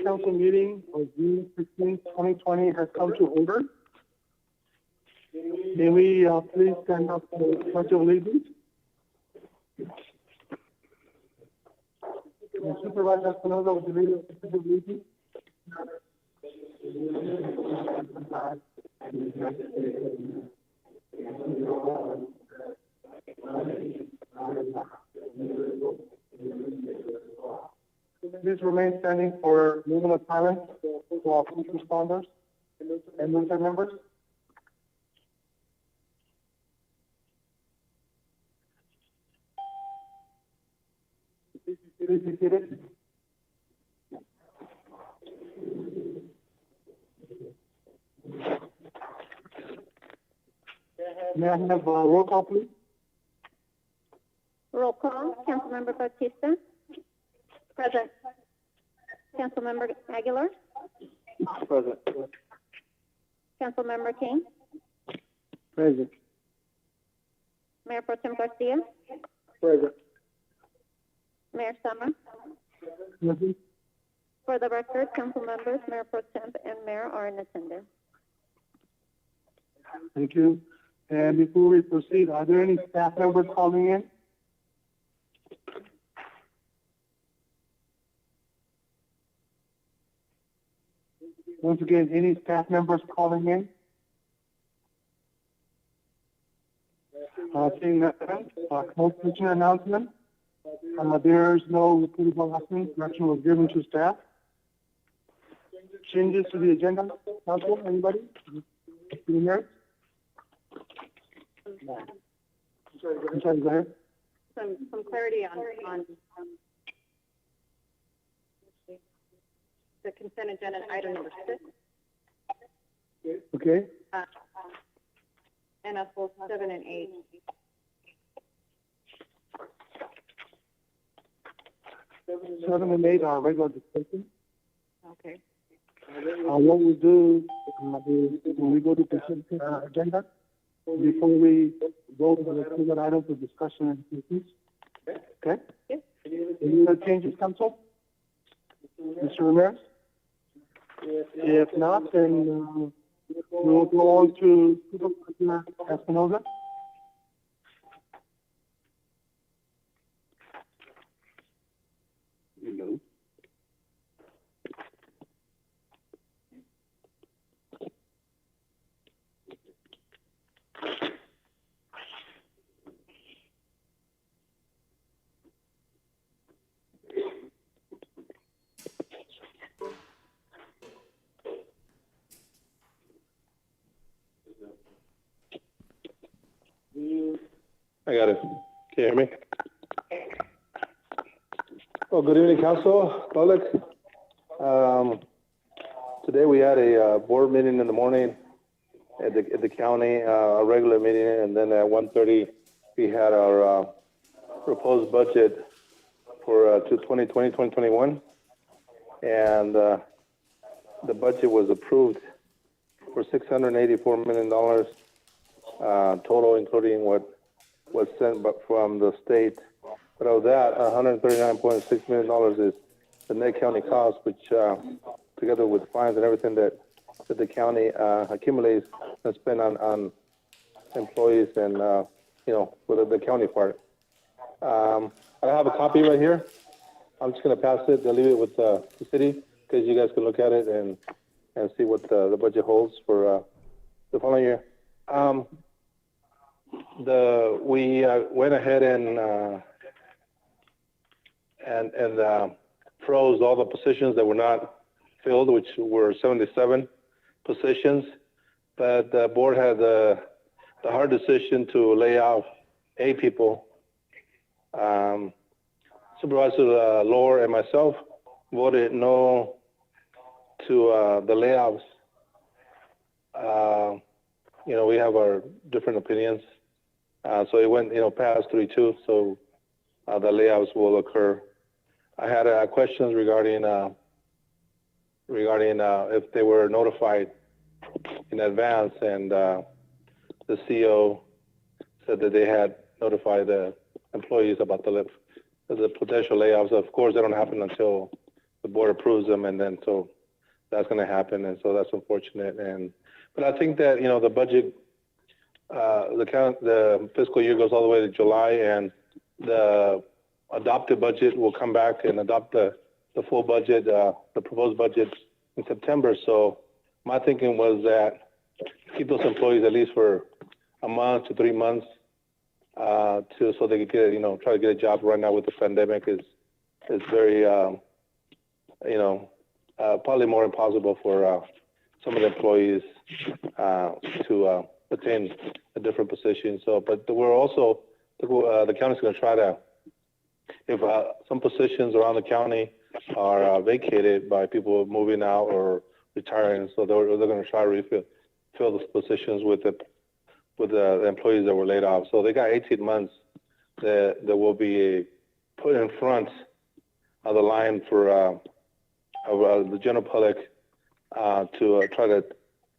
Council meeting of June 15, 2020 has come to order. May we please stand up for the Pledge of Allegiance? Supervisor Espinoza, would you lead us to the Pledge of Allegiance? Please remain standing for a moment of silence for our first responders and military members. Please be seated. May I have roll call, please? Roll call. Councilmember Bautista. Present. Councilmember Aguilar. Present. Councilmember King. Present. Mayor Pro Tem Garcia. Present. Mayor Summer. Present. For the record, council members, Mayor Pro Tem and Mayor are in attendance. Thank you. And before we proceed, are there any staff members calling in? Once again, any staff members calling in? Seeing nothing, closed announcement. There is no repeatable action. Direction was given to staff. Changes to the agenda, council, anybody? Here? I'm sorry, go ahead. Some clarity on the consent agenda, item number 6. Okay. And of both 7 and 8. 7 and 8 are regular discussion. Okay. What we do is when we go to consent agenda, before we go to the single items of discussion and decisions. Okay? Yes. Any other changes, council? Mr. Ramirez? If not, then we'll go on to Supervisor Espinoza. Hello. I got it. Can you hear me? Well, good evening, council, public. Today we had a board meeting in the morning at the county, a regular meeting, and then at 1:30 we had our proposed budget for 2020-2021, and the budget was approved for $684 million total, including what was sent from the state. But of that, $139.6 million is the net county cost, which together with fines and everything that the county accumulates and spend on employees and with the county part. I have a copy right here. I'm just going to pass it. I'll leave it with the city because you guys can look at it and see what the budget holds for the following year. We went ahead and froze all the positions that were not filled, which were 77 positions. But the board had the hard decision to lay off 8 people. Supervisor Lohr and myself voted no to the layoffs. We have our different opinions. So it went, past 3-2, so the layoffs will occur. I had questions regarding if they were notified in advance, and the CEO said that they had notified the employees about the potential layoffs. Of course, they don't happen until the board approves them, and then so that's going to happen, and so that's unfortunate. But I think that the budget, the fiscal year goes all the way to July, and the adopted budget will come back and adopt the full budget, the proposed budget in September. So my thinking was that keep those employees at least for a month to 3 months, so they could get, try to get a job. Right now with the pandemic is very, probably more impossible for some of the employees to attain a different position. So, but we're also, the county's going to try to, if some positions around the county are vacated by people moving out or retiring, so they're going to try to fill those positions with the employees that were laid off. So they got 18 months that will be put in front of the line for the general public to try to,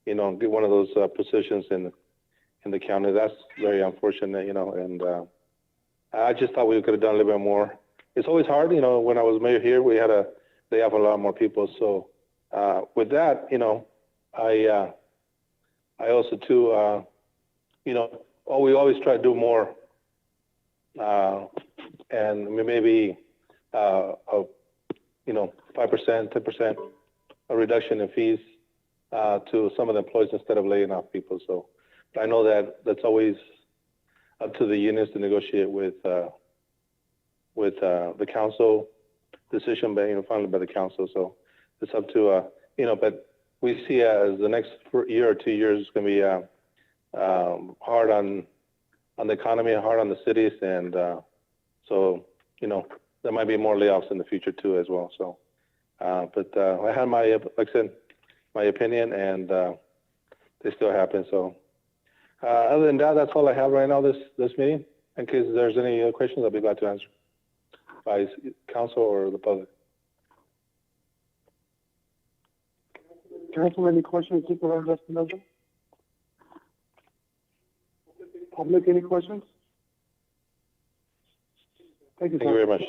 get one of those positions in the county. That's very unfortunate, and I just thought we could have done a little bit more. It's always hard, when I was mayor here, we had to lay off a lot more people. So with that, I also too, we always try to do more, and maybe 5%, 10% a reduction in fees to some of the employees instead of laying off people. So I know that's always up to the unions to negotiate with the council decision, but finally by the council. So it's up to but we see as the next year or 2 years is going to be hard on the economy, hard on the cities, and so there might be more layoffs in the future too as well. So, but I had like I said, my opinion, and they still happen. So, other than that, that's all I have right now. This meeting. In case there's any other questions, I'll be glad to answer by council or the public. Council, any questions, Supervisor Espinoza? Public, any questions? Thank you, sir. Thank you very much.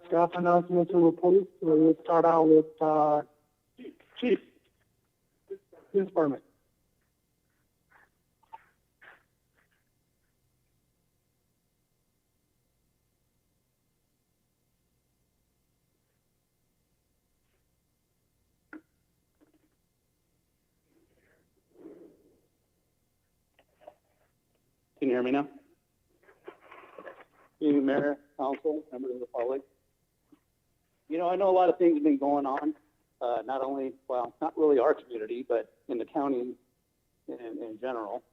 Staff announcements and reports. So we'll start out with Chief. Police Department. Can you hear me now? Mayor, council, members of the public. I know a lot of things have been going on, not only, not really our community, but in the county in general,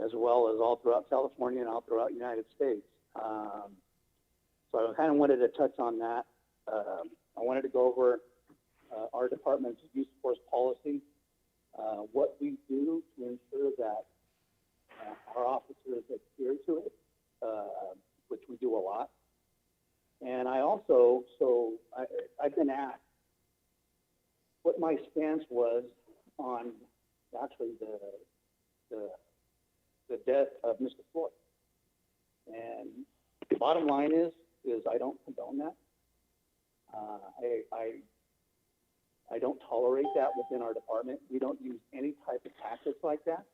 as well as all throughout California and all throughout the United States. So I kind of wanted to touch on that. I wanted to go over our department's use of force policy, what we do to ensure that our officers adhere to it, which we do a lot. And I also, I've been asked what my stance was on actually the death of Mr. Floyd. And the bottom line is I don't condone that. I don't tolerate that within our department. We don't use any type of tactics like that.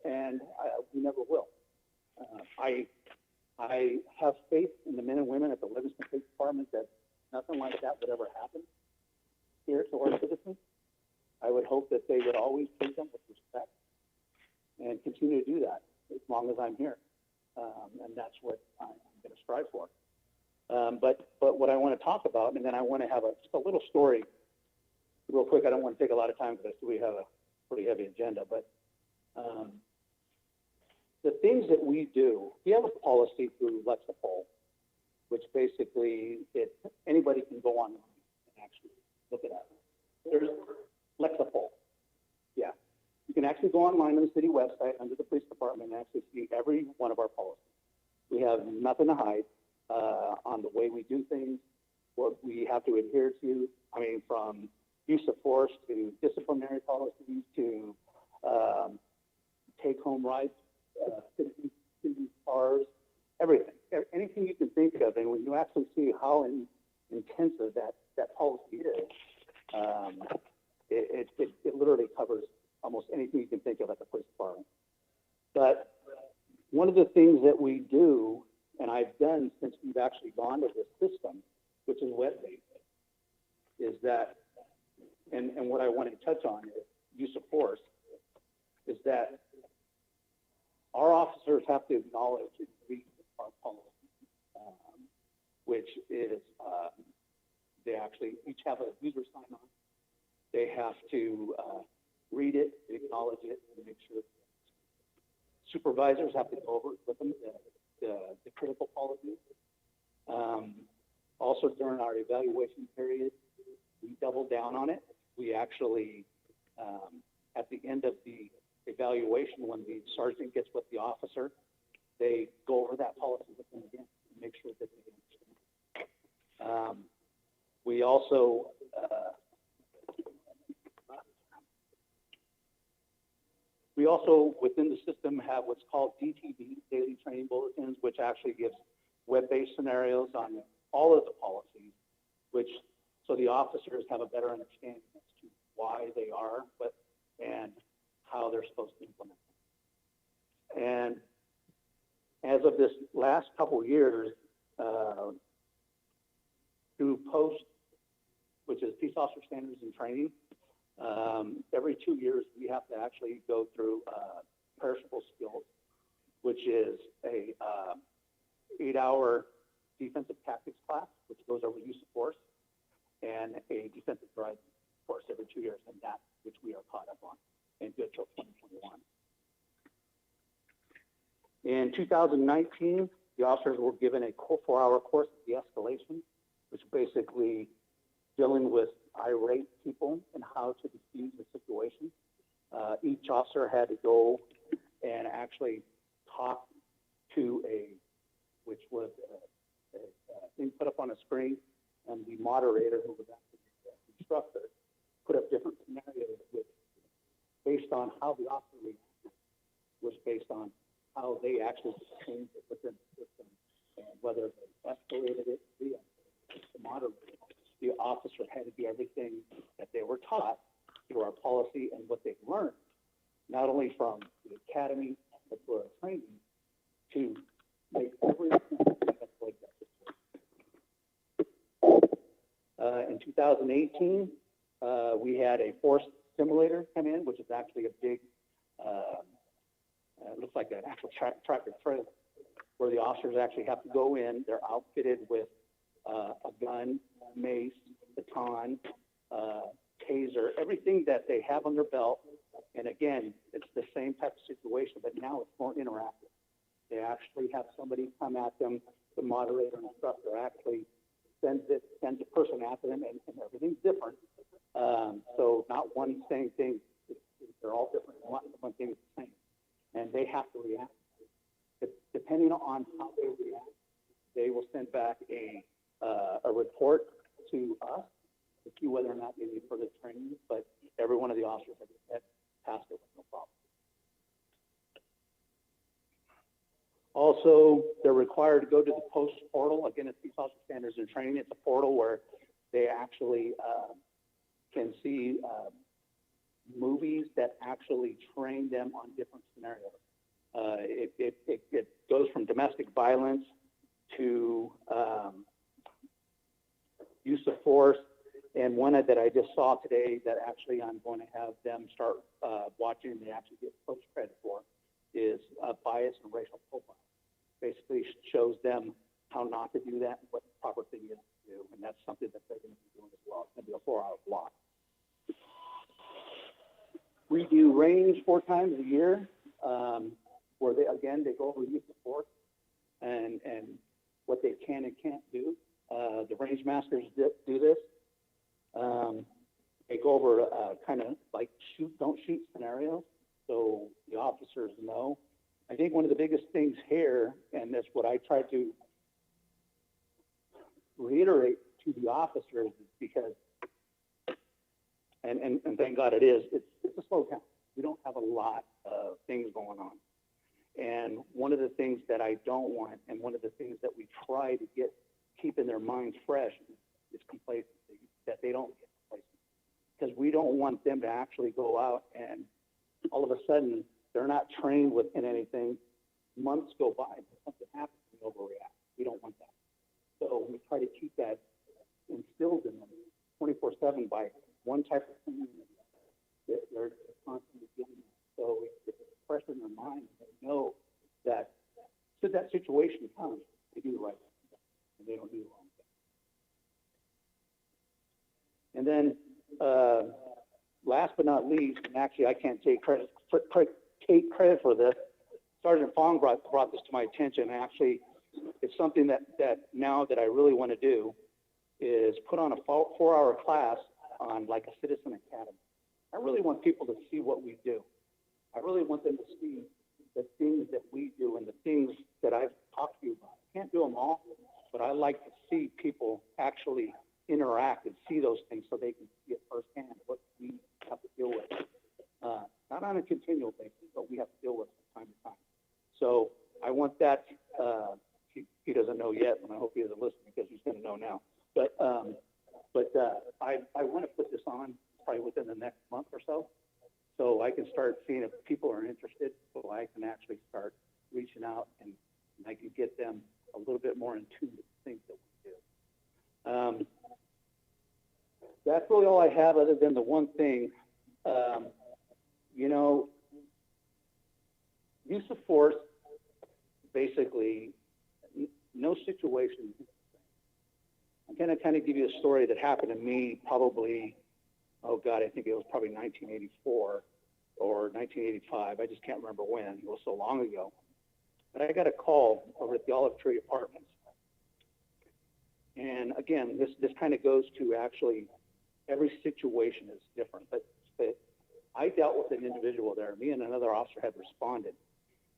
And we never will. I have faith in the men and women at the Livingston Police Department that nothing like that would ever happen here to our citizens. I would hope that they would always treat them with respect and continue to do that as long as I'm here. And that's what I'm going to strive for. But what I want to talk about, and then I want to have just a little story real quick. I don't want to take a lot of time because we have a pretty heavy agenda, but the things that we do, we have a policy through Lexapol, which basically anybody can go online and actually look it up. There's Lexapol. Yeah. You can actually go online on the city website under the police department and actually see every one of our policies. We have nothing to hide on the way we do things, what we have to adhere to. I mean, from use of force to disciplinary policies to take home rights, citizens cars, everything. anything you can think of, and when you actually see how intensive that policy is, it literally covers almost anything you can think of at the police department. But one of the things that we do, and I've done since we've actually gone to this system, which is web-based, is that, and what I want to touch on is use of force, is that our officers have to acknowledge and read our policy, which is they actually each have a user sign on. They have to read it, acknowledge it, and make sure. Supervisors have to go over it with them, the critical policies. Also, during our evaluation period, we double down on it. We actually, at the end of the evaluation, when the sergeant gets with the officer, they go over that policy with them again and make sure that they understand. We also within the system have what's called DTB, daily training bulletins, which actually gives web-based scenarios on all of the policies, which so the officers have a better understanding as to why they are, and how they're supposed to implement them. And as of this last couple of years, through POST, which is Peace Officer Standards and Training, every 2 years we have to actually go through perishable skills, which is a 8-hour defensive tactics class, which goes over use of force, and a defensive driving course every 2 years, and that which we are caught up on and good till 2021. In 2019, the officers were given a 4-hour course of de-escalation, which basically dealing with irate people and how to defuse the situation. Each officer had to go and actually talk to which was a thing put up on a screen, and the moderator, who was actually the instructor, put up different scenarios which, based on how the officer reacted, was based on how they actually changed it within the system, and whether they escalated it, the moderator. The officer had to do everything that they were taught through our policy and what they've learned, not only from the academy, but through our training, to make every attempt like that. In 2018, we had a force simulator come in, which is actually a big, looks like an actual tractor trailer, where the officers actually have to go in. They're outfitted with a gun, mace, baton, taser, everything that they have on their belt. And again, it's the same type of situation, but now it's more interactive. They actually have somebody come at them. The moderator and instructor actually sends a person after them, and everything's different. So not one same thing. They're all different. One thing is the same, and they have to react. Depending on how they react, they will send back a report to us to see whether or not they need further training, but every one of the officers had passed it with no problem. Also, they're required to go to the POST portal. Again, it's Peace Officer Standards and Training. It's a portal where they actually can see movies that actually train them on different scenarios. It goes from domestic violence to use of force, and one that I just saw today that actually I'm going to have them start watching and they actually get post credit for is bias and racial profile. Basically shows them how not to do that and what the proper thing is to do, and that's something that they're going to be doing as well. It's going to be a 4-hour block. We do range 4 times a year, where they go over use of force and what they can and can't do. The range masters do this. They go over kind of like shoot, don't shoot scenarios, so the officers know. I think one of the biggest things here, and that's what I try to reiterate to the officers, is because, and thank God it's a slow town. We don't have a lot of things going on. And one of the things that I don't want, and one of the things that we try to keep in their minds fresh, is complacency, that they don't get complacent. Because we don't want them to actually go out and all of a sudden they're not trained in anything. Months go by, and something happens, and they overreact. We don't want that. So we try to keep that instilled in them 24/7 by one type of thing that they're constantly getting. So it's fresh in their mind. They know that should that situation come, they do the right thing, and they don't do the wrong thing. And then, last but not least, and actually I can't take credit for this. Sergeant Fong brought this to my attention. Actually, it's something that now that I really want to do is put on a 4-hour class on like a citizen academy. I really want people to see what we do. I really want them to see the things that we do and the things that I've talked to you about. I can't do them all, but I like to see people actually interact and see those things so they can see it firsthand what we have to deal with. Not on a continual basis, but we have to deal with it from time to time. So I want that. He doesn't know yet, and I hope he doesn't listen because he's going to know now. But I want to put this on probably within the next month or so I can start seeing if people are interested, so I can actually start reaching out and I can get them a little bit more in tune with the things that we do. That's really all I have, other than the one thing. Use of force, basically, no situation. I'm going to kind of give you a story that happened to me probably, I think it was probably 1984 or 1985. I just can't remember when. It was so long ago. But I got a call over at the Olive Tree Apartments. And again, this kind of goes to actually every situation is different. But I dealt with an individual there. Me and another officer had responded.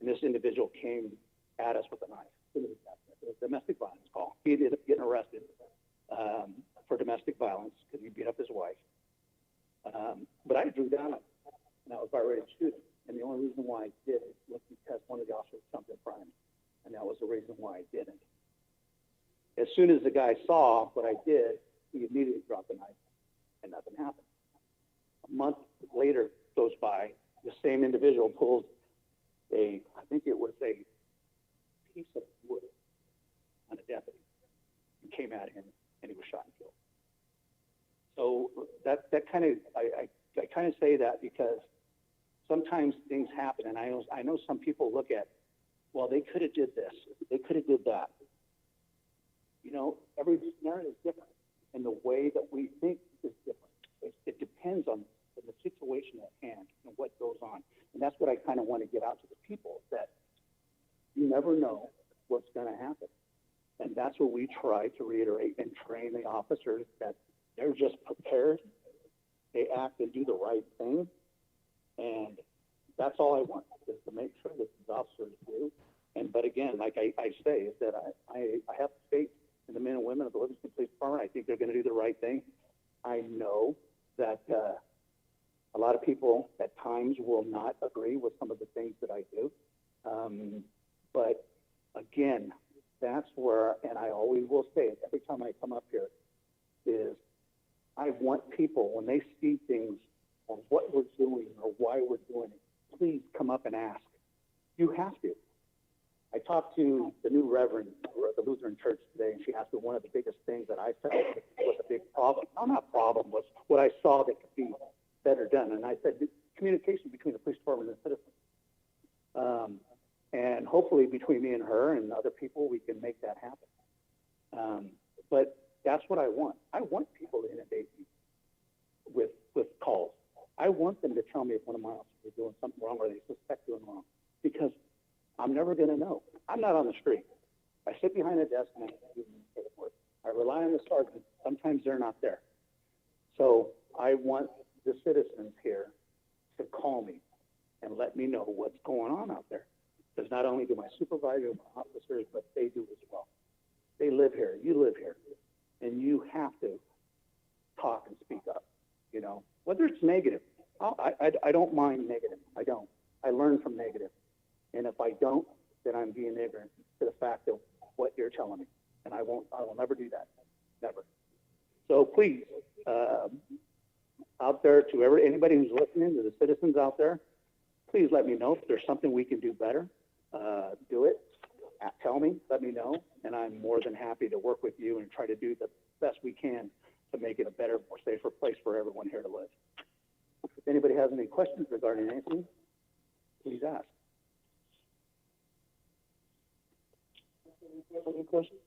And this individual came at us with a knife. It was a domestic violence call. He ended up getting arrested for domestic violence because he beat up his wife. But I drew down and I was about ready to shoot him. And the only reason why I did it was because one of the officers jumped in front of me. And that was the reason why I didn't. As soon as the guy saw what I did, he immediately dropped the knife and nothing happened. A month later goes by, the same individual pulls I think it was a piece of wood on a deputy and came at him, and he was shot and killed. So that kind of, I kind of say that because sometimes things happen, and I know some people look at, well, they could have did this, they could have did that. Every scenario is different, and the way that we think is different. It depends on the situation at hand and what goes on. And that's what I kind of want to get out to the people, that you never know what's going to happen. And that's what we try to reiterate and train the officers, that they're just prepared, they act and do the right thing. And that's all I want, is to make sure that these officers do. But again, like I say, is that I have faith in the men and women of the Livingston Police Department. I think they're going to do the right thing. I know that a lot of people at times will not agree with some of the things that I do. But again, that's where, and I always will say it every time I come up here, is I want people, when they see things of what we're doing or why we're doing it, please come up and ask. You have to. I talked to the new reverend at the Lutheran Church today, and she asked me one of the biggest things that I felt was a big problem. No, not problem, was what I saw that could be better done. And I said, communication between the police department and citizens. And hopefully between me and her and other people, we can make that happen. But that's what I want. I want people to inundate me with calls. I want them to tell me if one of my officers is doing something wrong or they suspect doing wrong, because I'm never going to know. I'm not on the street. I sit behind a desk and I rely on the sergeant. Sometimes they're not there. So I want the citizens here to call me and let me know what's going on out there. Because not only do my supervisor and my officers, but they do as well. They live here. You live here. And you have to talk and speak up, whether it's negative. I don't mind negative. I don't. I learn from negative. And if I don't, ignorant to the fact of what you're telling me. And I will never do that. Never. So please, out there to anybody who's listening, to the citizens out there, please let me know if there's something we can do better. Do it. Tell me, let me know, and I'm more than happy to work with you and try to do the best we can to make it a better, more safer place for everyone here to live. If anybody has any questions regarding anything, please ask. Any questions?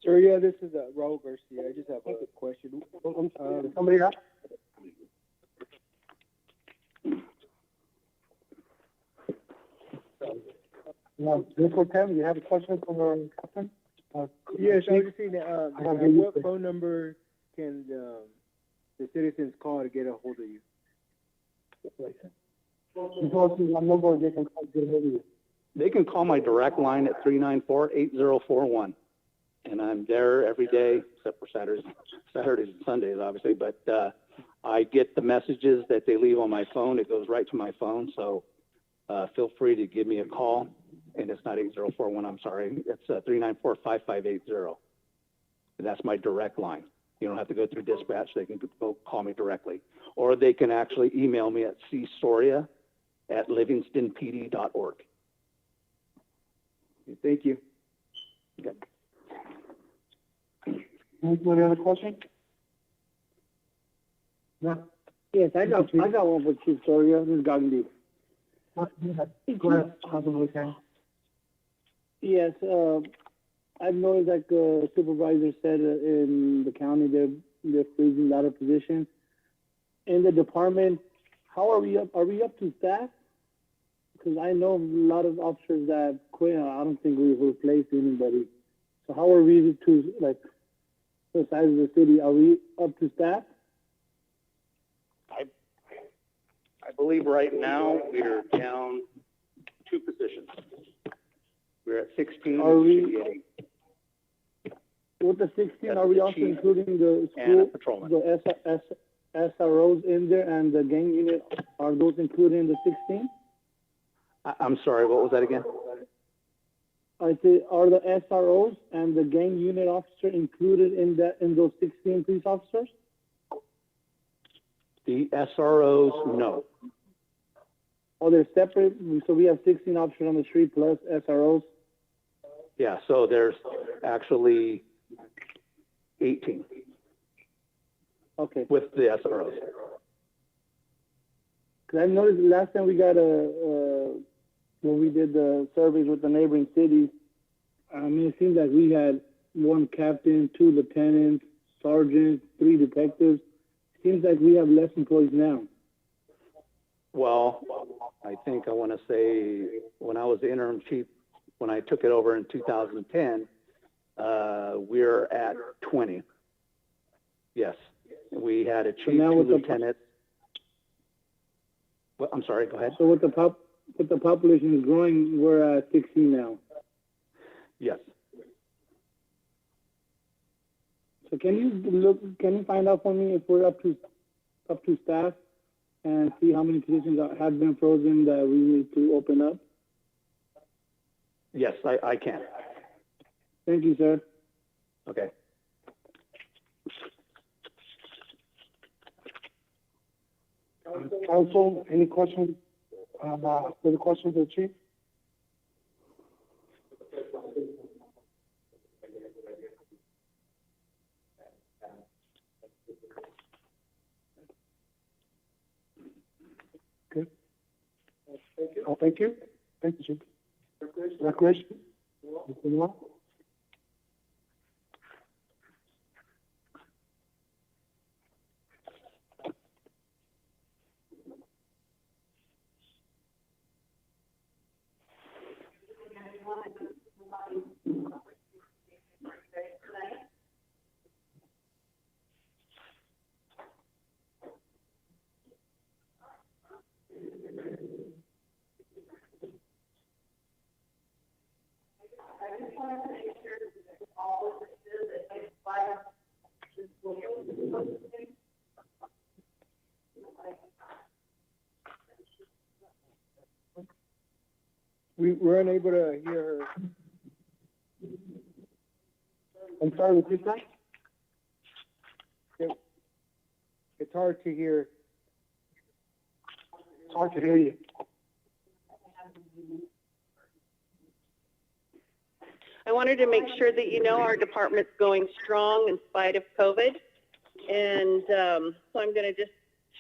Sir, yeah, this is Raul Garcia. I just have a question. Somebody else? Mr. Tim, you have a question for our captain? Yes, I was just saying, have your what answer. phone number can the citizens call to get a hold of you? One number they can call to get a hold of you. They can call my direct line at 394-8041, and I'm there every day except for Saturdays and Sundays, obviously. But I get the messages that they leave on my phone. It goes right to my phone, so feel free to give me a call. And it's not 8041, I'm sorry. It's 394-5580. That's my direct line. You don't have to go through dispatch. They can go call me directly. Or they can actually email me at csoria@livingstonpd.org. Thank you. Okay. Any other questions? No? Yes, I got one for Chief Soria. This is Gandhi. Go ahead, Councilman King. Yes, I've noticed like supervisor said in the county they're freezing a lot of positions. In the department, how are we up? Are we up to staff? Because I know a lot of officers that quit. I don't think we've replaced anybody. So how are we to, like, the size of the city? Are we up to staff? I believe right now we're down 2 positions. We're at 16. Are we- should be at 8. With the 16, That's are we the also chief including the and a school, patrolman. the SROs in there and the gang unit? Are those included in the 16? I'm sorry, what was that again? I say, are the SROs and the gang unit officer included in those 16 police officers? The SROs, no. Or they're separate? So we have 16 officers on the street plus SROs? Yeah, so there's actually 18 Okay. with the SROs. Because I noticed last time we got when we did the surveys with the neighboring cities, it seemed like we had 1 captain, 2 lieutenants, sergeants, 3 detectives. Seems like we have less employees now. Well, I think I want to say when I was the interim chief, when I took it over in 2010, we're at 20. Yes, we had a chief, now 2 with the- lieutenants. Well, I'm sorry, go ahead. So with the population is growing, we're at 16 now. Yes. So can you find out for me if we're up to staff and see how many positions have been frozen that we need to open up? Yes, I can. Thank you, sir. Okay. Council, any questions? Further questions for the chief? Okay. Oh, thank you. Thank you, chief. Recreation? Mr. Noah? We were unable to hear her. I'm sorry, what you say? It's hard to hear. It's hard to hear you. I wanted to make sure that you know our department's going strong in spite of COVID. And so I'm going to just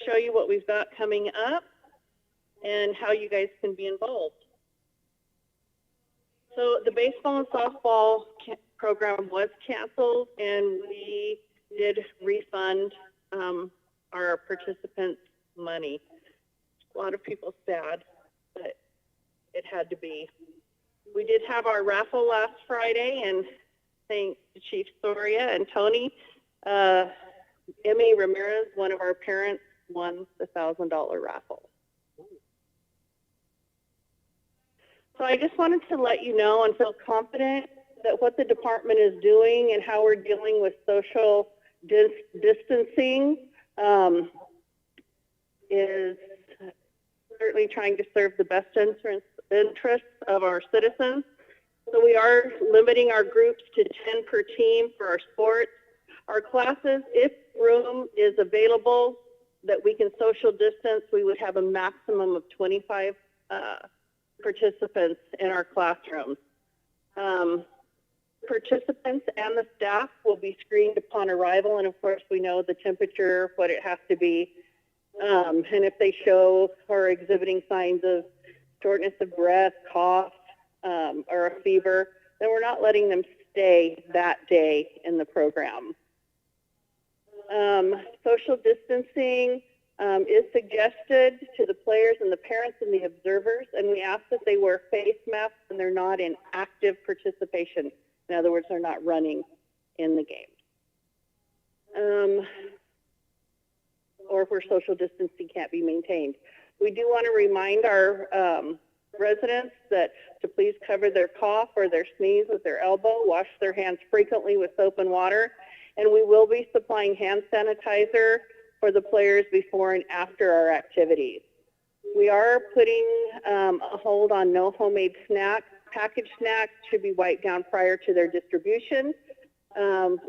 show you what we've got coming up and how you guys can be involved. So the baseball and softball program was canceled, and we did refund our participants' money. A lot of people sad, but it had to be. We did have our raffle last Friday, and thanks to Chief Soria and Tony, Emmy Ramirez, one of our parents, won the $1,000 raffle. So I just wanted to let you know and feel confident that what the department is doing and how we're dealing with social distancing is certainly trying to serve the best interests of our citizens. So we are limiting our groups to 10 per team for our sports. Our classes, if room is available that we can social distance, we would have a maximum of 25 participants in our classrooms. Participants and the staff will be screened upon arrival, and of course we know the temperature, what it has to be, and if they show or are exhibiting signs of shortness of breath, cough, or a fever, then we're not letting them stay that day in the program. Social distancing is suggested to the players and the parents and the observers, and we ask that they wear face masks when they're not in active participation. In other words, they're not running in the game. Or where social distancing can't be maintained. We do want to remind our residents that to please cover their cough or their sneeze with their elbow, wash their hands frequently with soap and water, and we will be supplying hand sanitizer for the players before and after our activities. We are putting a hold on no homemade snacks. Packaged snacks should be wiped down prior to their distribution.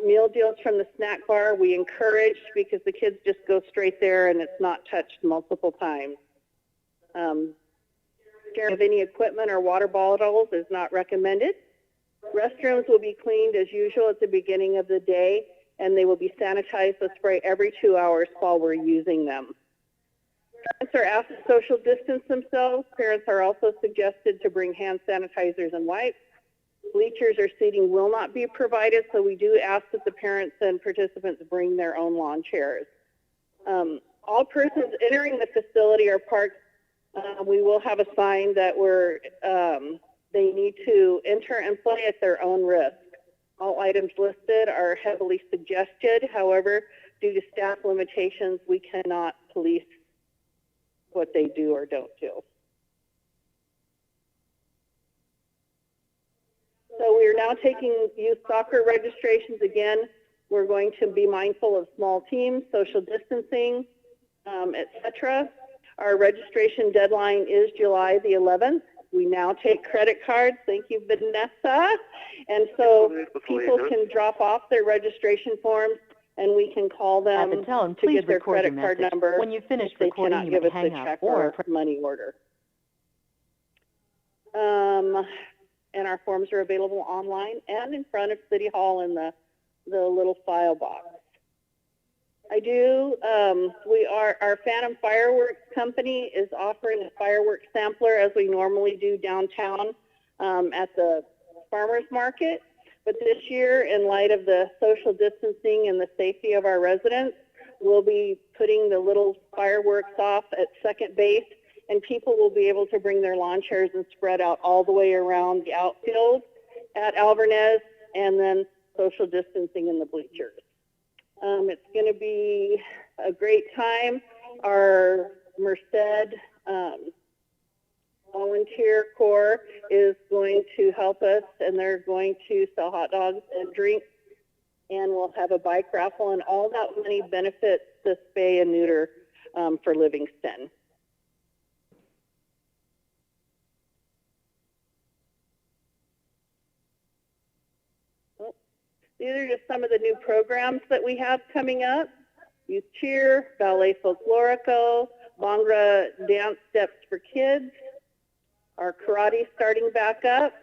Meal deals from the snack bar we encourage because the kids just go straight there and it's not touched multiple times. Sharing of any equipment or water bottles is not recommended. Restrooms will be cleaned as usual at the beginning of the day, and they will be sanitized with spray every 2 hours while we're using them. Parents are asked to social distance themselves. Parents are also suggested to bring hand sanitizers and wipes. Bleachers or seating will not be provided, so we do ask that the parents and participants bring their own lawn chairs. All persons entering the facility are parked. We will have a sign that they need to enter and play at their own risk. All items listed are heavily suggested. However, due to staff limitations, we cannot police what they do or don't do. So we are now taking youth soccer registrations again. We're going to be mindful of small teams, social distancing, etc. Our registration deadline is July the 11th. We now take credit cards. Thank you, Vanessa. And so people can drop off their registration forms, and we can call them At the tone, to please get their record your credit card message. number. When you finish if they recording, cannot you give may us the hang up check or or money order. And our forms are available online and in front of City Hall in the little file box. Our Phantom Fireworks Company is offering a fireworks sampler as we normally do downtown at the farmers market. But this year, in light of the social distancing and the safety of our residents, we'll be putting the little fireworks off at second base, and people will be able to bring their lawn chairs and spread out all the way around the outfield at Alvarez, and then social distancing in the bleachers. It's going to be a great time. Our Merced volunteer corps is going to help us, and they're going to sell hot dogs and drinks, and we'll have a bike raffle, and all that money benefits the spay and neuter for Livingston. These are just some of the new programs that we have coming up. Youth Cheer, Ballet Folklorico, Bhangra Dance Steps for Kids, our karate starting back up.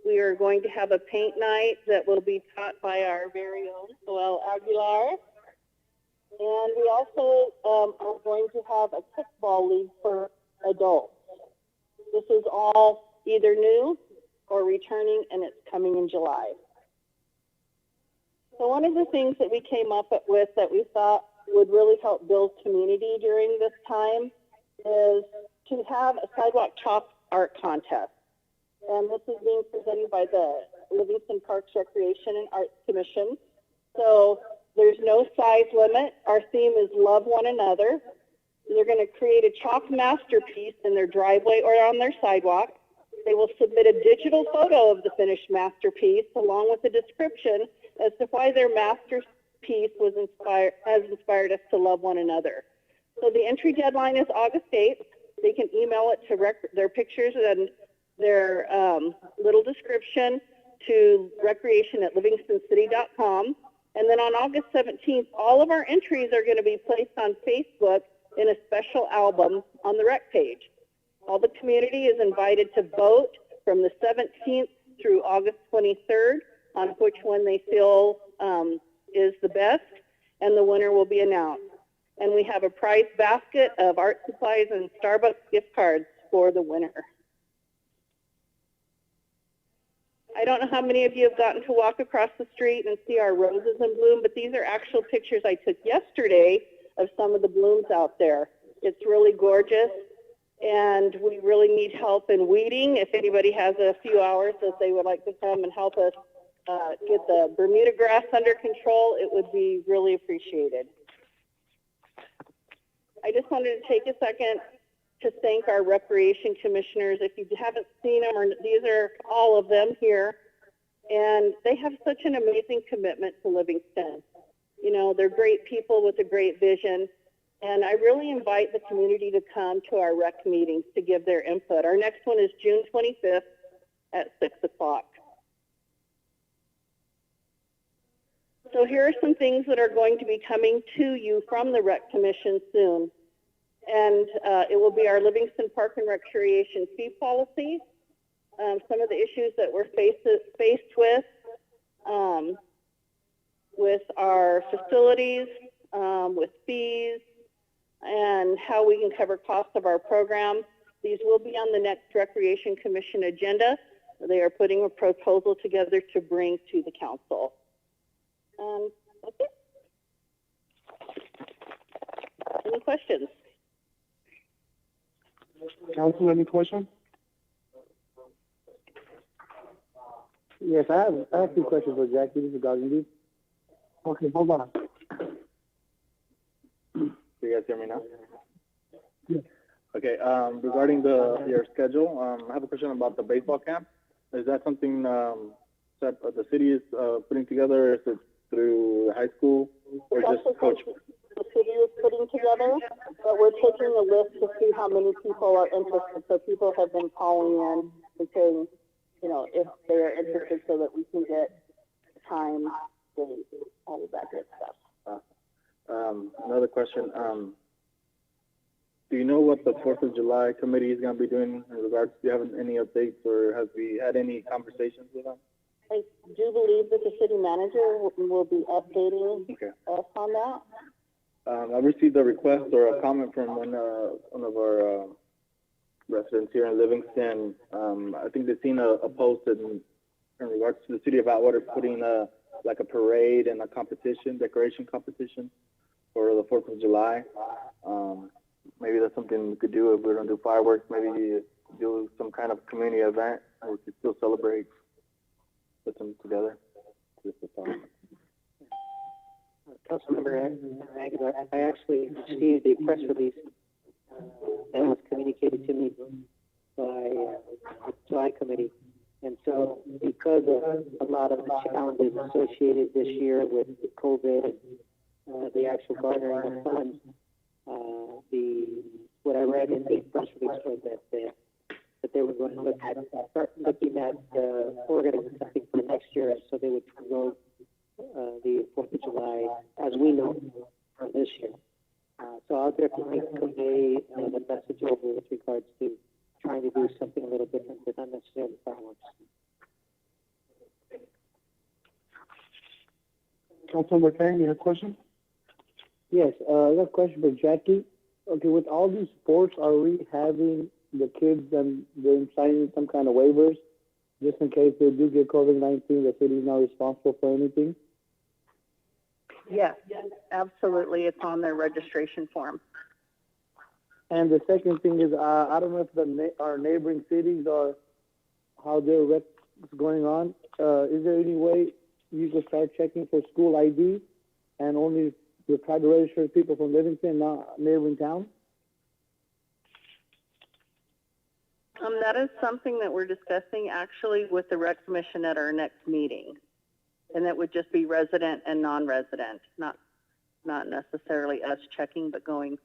We are going to have a paint night that will be taught by our very own Joel Aguilar. And we also are going to have a kickball league for adults. This is all either new or returning, and it's coming in July. So one of the things that we came up with that we thought would really help build community during this time is to have a sidewalk chalk art contest. And this is being presented by the Livingston Parks Recreation and Arts Commission. So there's no size limit. Our theme is love one another. They're going to create a chalk masterpiece in their driveway or on their sidewalk. They will submit a digital photo of the finished masterpiece along with a description as to why their masterpiece has inspired us to love one another. So the entry deadline is August 8th. They can email it to their pictures and their little description to recreation@livingstoncity.com. And then on August 17th, all of our entries are going to be placed on Facebook in a special album on the rec page. All the community is invited to vote from the 17th through August 23rd on which one they feel is the best, and the winner will be announced. And we have a prize basket of art supplies and Starbucks gift cards for the winner. I don't know how many of you have gotten to walk across the street and see our roses in bloom, but these are actual pictures I took yesterday of some of the blooms out there. It's really gorgeous, and we really need help in weeding. If anybody has a few hours that they would like to come and help us get the Bermuda grass under control, it would be really appreciated. I just wanted to take a second to thank our recreation commissioners. If you haven't seen them, these are all of them here, and they have such an amazing commitment to Livingston. You know, they're great people with a great vision, and I really invite the community to come to our rec meetings to give their input. Our next one is June 25th at 6 o'clock. So here are some things that are going to be coming to you from the Rec Commission soon. And it will be our Livingston Park and Recreation fee policy, some of the issues that we're faced with our facilities, with fees, and how we can cover costs of our program. These will be on the next Recreation Commission agenda. They are putting a proposal together to bring to the council. That's it. Any questions? Council, any questions? Yes, I have two questions for Jackie. This is Gagandeep. Okay, hold on. Do you guys hear me now? Yeah. Okay, regarding your schedule, I have a question about the baseball camp. Is that something that the city is putting together, or is it through the high school, or just coach? The city is putting together, but we're taking a list to see how many people are interested. So people have been calling in and saying, you know, if they're interested, so that we can get time, date, all of that good stuff. Another question. Do you know what the 4th of July committee is going to be doing in regards? Do you have any updates, or have we had any conversations with them? I do believe that the city manager will be updating us on that. I received a request or a comment from one of our residents here in Livingston. I think they've seen a post in regards to the city of Atwater putting like a parade and a competition, decoration competition for the 4th of July. Maybe that's something we could do if we don't do fireworks. Maybe do some kind of community event where we could still celebrate, put them together. Just a thought. Councilmember Aguilar, I actually received a press release that was communicated to me by the July committee. And so because of a lot of the challenges associated this year with COVID and the actual garnering of funds, what I read in the press release was that they were going to start looking at organizing something for next year, so they would promote the 4th of July as we know from this year. So I'll definitely convey the message over with regards to trying to do something a little different than unnecessarily fireworks. Councilmember Kang, you have a question? Yes, I got a question for Jackie. Okay, with all these sports, are we having the kids and them signing some kind of waivers just in case they do get COVID-19, the city is not responsible for anything? Yes, absolutely. It's on their registration form. And the second thing is, I don't know if our neighboring cities are, how their recs going on. Is there any way you can start checking for school ID and only try to register people from Livingston, not neighboring towns? That is something that we're discussing actually with the Rec Commission at our next meeting. And that would just be resident and non-resident, not necessarily us checking, but going,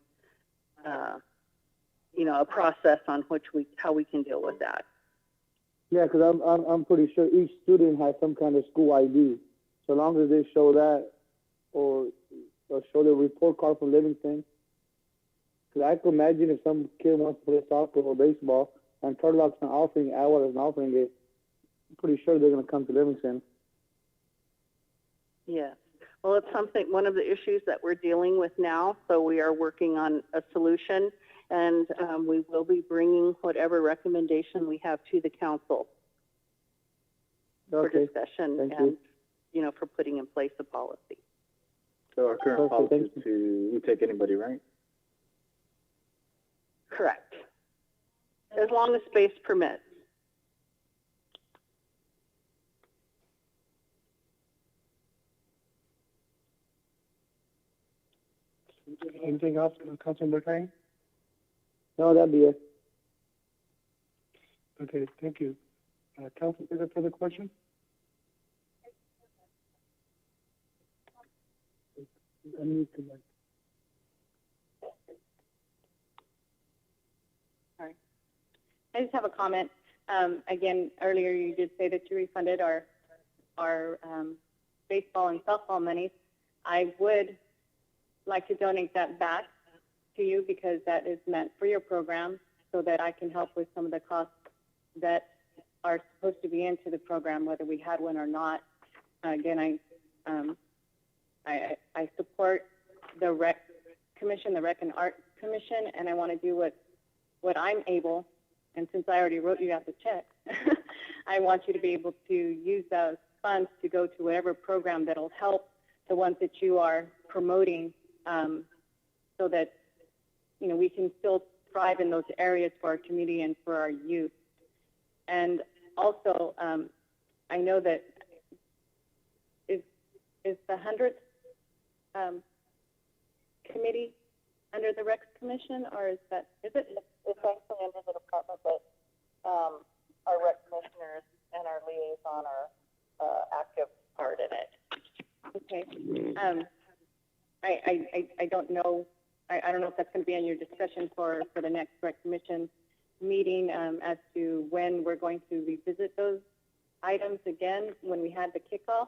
a process on how we can deal with that. Yeah, because I'm pretty sure each student has some kind of school ID. So long as they show that or show their report card from Livingston. Because I can imagine if some kid wants to play soccer or baseball and Turtle Rock's not offering, Atwater isn't offering it, I'm pretty sure they're going to come to Livingston. Yeah. Well, it's one of the issues that we're dealing with now. So we are working on a solution, and we will be bringing whatever recommendation we have to the council for discussion and, for putting in place a policy. So our current policy is to take anybody, right? Correct. As long as space permits. Anything else, Councilmember Kang? No, that'd be it. Okay, thank you. Council, is there further questions? Sorry. I just have a comment. Again, earlier you did say that you refunded our baseball and softball monies. I would like to donate that back to you because that is meant for your program so that I can help with some of the costs that are supposed to be into the program, whether we had one or not. Again, I support the Rec Commission, the Rec and Art Commission, and I want to do what I'm able. And since I already wrote you out the check, I want you to be able to use those funds to go to whatever program that'll help the ones that you are promoting, so that we can still thrive in those areas for our community and for our youth. And also, I know that is the 100th committee under the Recs Commission, or is it? It's actually under the department, but our Rec Commissioners and our liaison are active part in it. Okay. I don't know. I don't know if that's going to be on your discussion for the next Rec Commission meeting as to when we're going to revisit those items again when we had the kickoff.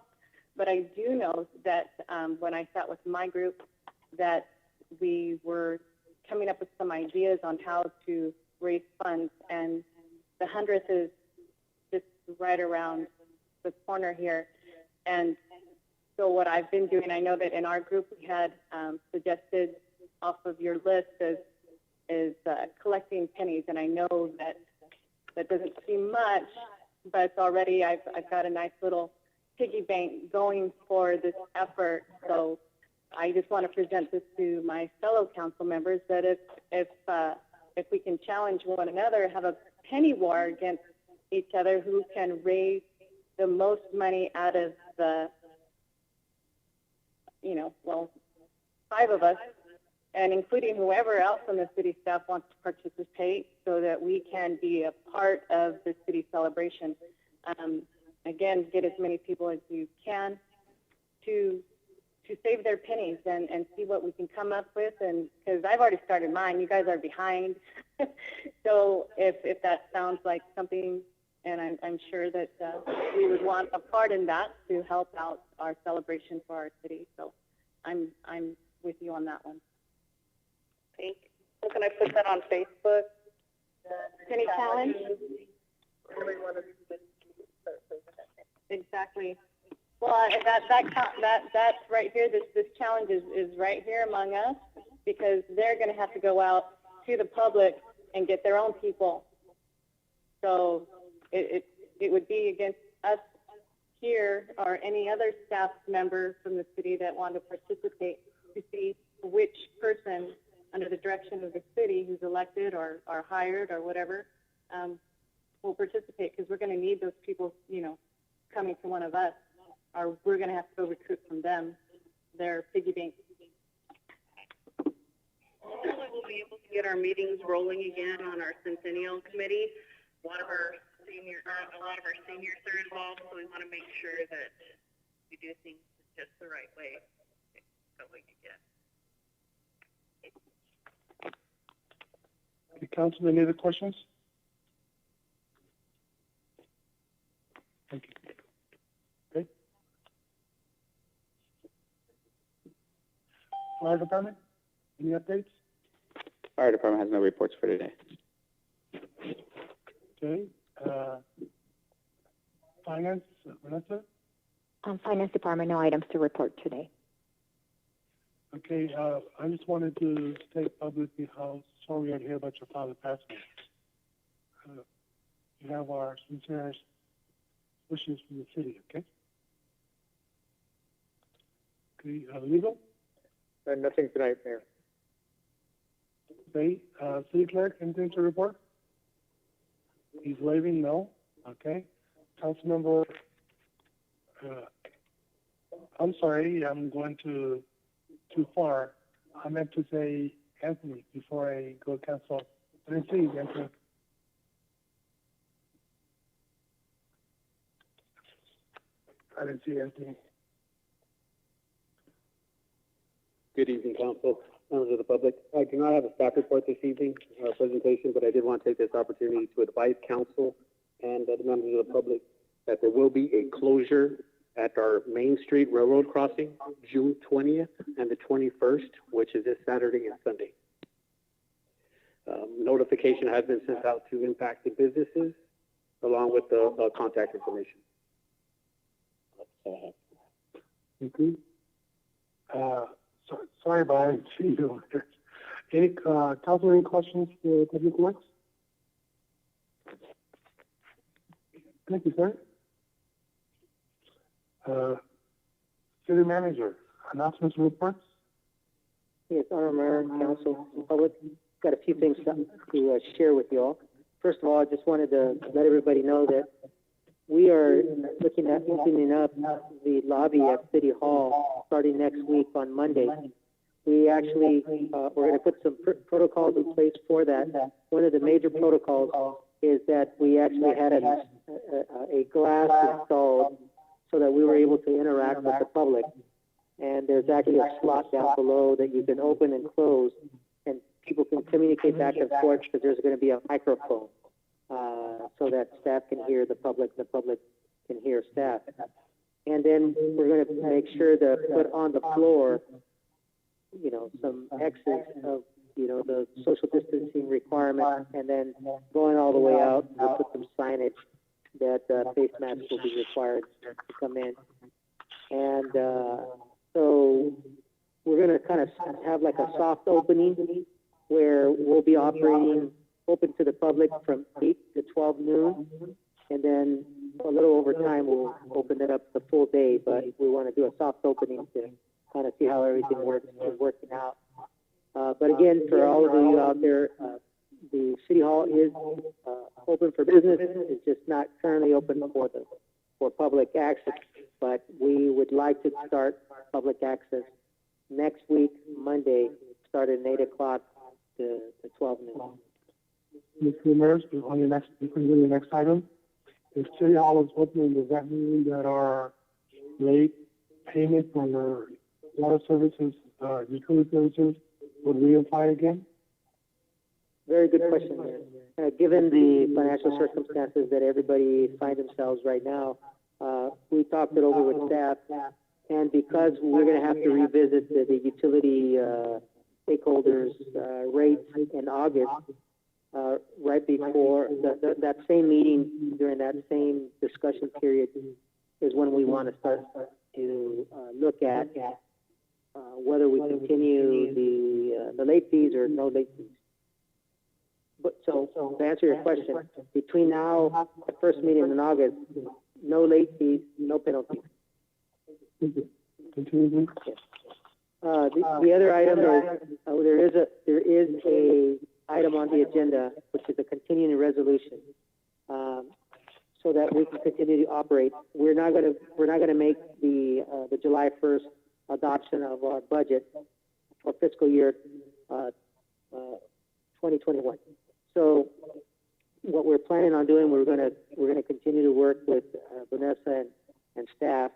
But I do know that when I sat with my group, that we were coming up with some ideas on how to raise funds, and the 100th is just right around the corner here. And so what I've been doing, I know that in our group we had suggested off of your list is collecting pennies, and I know that doesn't seem much, but it's already I've got a nice little piggy bank going for this effort. So I just want to present this to my fellow council members that if we can challenge one another, have a penny war against each other, who can raise the most money out of the 5 of us, and including whoever else on the city staff wants to participate, so that we can be a part of the city celebration. Again, get as many people as you can to save their pennies and see what we can come up with. And because I've already started mine, you guys are behind. So if that sounds like something And I'm sure that we would want a part in that to help out our celebration for our city. So I'm with you on that one. Thank you. So can I put that on Facebook? City challenge? Exactly. Well, that right here, this challenge is right here among us, because they're going to have to go out to the public and get their own people. So it would be against us here or any other staff member from the city that want to participate to see which person under the direction of the city who's elected or hired or whatever will participate, because we're going to need those people, coming to one of us, or we're going to have to go recruit from them, their piggy bank. Hopefully we'll be able to get our meetings rolling again on our Centennial Committee. A lot of our seniors are involved, so we want to make sure that we do things just the right way so we can get. Okay, Council, any other questions? Thank you. Okay. Fire Department, any updates? Fire department has no reports for today. Okay. Finance, Vanessa? Finance Department, no items to report today. Okay, I just wanted to state publicly how sorry we are to hear about your father passing. You have our sincerest wishes from the city, okay? Okay, legal? Nothing tonight, Mayor. Okay, city clerk, anything to report? He's waving, no? Okay. Councilmember, I'm sorry, I'm going too far. I meant to say Anthony before I go cancel. I didn't see you, Anthony. I didn't see Anthony. Good evening, Council, members of the public. I do not have a staff report this evening, presentation, but I did want to take this opportunity to advise Council and the members of the public that there will be a closure at our Main Street Railroad crossing, June 20th and the 21st, which is this Saturday and Sunday. Notification has been sent out to impacted businesses, along with the contact information. Thank you. Sorry, but I didn't see you. Any, Council, any questions for Public Works? Thank you, sir. City Manager, announcements and reports? Yes, Honorable Mayor, Council, and public, got a few things to share with you all. First of all, I just wanted to let everybody know that we are looking at opening up the lobby at City Hall starting next week on Monday. We actually, we're going to put some protocols in place for that. One of the major protocols is that we actually had a glass installed so that we were able to interact with the public. And there's actually a slot down below that you can open and close, and people can communicate back and forth because there's going to be a microphone so that staff can hear the public can hear staff. And then we're going to make sure to put on the floor, some X's of, the social distancing requirement, and then going all the way out, we'll put some signage that face masks will be required to come in. And so we're going to kind of have like a soft opening where we'll be operating open to the public from 8 to 12 noon, and then a little over time we'll open it up the full day, but we want to do a soft opening to kind of see how everything is working out. But again, for all of you out there, the City Hall is open for business. It's just not currently open for public access, but we would like to start public access next week, Monday, starting at 8 o'clock to 12 noon. Mr. Mayor, on your next item, if City Hall is open, does that mean that our late payment for the water services, utility services, would reapply again? Very good question, Mayor. Given the financial circumstances that everybody finds themselves right now, we talked it over with staff, and because we're going to have to revisit the utility stakeholders' rates in August, right before that same meeting, during that same discussion period, is when we want to start to look at whether we continue the late fees or no late fees. But so to answer your question, between now and the first meeting in August, no late fees, no penalties. Continue. Yes. The other item is there is a item on the agenda which is a continuing resolution, so that we can continue to operate. We're not gonna make the July 1st adoption of our budget for fiscal year 2021. So what we're planning on doing, we're gonna continue to work with Vanessa and staff,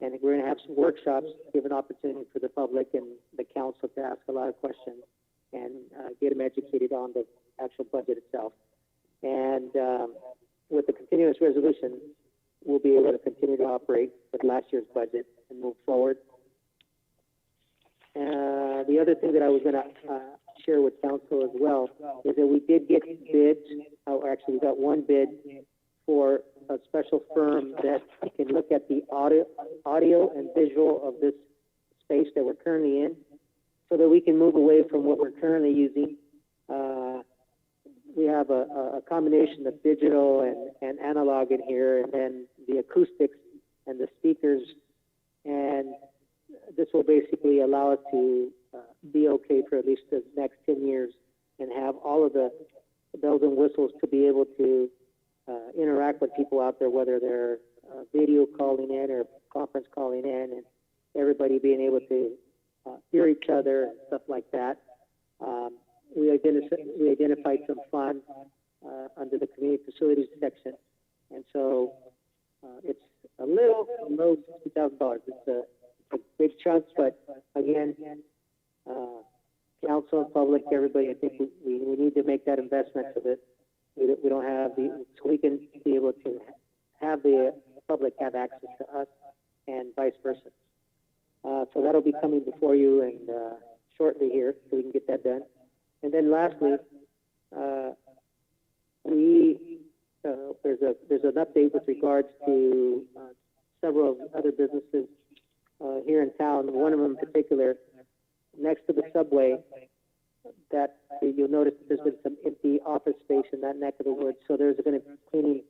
and we're gonna have some workshops, give an opportunity for the public and the council to ask a lot of questions and get them educated on the actual budget itself. And with the continuous resolution, we'll be able to continue to operate with last year's budget and move forward. The other thing that I was going to share with council as well is that we did get bids, or actually we got one bid for a special firm that can look at the audio and visual of this space that we're currently in, so that we can move away from what we're currently using. We have a combination of digital and analog in here, and then the acoustics and the speakers, and this will basically allow us to be okay for at least the next 10 years and have all of the bells and whistles to be able to interact with people out there, whether they're video calling in or conference calling in, and everybody being able to hear each other and stuff like that. We identified some funds under the community facilities section, and so it's a little below $60,000. It's a big chunk, but again, council, public, everybody, I think we need to make that investment so that we don't have so we can be able to have the public have access to us and vice versa. So that'll be coming before you and shortly here, so we can get that done. And then lastly, there's an update with regards to several other businesses here in town. One of them in particular, next to the subway, that you'll notice that there's been some empty office space in that neck of the woods. So there's going to be a cleaning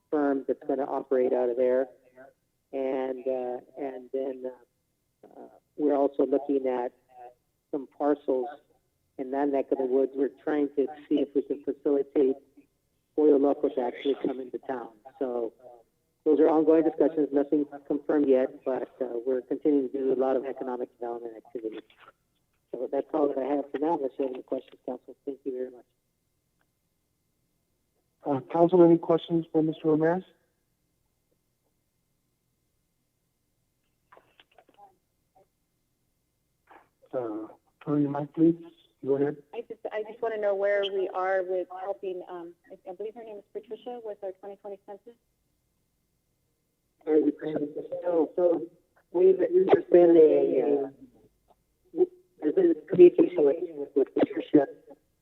firm that's going to operate out of there, and then we're also looking at some parcels in that neck of the woods. We're trying to see if we can facilitate Pollo Loco to actually come into town. So those are ongoing discussions, nothing confirmed yet, but we're continuing to do a lot of economic development activities. So that's all that I have for now, unless you have any questions, Council. Thank you very much. Council, any questions for Mr. Ramirez? Turn your mic, please. Go ahead. I just want to know where we are with helping, I believe her name is Patricia, with our 2020 census. So there's been a communication with Patricia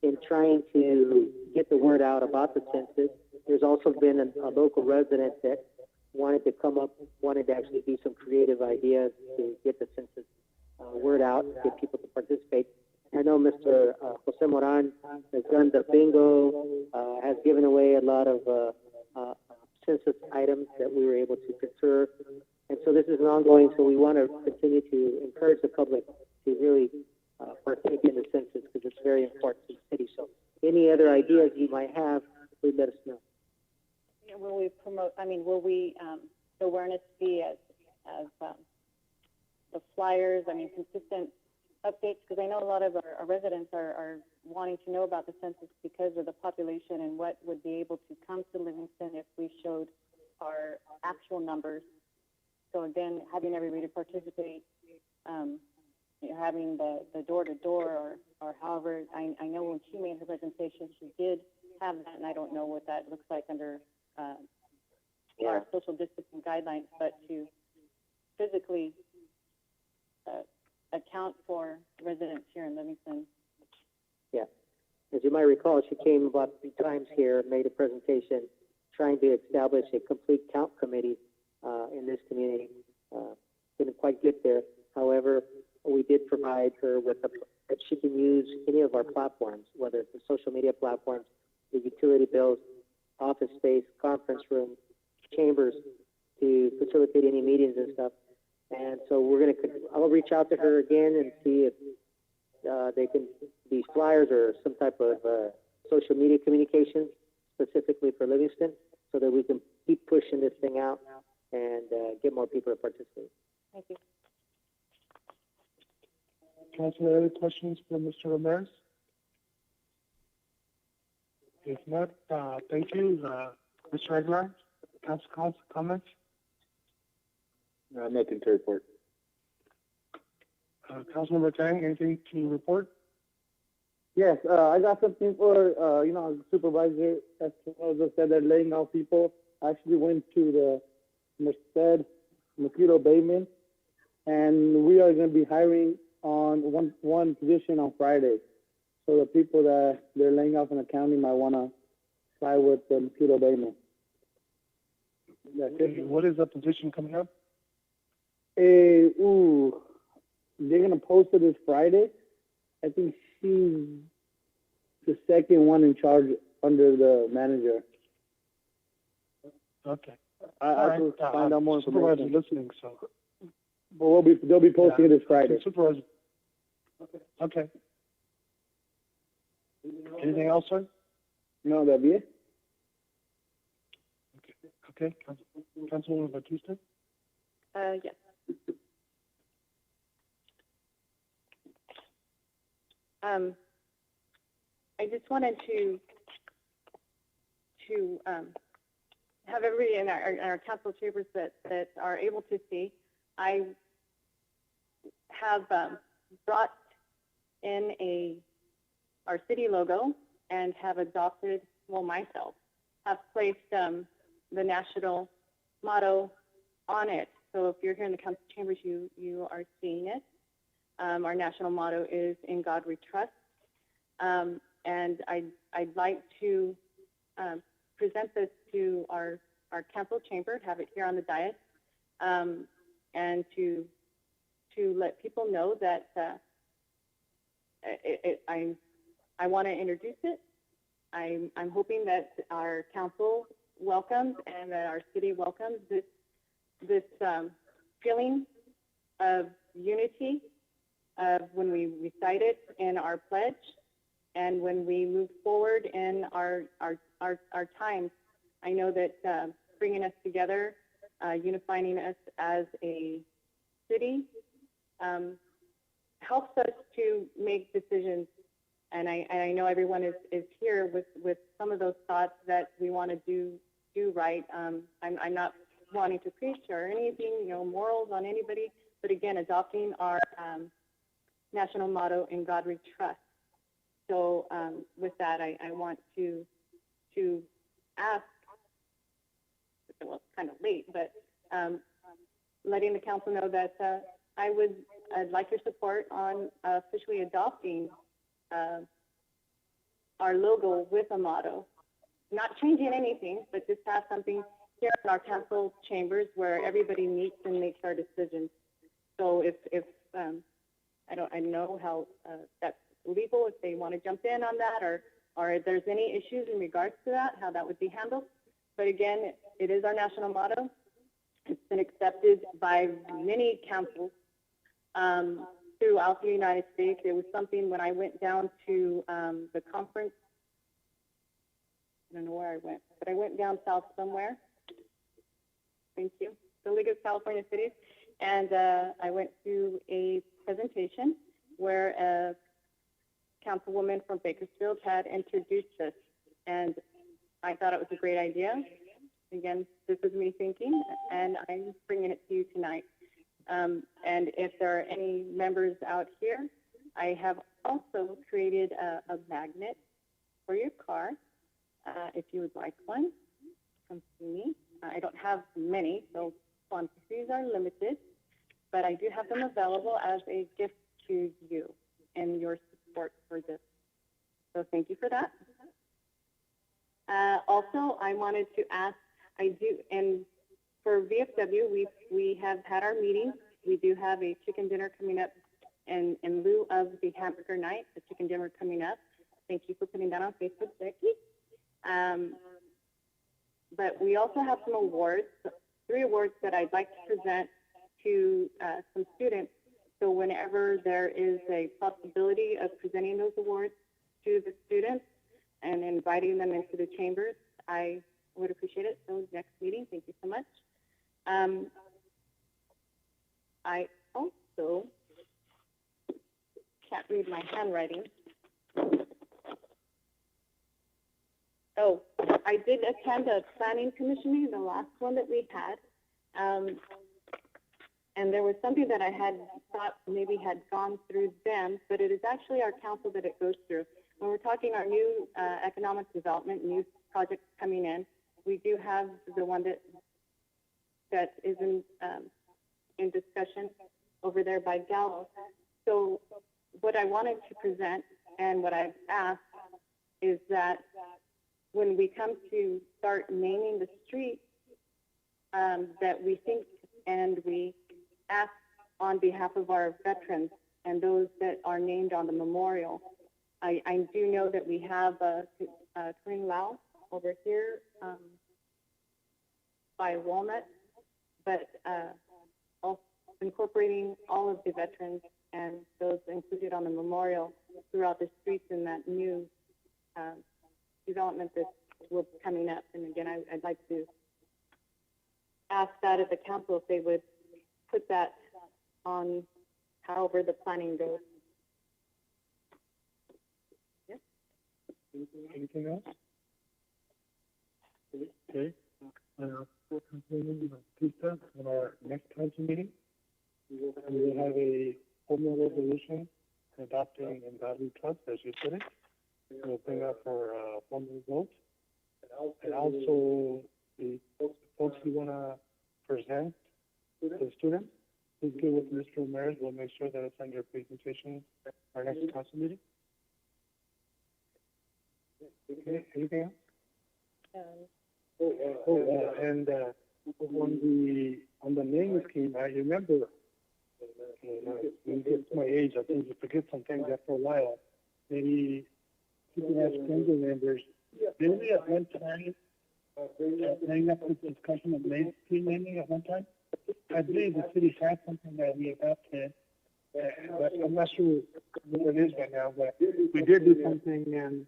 in trying to get the word out about the census. There's also been a local resident that wanted to actually do some creative ideas to get the census word out, get people to participate. I know Mr. Jose Moran has done the bingo, has given away a lot of census items that we were able to procure. And so this is an ongoing, so we want to continue to encourage the public to really partake in the census, because it's very important to the city. So any other ideas you might have, please let us know. Will we promote, will we, the awareness be as the flyers, consistent updates? Because I know a lot of our residents are wanting to know about the census because of the population and what would be able to come to Livingston if we showed our actual numbers. So again, having everybody participate having the door-to-door or however, I know when she made her presentation, she did have that, and I don't know what that looks like under our social distancing guidelines, but to physically account for residents here in Livingston. Yeah. As you might recall, she came about 3 times here, made a presentation trying to establish a complete count committee in this community. Didn't quite get there. However, we did provide her with that she can use any of our platforms, whether it's the social media platforms, the utility bills, office space, conference room, chambers, to facilitate any meetings and stuff. And so I'll reach out to her again and see if they can, these flyers or some type of social media communications specifically for Livingston, so that we can keep pushing this thing out and get more people to participate. Thank you. Councilor, any questions for Mr. Ramirez? If not, thank you. Mr. Aguilar, council comments? Nothing to report. Councilmember Tang, anything to report? Yes, I got something for, the supervisor, as Rosa said, they're laying off people. I actually went to the Merced mosquito abatement, and we are going to be hiring on one position on Friday. So the people that they're laying off in the county might want to try with the mosquito abatement. That's it. What is the position coming up? They're going to post it this Friday. I think she's the second one in charge under the manager. Okay. I will find out more Supervisor information. listening, so. But they'll be posting it this Friday. Supervisor. Okay. Anything else, sir? No, that'll be it. Okay. Councilwoman Batista? Yes. I just wanted to have everybody in our council chambers that are able to see. I have brought in our city logo and have adopted, myself, have placed the national motto on it. So if you're here in the council chambers, you are seeing it. Our national motto is "In God We Trust," and I'd like to present this to our council chamber, have it here on the dais, and to let people know that I want to introduce it. I'm hoping that our council welcomes and that our city welcomes this feeling of unity when we recite it in our pledge and when we move forward in our times. I know that bringing us together, unifying us as a city, helps us to make decisions. And I know everyone is here with some of those thoughts that we want to do right. I'm not wanting to preach or anything, morals on anybody, but again, adopting our national motto, "In God We Trust." So with that, I want to ask, well, it's kind of late, but letting the council know that I'd like your support on officially adopting our logo with a motto. Not changing anything, but just have something here in our council chambers where everybody meets and makes our decisions. So if I don't know how that's legal, if they want to jump in on that, or if there's any issues in regards to that, how that would be handled. But again, it is our national motto. It's been accepted by many councils throughout the United States. It was something when I went down to the conference, I don't know where I went, but I went down south somewhere. Thank you. The League of California Cities. And I went to a presentation where a councilwoman from Bakersfield had introduced this. And I thought it was a great idea. Again, this is me thinking, and I'm bringing it to you tonight. And if there are any members out here, I have also created a magnet for your car. If you would like one, come see me. I don't have many, so quantities are limited, but I do have them available as a gift to you and your support for this. So thank you for that. Also, I wanted to ask, and for VFW, we have had our meetings. We do have a chicken dinner coming up in lieu of the hamburger night, the chicken dinner coming up. Thank you for putting that on Facebook, Becky. But we also have some awards, 3 awards that I'd like to present to some students. So whenever there is a possibility of presenting those awards to the students and inviting them into the chambers, I would appreciate it. So next meeting, thank you so much. I also can't read my handwriting. Oh, I did attend a planning commission meeting, the last one that we had. And there was something that I had thought maybe had gone through them, but it is actually our council that it goes through. When we're talking our new economic development, new projects coming in, we do have the one that is in discussion over there by Gallo. So what I wanted to present and what I've asked is that when we come to start naming the streets, that we think and we ask on behalf of our veterans and those that are named on the memorial. I do know that we have Kareem Lau over here by Walnut, but also incorporating all of the veterans and those included on the memorial throughout the streets in that new development that will be coming up. And again, I'd like to ask that of the council if they would put that on however the planning goes. Yes. Anything else? Okay. For continuing Pizza on our next council meeting, we will have a formal resolution adopting Embattled Trust, as you put it. We'll bring up for formal vote. And also, the folks who want to present to the students, please get with Mr. Ramirez. We'll make sure that it's on your presentation for our next council meeting. Okay, anything else? And on the name scheme, I remember, when you get to my age, I think you forget some things after a while. Maybe people have family members. Didn't we at one time bring up this discussion of name scheme naming at one time? I believe the city had something that we adopted, but I'm not sure what it is right now, but we did do something, and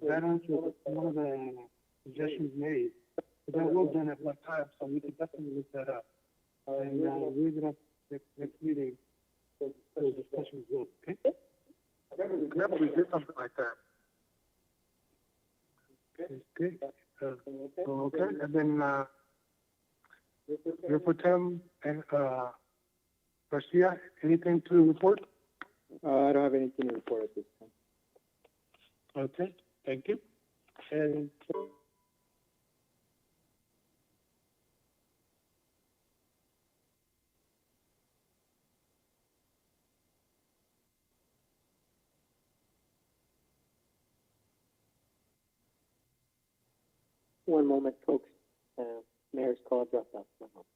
that was one of the suggestions made. But that was done at one time, so we could definitely look that up. And leave it up next meeting for the discussion as well, okay? Remember we did something like that. Okay. Okay, and then Reportem and Garcia, anything to report? I don't have anything to report at this time. Okay, thank you. And One moment, folks. Mayor's call dropped off. 1 moment.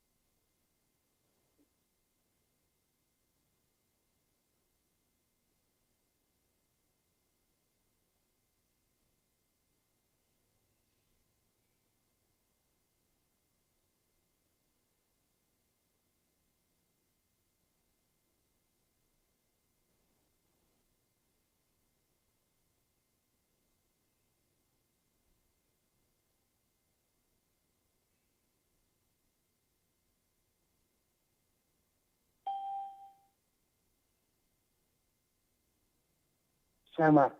Sama.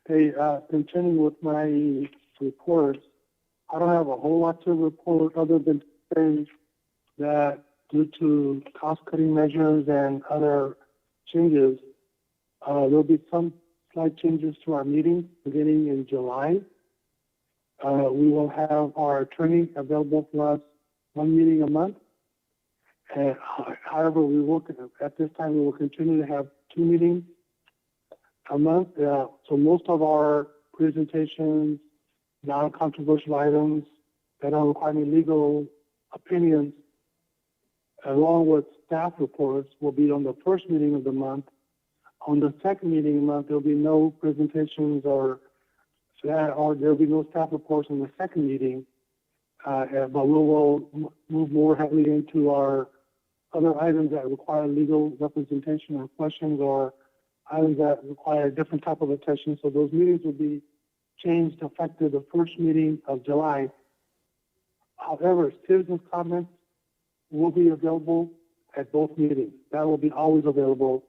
Hey, continuing with my reports, I don't have a whole lot to report other than saying that due to cost-cutting measures and other changes, there'll be some slight changes to our meetings beginning in July. We will have our attorney available for us one meeting a month. However, at this time, we will continue to have 2 meetings a month. So most of our presentations, non-controversial items that don't require any legal opinions, along with staff reports, will be on the first meeting of the month. On the second meeting of the month, there'll be no presentations or there'll be no staff reports in the second meeting. But we will move more heavily into our other items that require legal representation or questions, or items that require a different type of attention. So those meetings will be changed effective the first meeting of July. However, citizens' comments will be available at both meetings. That will be always available.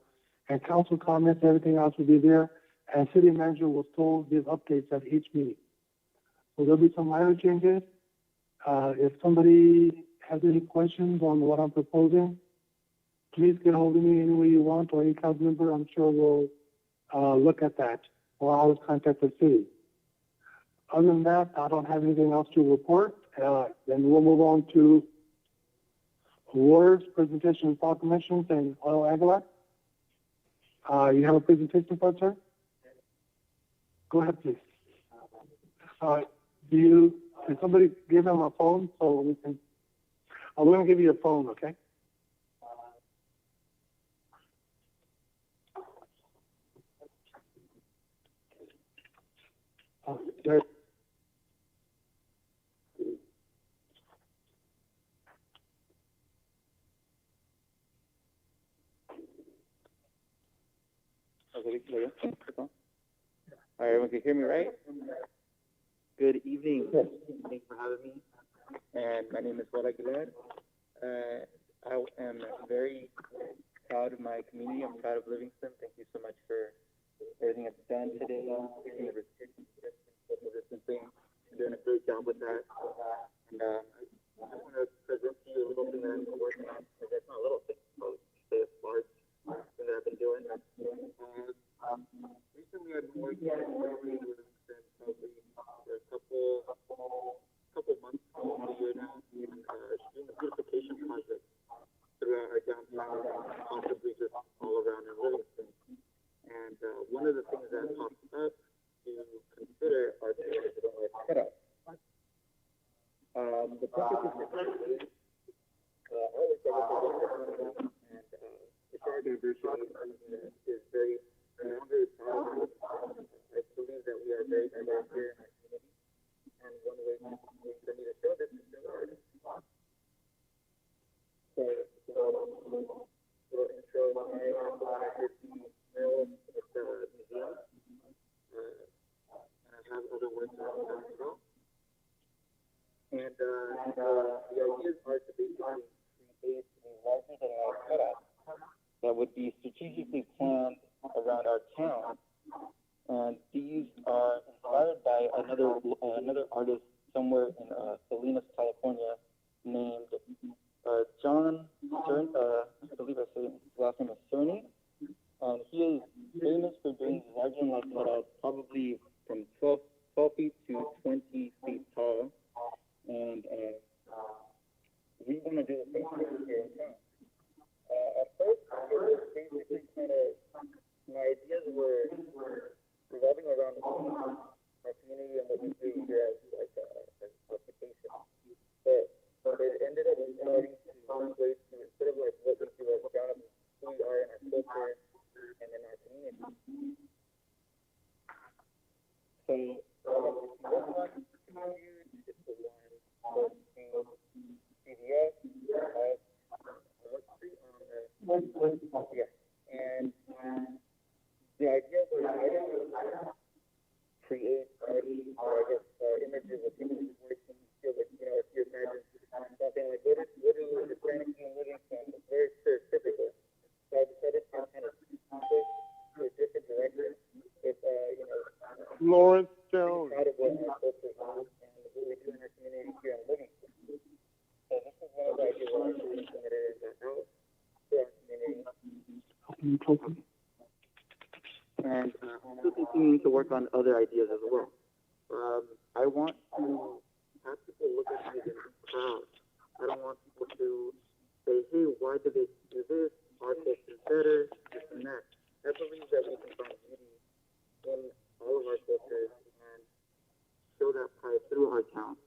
And council comments, everything else will be there. And city manager will still give updates at each meeting. So there'll be some minor changes. If somebody has any questions on what I'm proposing, please get hold of me any way you want, or any council member. I'm sure we'll look at that, or I'll always contact the city. Other than that, I don't have anything else to report. Then we'll move on to awards, presentation, and proclamations, and Oil Aguilar. You have a presentation for us, sir? Go ahead, please. Can somebody give him a phone so we can? I'm going to give you a phone, okay? There. All right, everyone can hear me, right? Good evening. Yes. Thanks for having me. And my name is Juan Aguilar. I am very proud of my community. I'm proud of Livingston. Thank you so much for everything that's done today. Taking the restrictions, social distancing, doing a great job with that. And I just want to present to you a little thing that I've been working on. It's not a little thing, it's a large thing that I've been doing. Recently, I've been working on Livingston probably for a couple months, a year now, and doing a beautification project throughout our downtown, possibly just all around in Livingston. And one of the things that pops up to consider are things that are cut up. The purpose is to always take a and the share diversity is very, I'm very proud of it. I believe that we are very diverse here in our community, and one way for me to show this is through art. So, little intro, I am at the mural at the museum, and I have other works around that as well. And the ideas are to basically create a larger than life setup that would be strategically planned around our town. And these are inspired by another artist somewhere in Salinas, California, named John Cern, I believe I said his last name is Cerny. And he is famous for doing larger than life cutouts, probably from 12 feet to 20 feet tall. And we want to do the same thing here in town. At first, it was basically kind of, my ideas were revolving around our community and what we do here as like as occupation. But it ended up starting to translate to instead of like what we do as ground up, who we are in our culture and in our community. So this one is huge. It's the one close to CVS, and the idea was to create images of people who working, feel like, if you imagine something like, what do Hispanics do in Livingston? It's very stereotypical. So I decided to kind of push to a different direction. It's, Lawrence Jones. Proud of what our culture is and what we do in our community here in Livingston. So this is one of the ideas that I really submitted And I'm still continuing to work on other ideas as well. I want to have people look at these in crowds. I don't want people to say, hey, why did they do this? Our culture is better, this and that. I believe that we can find beauty in all of our cultures and show that pride through our town.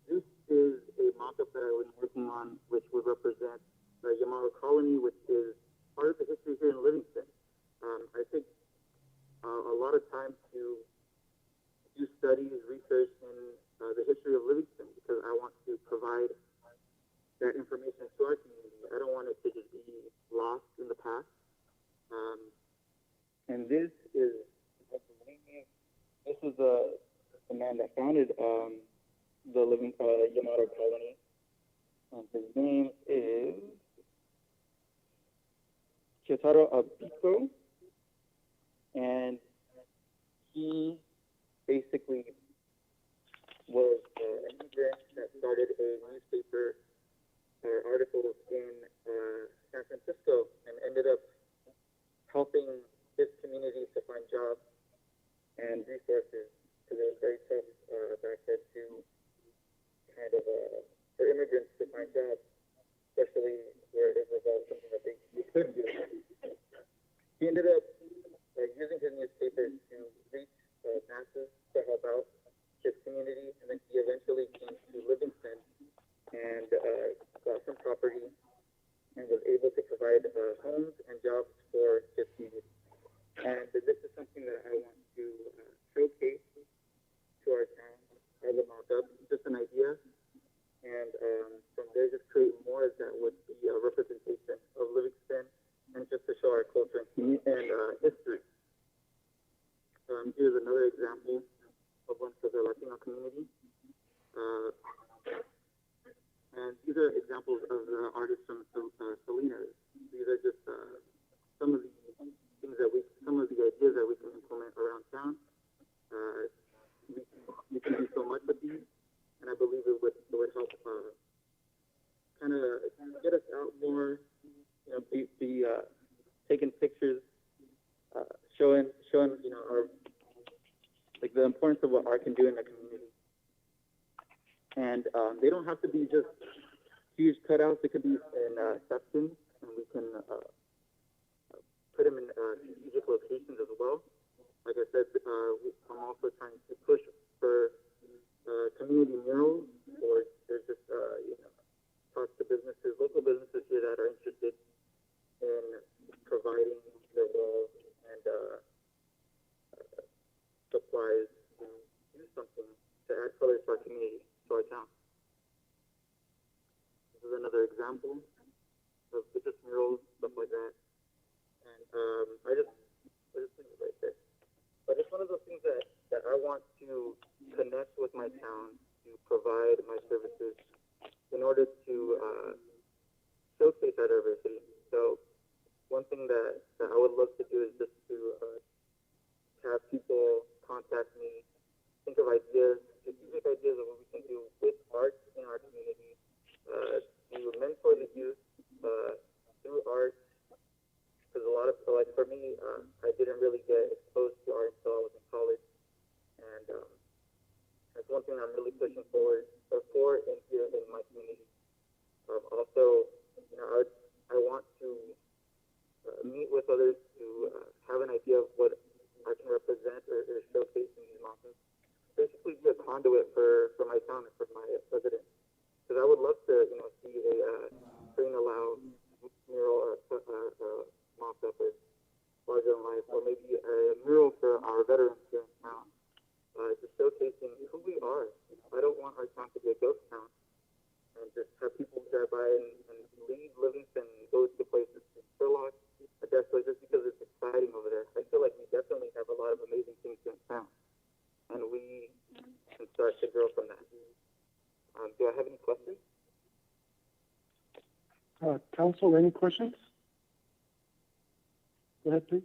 This is a mock-up that I was working on, which would represent the Yamaro colony, which is part of the history here in Livingston. I take a lot of time to do studies, research in the history of Livingston because I want to provide that information to our community. I don't want it to just be lost in the past. And this is, I believe, this is the man that founded the Yamato colony. His name is Kiyotaro Abiko, and he basically was an immigrant that started a newspaper articles in San Francisco and ended up helping his community to find jobs and resources because it was very tough back then to kind of for immigrants to find jobs, especially where it was something that they couldn't do. He ended up using his newspaper to reach masses to help out his community, and then he eventually came to Livingston and got some property and was able to provide homes and jobs for his community. And this is something that I want to showcase to our town as a mock-up, just an idea. And from there, just create more that would be a representation of Livingston and just to show our culture and history. Here's another example of one for the Latino community. And these are examples of the artists from Salinas. These are just some of the things that some of the ideas that we can implement around town. We can do so much with these, and I believe it would help kind of get us out more, be taking pictures, showing our the importance of what art can do in the community. And they don't have to be just huge cutouts. It could be in sections, and we can put them in strategic locations as well. Like I said, I'm also trying to push for community murals, or there's just talk to businesses, local businesses here that are interested in providing their walls and supplies to do something to add color to our community, to our town. This is another example of just murals, stuff like that. And I just leave it right there. But it's one of those things that I want to connect with my town to provide my services in order to showcase our diversity. So one thing that I would love to do is just to have people contact me, think of ideas, strategic ideas of what we can do with art in our community, to mentor the youth through art. Because a lot of, like for me, I didn't really get exposed to art until I was in college. And that's one thing I'm really pushing forward for and here in my community. Also, I want to meet with others to have an idea of what I can represent or showcase in these mountains. Basically, be a conduit for my town and for my residents. Because I would love to, see a Bring Allow mural or mock-up or larger than life, or maybe a mural for our veterans here in town, just showcasing who we are. I don't want our town to be a ghost town and just have people drive by and leave Livingston and go to places in Sherlock, Odessa, just because it's exciting over there. I feel like we definitely have a lot of amazing things in town, and we can start to grow from that. Do I have any questions? Council, any questions? Go ahead, please.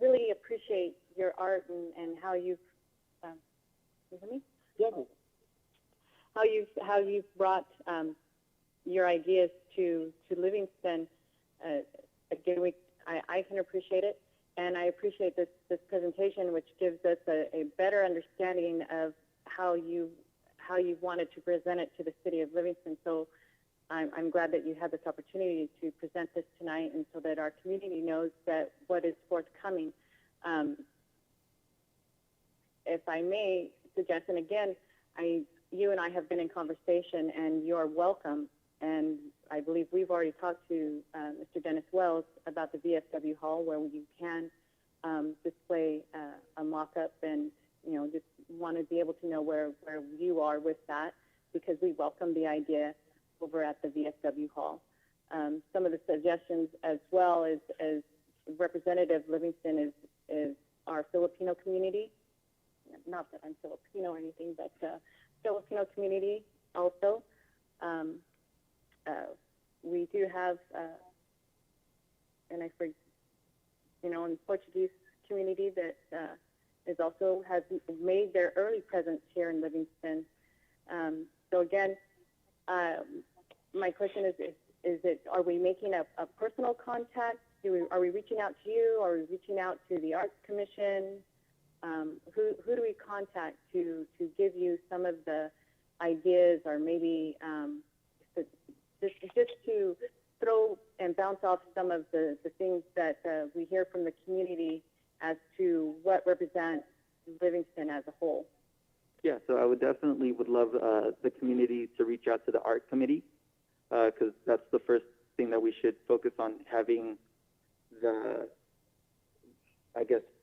Really appreciate your art and how you've, you hear me? Yeah. How you've brought your ideas to Livingston. Again, I can appreciate it, and I appreciate this presentation, which gives us a better understanding of how you wanted to present it to the city of Livingston. So I'm glad that you had this opportunity to present this tonight, and so that our community knows that what is forthcoming. If I may suggest, and again, you and I have been in conversation, and you're welcome. And I believe we've already talked to Mr. Dennis Wells about the VFW hall, where you can display a mock-up, and just want to be able to know where you are with that, because we welcome the idea over at the VFW hall. Some of the suggestions as well as Representative Livingston is our Filipino community. Not that I'm Filipino or anything, but Filipino community also. We do have, and I forget, in Portuguese community that is also has made their early presence here in Livingston. So again, my question is are we making a personal contact? Are we reaching out to you? Are we reaching out to the Arts Commission? Who do we contact to give you some of the ideas, or maybe just to throw and bounce off some of the things that we hear from the community as to what represents Livingston as a whole? Yeah, so I would love the community to reach out to the art committee, because that's the first thing that we should focus on, having the,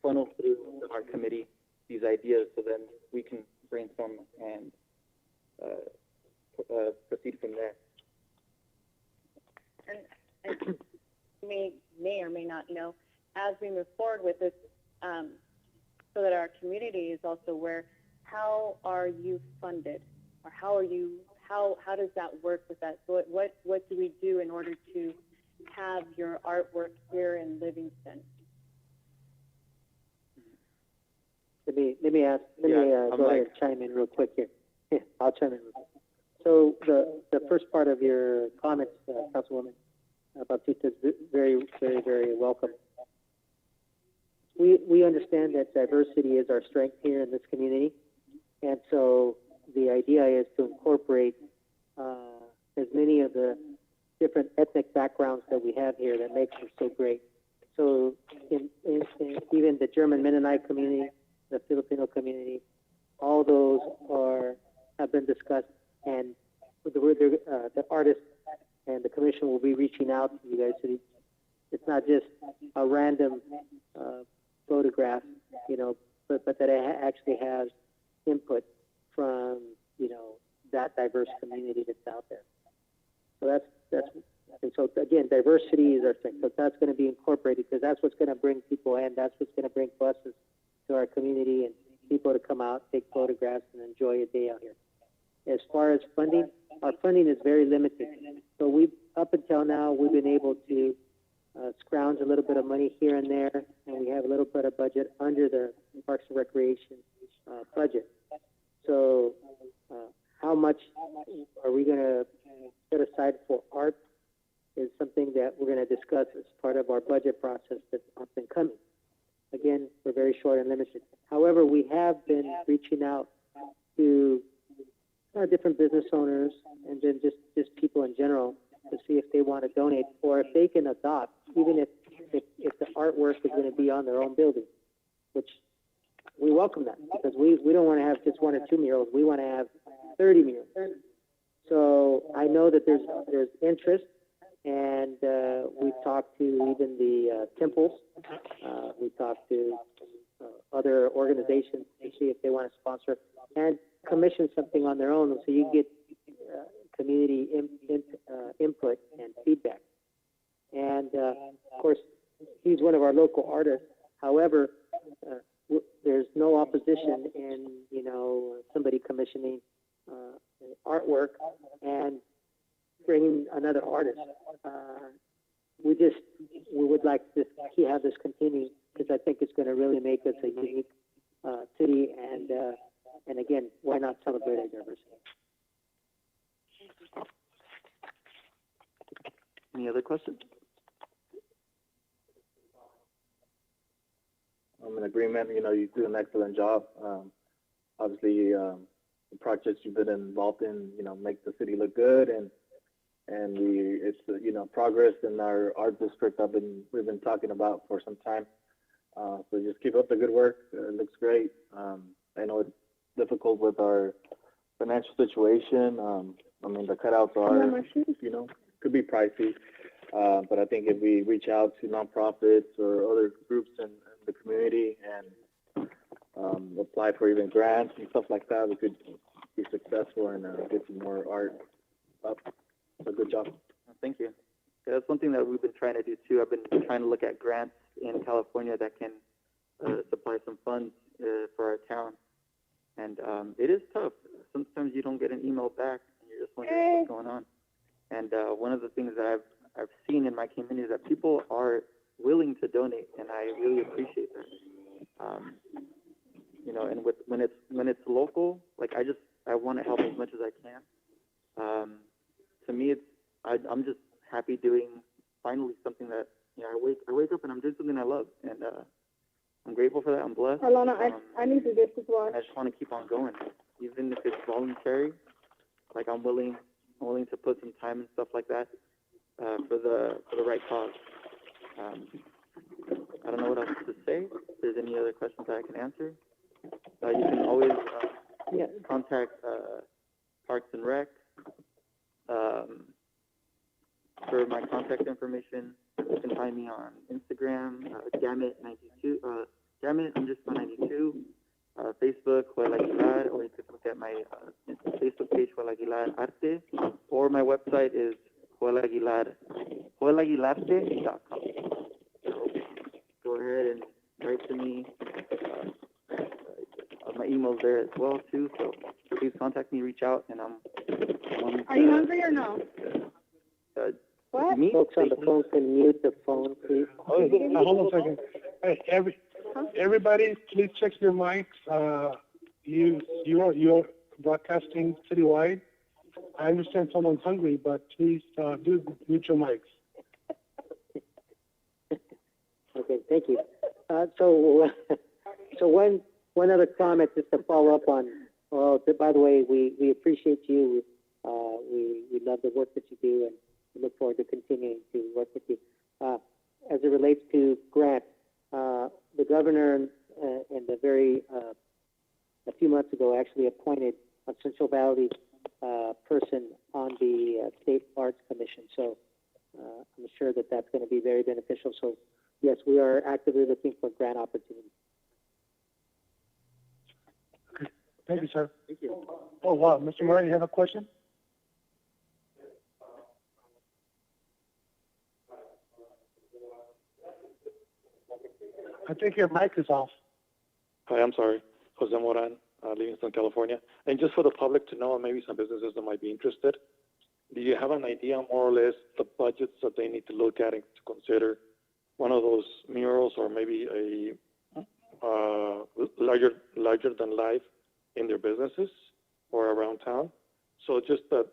funnel through the art committee these ideas, so then we can brainstorm and proceed from there. And you may or may not know, as we move forward with this, so that our community is also aware, how are you funded, or how does that work with that? So what do we do in order to have your artwork here in Livingston? Let me go ahead and chime in real quick here. Yeah, I'll chime in real quick. So the first part of your comments, Councilwoman Bautista, is very, very, very welcome. We understand that diversity is our strength here in this community, and so the idea is to incorporate as many of the different ethnic backgrounds that we have here that makes us so great. So in even the German Mennonite community, the Filipino community, all those have been discussed, and the artists and the commission will be reaching out to you guys. So it's not just a random photograph, but that it actually has input from that diverse community that's out there. So and so again, diversity is our strength. So that's going to be incorporated, because that's what's going to bring people in. That's what's going to bring buses to our community and people to come out, take photographs, and enjoy a day out here. As far as funding, our funding is very limited. So up until now, we've been able to scrounge a little bit of money here and there, and we have a little bit of budget under the Parks and Recreation budget. So how much are we going to set aside for art is something that we're going to discuss as part of our budget process that's up and coming. Again, we're very short and limited. However, we have been reaching out to different business owners and then just people in general to see if they want to donate, or if they can adopt, even if the artwork is going to be on their own building, which we welcome that, because we don't want to have just 1 or 2 murals. We want to have 30 murals. So I know that there's interest, and we've talked to even the temples. We talked to other organizations to see if they want to sponsor and commission something on their own, so you get community input and feedback. And of course, he's one of our local artists. However, there's no opposition in somebody commissioning artwork and bringing another artist. We would like to have this continue, because I think it's going to really make us a unique city, and again, why not celebrate our diversity? Any other questions? I'm in agreement. You know, you do an excellent job. Obviously, the projects you've been involved in, you know, make the city look good, and it's you know, progress in our art district. We've been talking about for some time. So just keep up the good work. It looks great. I know it's difficult with our financial situation. I mean, the cutouts are, you know, could be pricey. But I think if we reach out to nonprofits or other groups in the community and apply for even grants and stuff like that, we could be successful and get some more art up. So good job. Thank you. Yeah, that's one thing that we've been trying to do too. I've been trying to look at grants in California that can supply some funds for our town. And it is tough. Sometimes you don't get an email back and you're just wondering what's going on. And one of the things that I've seen in my community is that people are willing to donate, and I really appreciate that. You know, and when it's local, like I want to help as much as I can. To me, I'm just happy doing finally something that, you know, I wake up and I'm doing something I love, and I'm grateful for that. I'm blessed. Alana, I need to get this one. And I just want to keep on going, even if it's voluntary. Like I'm willing to put some time and stuff like that for the right cause. I don't know what else to say. If there's any other questions that I can answer, you can always contact Parks and Rec. For my contact information, you can find me on Instagram, Gamut92, Gamut_92, Facebook, Joel Aguilar, or you could look at my Facebook page, Joel Aguilar Arte, or my website is joelaguilarte.com. So go ahead and write to me. My email's there as well, too, so please contact me, reach out, and Are you hungry or no? What? Me? Folks on the phone can mute the phone, please. Hold on a second. Hey, everybody, please check your mics. You're broadcasting citywide. I understand someone's hungry, but please do mute your mics. Okay, thank you. So one other comment just to follow up on. Well, by the way, we appreciate you. We love the work that you do, and we look forward to continuing to work with you. As it relates to grants, the governor in the a few months ago actually appointed a Central Valley person on the State Arts Commission. So I'm sure that that's going to be very beneficial. So yes, we are actively looking for grant opportunities. Okay. Thank you, sir. Thank you. Oh, wow. Mr. Moran, you have a question? I think your mic is off. Hi, I'm sorry. Jose Moran, Livingston, California. And just for the public to know, and maybe some businesses that might be interested, do you have an idea more or less the budgets that they need to look at and to consider one of those murals or maybe a larger than life in their businesses or around town? So just that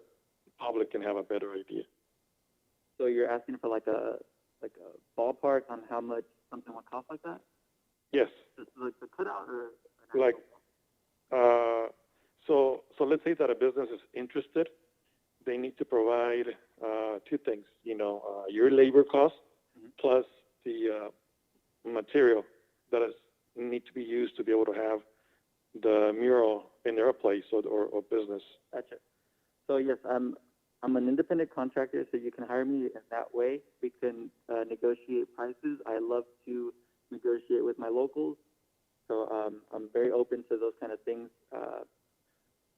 public can have a better idea. So you're asking for like a ballpark on how much something would cost like that? Yes. Just like the cutout or Like, so let's say that a business is interested. They need to provide two things, you know, your labor cost plus the material that need to be used to be able to have the mural in their place or business. Gotcha. So yes, I'm an independent contractor, so you can hire me in that way. We can negotiate prices. I love to negotiate with my locals, so I'm very open to those kind of things.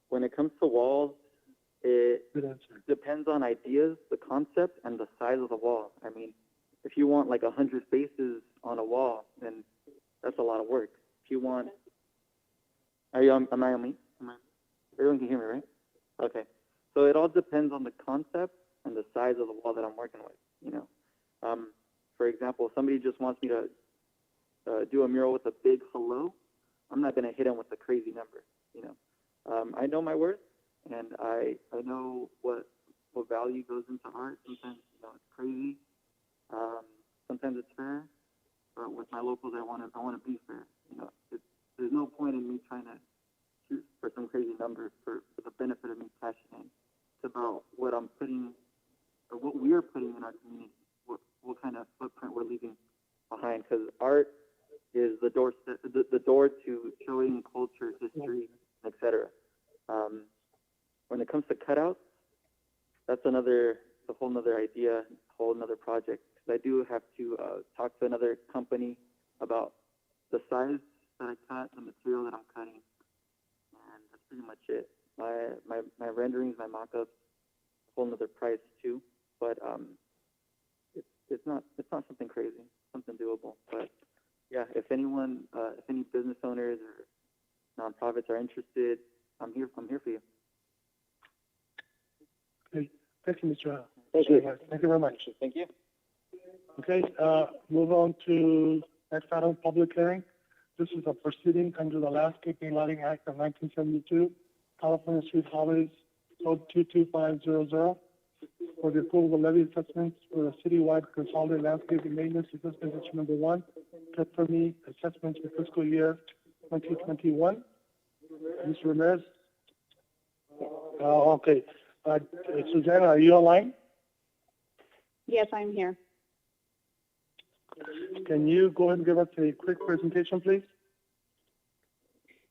When it comes to walls, it depends on ideas, the concept, and the size of the wall. I mean, if you want like 100 faces on a wall, then that's a lot of work. If you want, am I on me? Everyone can hear me, right? Okay. So it all depends on the concept and the size of the wall that I'm working with, you know. For example, if somebody just wants me to do a mural with a big hello, I'm not going to hit them with a crazy number, you know. I know my worth, and I know what value goes into art. Sometimes it's crazy. Sometimes it's fair, but with my locals, I want to be fair. There's no point in me trying to shoot for some crazy numbers for the benefit of me cashing in. It's about what I'm putting, or what we're putting in our community, what kind of footprint we're leaving behind. Because art is the door to showing culture, history, etc. When it comes to cutouts, that's a whole nother idea, a whole nother project. Because I do have to talk to another company about the size that I cut, the material that I'm cutting, and that's pretty much it. My renderings, my mock-ups, a whole nother price too. But it's not something crazy, something doable. But yeah, if any business owners or nonprofits are interested, I'm here for you. Okay. Thank you, Mr. Thank you. Thank you very much. Thank you. Okay, move on to next item, public hearing. This is a proceeding under the Landscaping and Lighting Act of 1972, California Street Highways Code 22500, for the approval of levy assessments for the citywide consolidated landscaping maintenance assessment district number 1, cut for me assessments for fiscal year 2021. Mr. Ramirez? Okay. Susanna, are you online? Yes, I'm here. Can you go ahead and give us a quick presentation, please?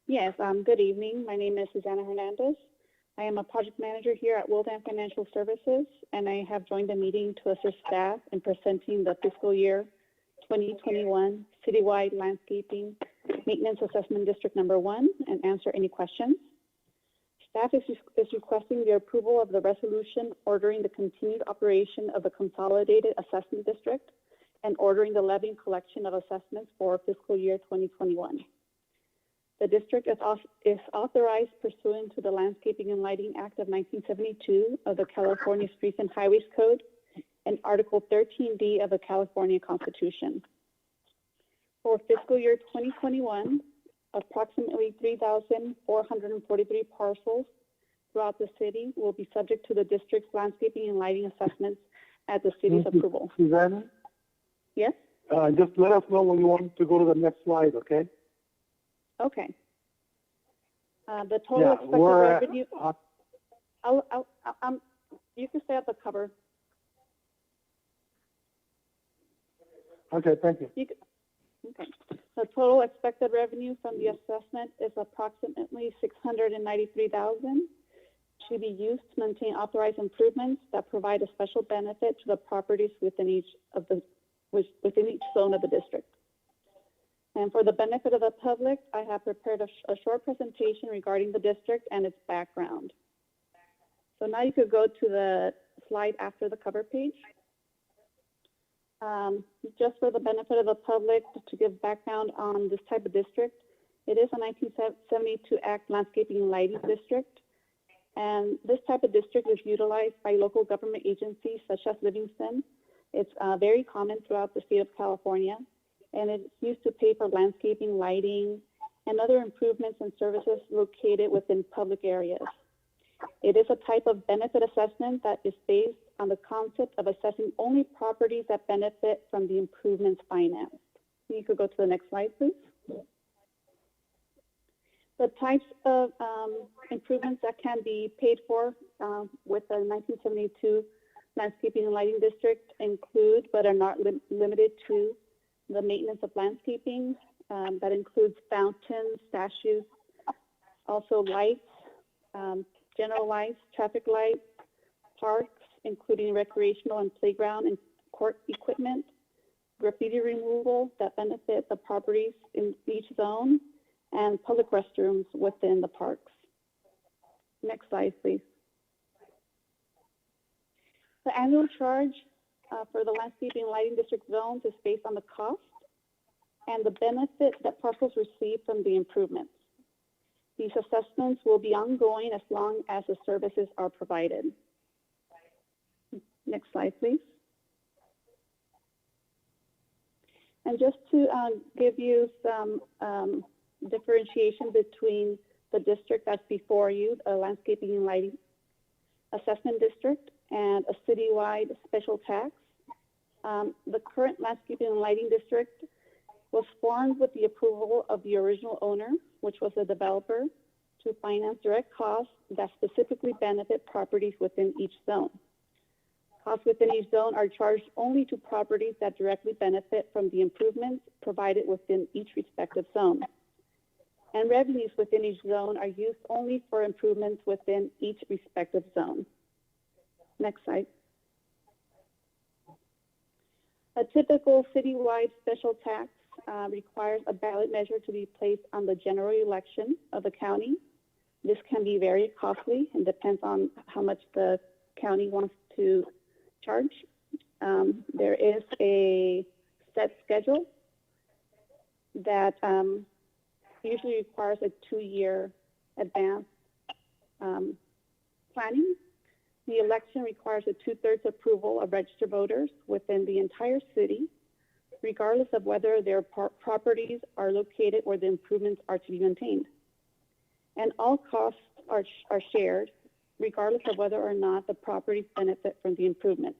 Yes, good evening. My name is Susanna Hernandez. I am a project manager here at Wildan Financial Services, and I have joined the meeting to assist staff in presenting the fiscal year 2021 citywide landscaping maintenance assessment district number 1 and answer any questions. Staff is requesting the approval of the resolution ordering the continued operation of the consolidated assessment district and ordering the levy and collection of assessments for fiscal year 2021. The district is authorized pursuant to the Landscaping and Lighting Act of 1972 of the California Streets and Highways Code and Article 13D of the California Constitution. For fiscal year 2021, approximately 3,443 parcels throughout the city will be subject to the district's landscaping and lighting assessments at the city's approval. Susanna? Yes? Just let us know when you want to go to the next slide, okay? Okay. The total expected revenue. You can stay at the cover. Okay, thank you. Okay. The total expected revenue from the assessment is approximately $693,000 to be used to maintain authorized improvements that provide a special benefit to the properties within each zone of the district. And for the benefit of the public, I have prepared a short presentation regarding the district and its background. So now you could go to the slide after the cover page. Just for the benefit of the public, to give background on this type of district, it is a 1972 Act landscaping and lighting district. And this type of district is utilized by local government agencies such as Livingston. It's very common throughout the state of California, and it's used to pay for landscaping, lighting, and other improvements and services located within public areas. It is a type of benefit assessment that is based on the concept of assessing only properties that benefit from the improvements financed. You could go to the next slide, please. The types of improvements that can be paid for with the 1972 Landscaping and Lighting District include, but are not limited to, the maintenance of landscaping. That includes fountains, statues, also lights, general lights, traffic lights, parks, including recreational and playground and court equipment, graffiti removal that benefit the properties in each zone, and public restrooms within the parks. Next slide, please. The annual charge for the landscaping and lighting district zones is based on the cost and the benefit that parcels receive from the improvements. These assessments will be ongoing as long as the services are provided. Next slide, please. And just to give you some differentiation between the district that's before you, the Landscaping and Lighting Assessment District, and a citywide special tax. The current landscaping and lighting district was formed with the approval of the original owner, which was the developer, to finance direct costs that specifically benefit properties within each zone. Costs within each zone are charged only to properties that directly benefit from the improvements provided within each respective zone. And revenues within each zone are used only for improvements within each respective zone. Next slide. A typical citywide special tax requires a ballot measure to be placed on the general election of the county. This can be very costly and depends on how much the county wants to charge. There is a set schedule that usually requires a 2-year advance planning. The election requires a 2/3 approval of registered voters within the entire city, regardless of whether their properties are located where the improvements are to be maintained. And all costs are shared, regardless of whether or not the properties benefit from the improvements.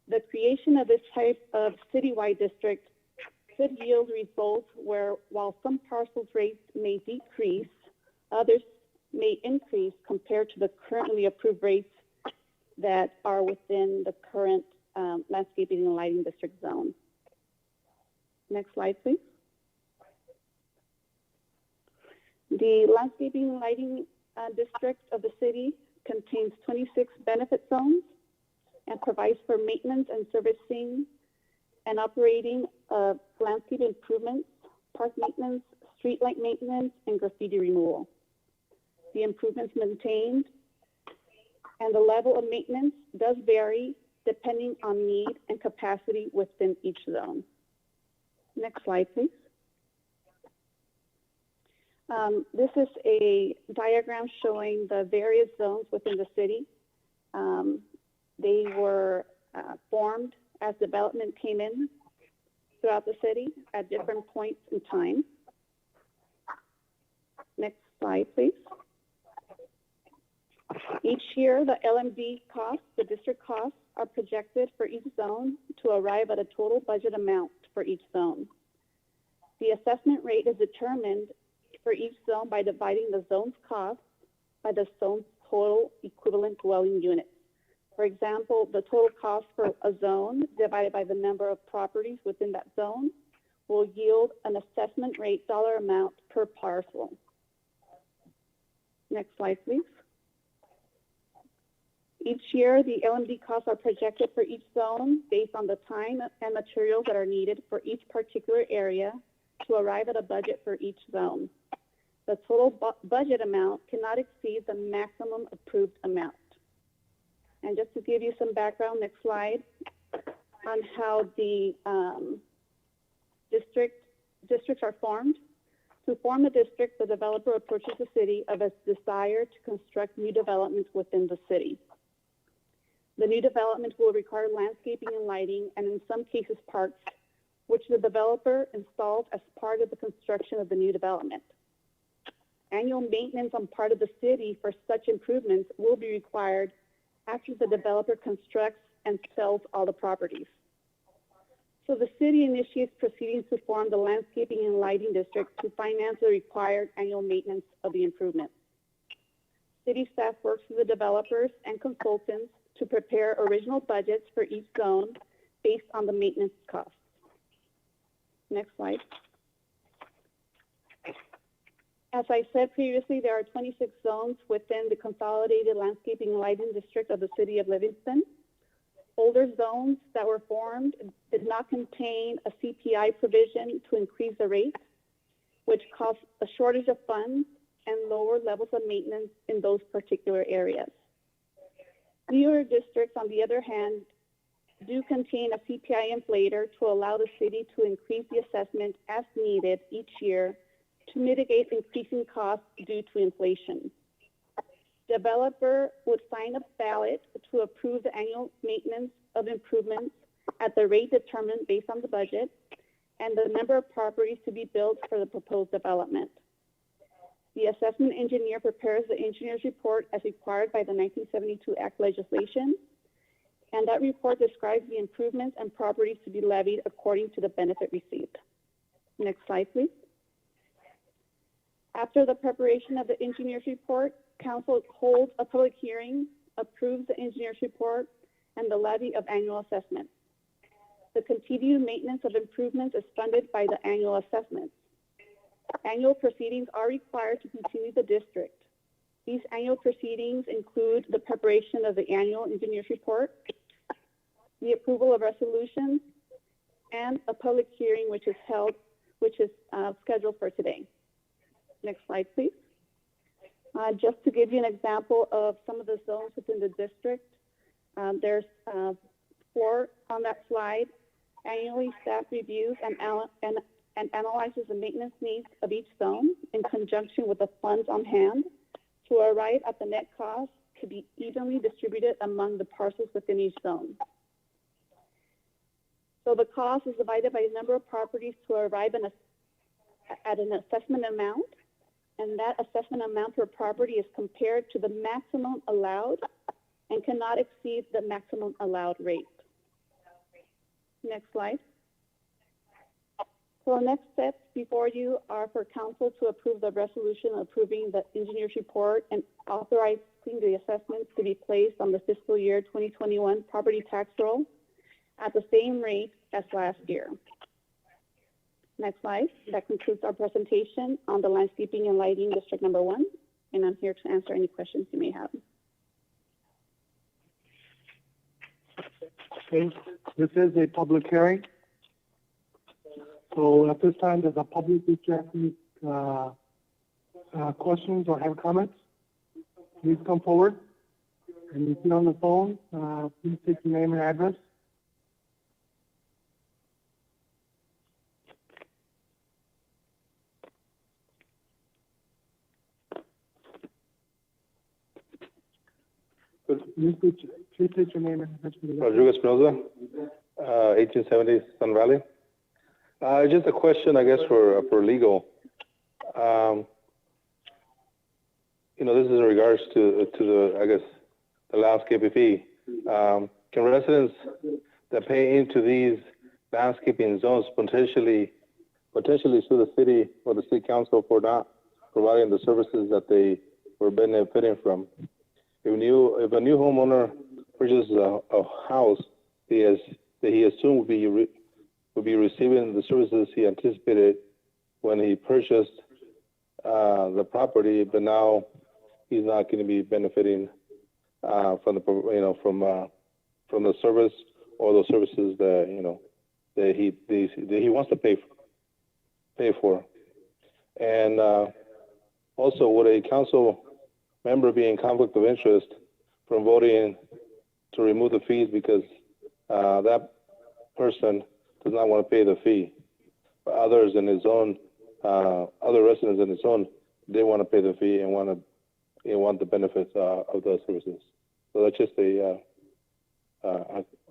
The creation of this type of citywide district could yield results where, while some parcels rates may decrease, others may increase compared to the currently approved rates that are within the current landscaping and lighting district zone. Next slide, please. The landscaping and lighting district of the city contains 26 benefit zones and provides for maintenance and servicing and operating of landscape improvements, park maintenance, street light maintenance, and graffiti removal. The improvements maintained and the level of maintenance does vary depending on need and capacity within each zone. Next slide, please. This is a diagram showing the various zones within the city. They were formed as development came in throughout the city at different points in time. Next slide, please. Each year, the LMD costs, the district costs, are projected for each zone to arrive at a total budget amount for each zone. The assessment rate is determined for each zone by dividing the zone's costs by the zone's total equivalent dwelling units. For example, the total cost for a zone divided by the number of properties within that zone will yield an assessment rate dollar amount per parcel. Next slide, please. Each year, the LMD costs are projected for each zone based on the time and materials that are needed for each particular area to arrive at a budget for each zone. The total budget amount cannot exceed the maximum approved amount. And just to give you some background, next slide, on how the districts are formed. To form a district, the developer approaches the city of its desire to construct new developments within the city. The new development will require landscaping and lighting, and in some cases parks, which the developer installs as part of the construction of the new development. Annual maintenance on part of the city for such improvements will be required after the developer constructs and sells all the properties. So the city initiates proceedings to form the landscaping and lighting district to finance the required annual maintenance of the improvement. City staff works with the developers and consultants to prepare original budgets for each zone based on the maintenance costs. Next slide. As I said previously, there are 26 zones within the consolidated landscaping and lighting district of the city of Livingston. Older zones that were formed did not contain a CPI provision to increase the rates, which caused a shortage of funds and lower levels of maintenance in those particular areas. Newer districts, on the other hand, do contain a CPI inflator to allow the city to increase the assessment as needed each year to mitigate increasing costs due to inflation. Developer would sign a ballot to approve the annual maintenance of improvements at the rate determined based on the budget and the number of properties to be built for the proposed development. The assessment engineer prepares the engineer's report as required by the 1972 Act legislation, and that report describes the improvements and properties to be levied according to the benefit received. Next slide, please. After the preparation of the engineer's report, council holds a public hearing, approves the engineer's report, and the levy of annual assessments. The continued maintenance of improvements is funded by the annual assessments. Annual proceedings are required to continue the district. These annual proceedings include the preparation of the annual engineer's report, the approval of resolutions, and a public hearing which is scheduled for today. Next slide, please. Just to give you an example of some of the zones within the district, there's 4 on that slide. Annually, staff reviews and analyzes the maintenance needs of each zone in conjunction with the funds on hand to arrive at the net cost to be evenly distributed among the parcels within each zone. So the cost is divided by the number of properties to arrive at an assessment amount, and that assessment amount per property is compared to the maximum allowed and cannot exceed the maximum allowed rate. Next slide. So the next steps before you are for council to approve the resolution approving the engineer's report and authorizing the assessments to be placed on the fiscal year 2021 property tax roll at the same rate as last year. Next slide. That concludes our presentation on the landscaping and lighting district number 1, and I'm here to answer any questions you may have. Okay, this is a public hearing. So at this time, does the public wish to ask any questions or have comments? Please come forward. And if you're on the phone, please state your name and address. Please state your name and address. Rodrigo Espinoza, 1870 Sun Valley. Just a question, I guess, for legal. This is in regards to the, I guess, the landscaping fee. Can residents that pay into these landscaping zones potentially sue the city or the city council for not providing the services that they were benefiting from? If a new homeowner purchases a house, he assumed would be receiving the services he anticipated when he purchased the property, but now he's not going to be benefiting from the service or those services that he wants to pay for. And also, would a council member be in conflict of interest from voting to remove the fees because that person does not want to pay the fee? But others in his own, other residents in his own, they want to pay the fee and want the benefits of those services. So that's just a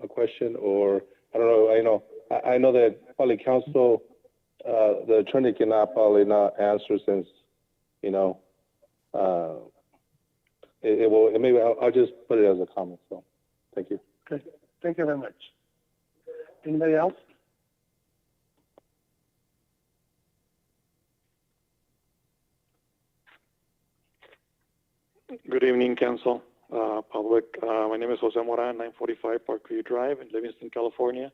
question, or I don't know. I know that probably council, the attorney cannot probably not answer since maybe I'll just put it as a comment. So, thank you. Okay, thank you very much. Anybody else? Good evening, council, public. My name is Jose Moran, 945 Parkview Drive in Livingston, California.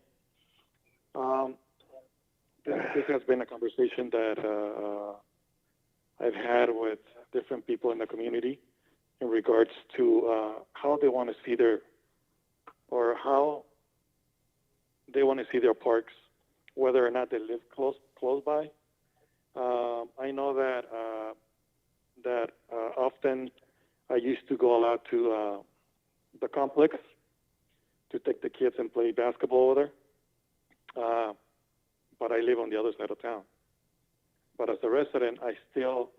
This has been a conversation that I've had with different people in the community in regards to how they want to see how they want to see their parks, whether or not they live close by. I know that often I used to go a lot to the complex to take the kids and play basketball over there, but I live on the other side of town. But as a resident, I still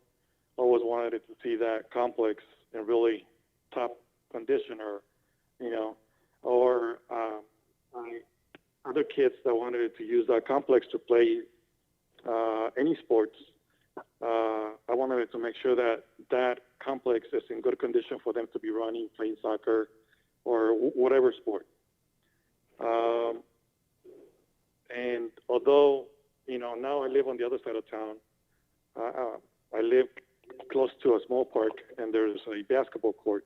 always wanted to see that complex in really top condition, or other kids that wanted to use that complex to play any sports I wanted to make sure that that complex is in good condition for them to be running, playing soccer, or whatever sport. And although, now I live on the other side of town, I live close to a small park, and there's a basketball court.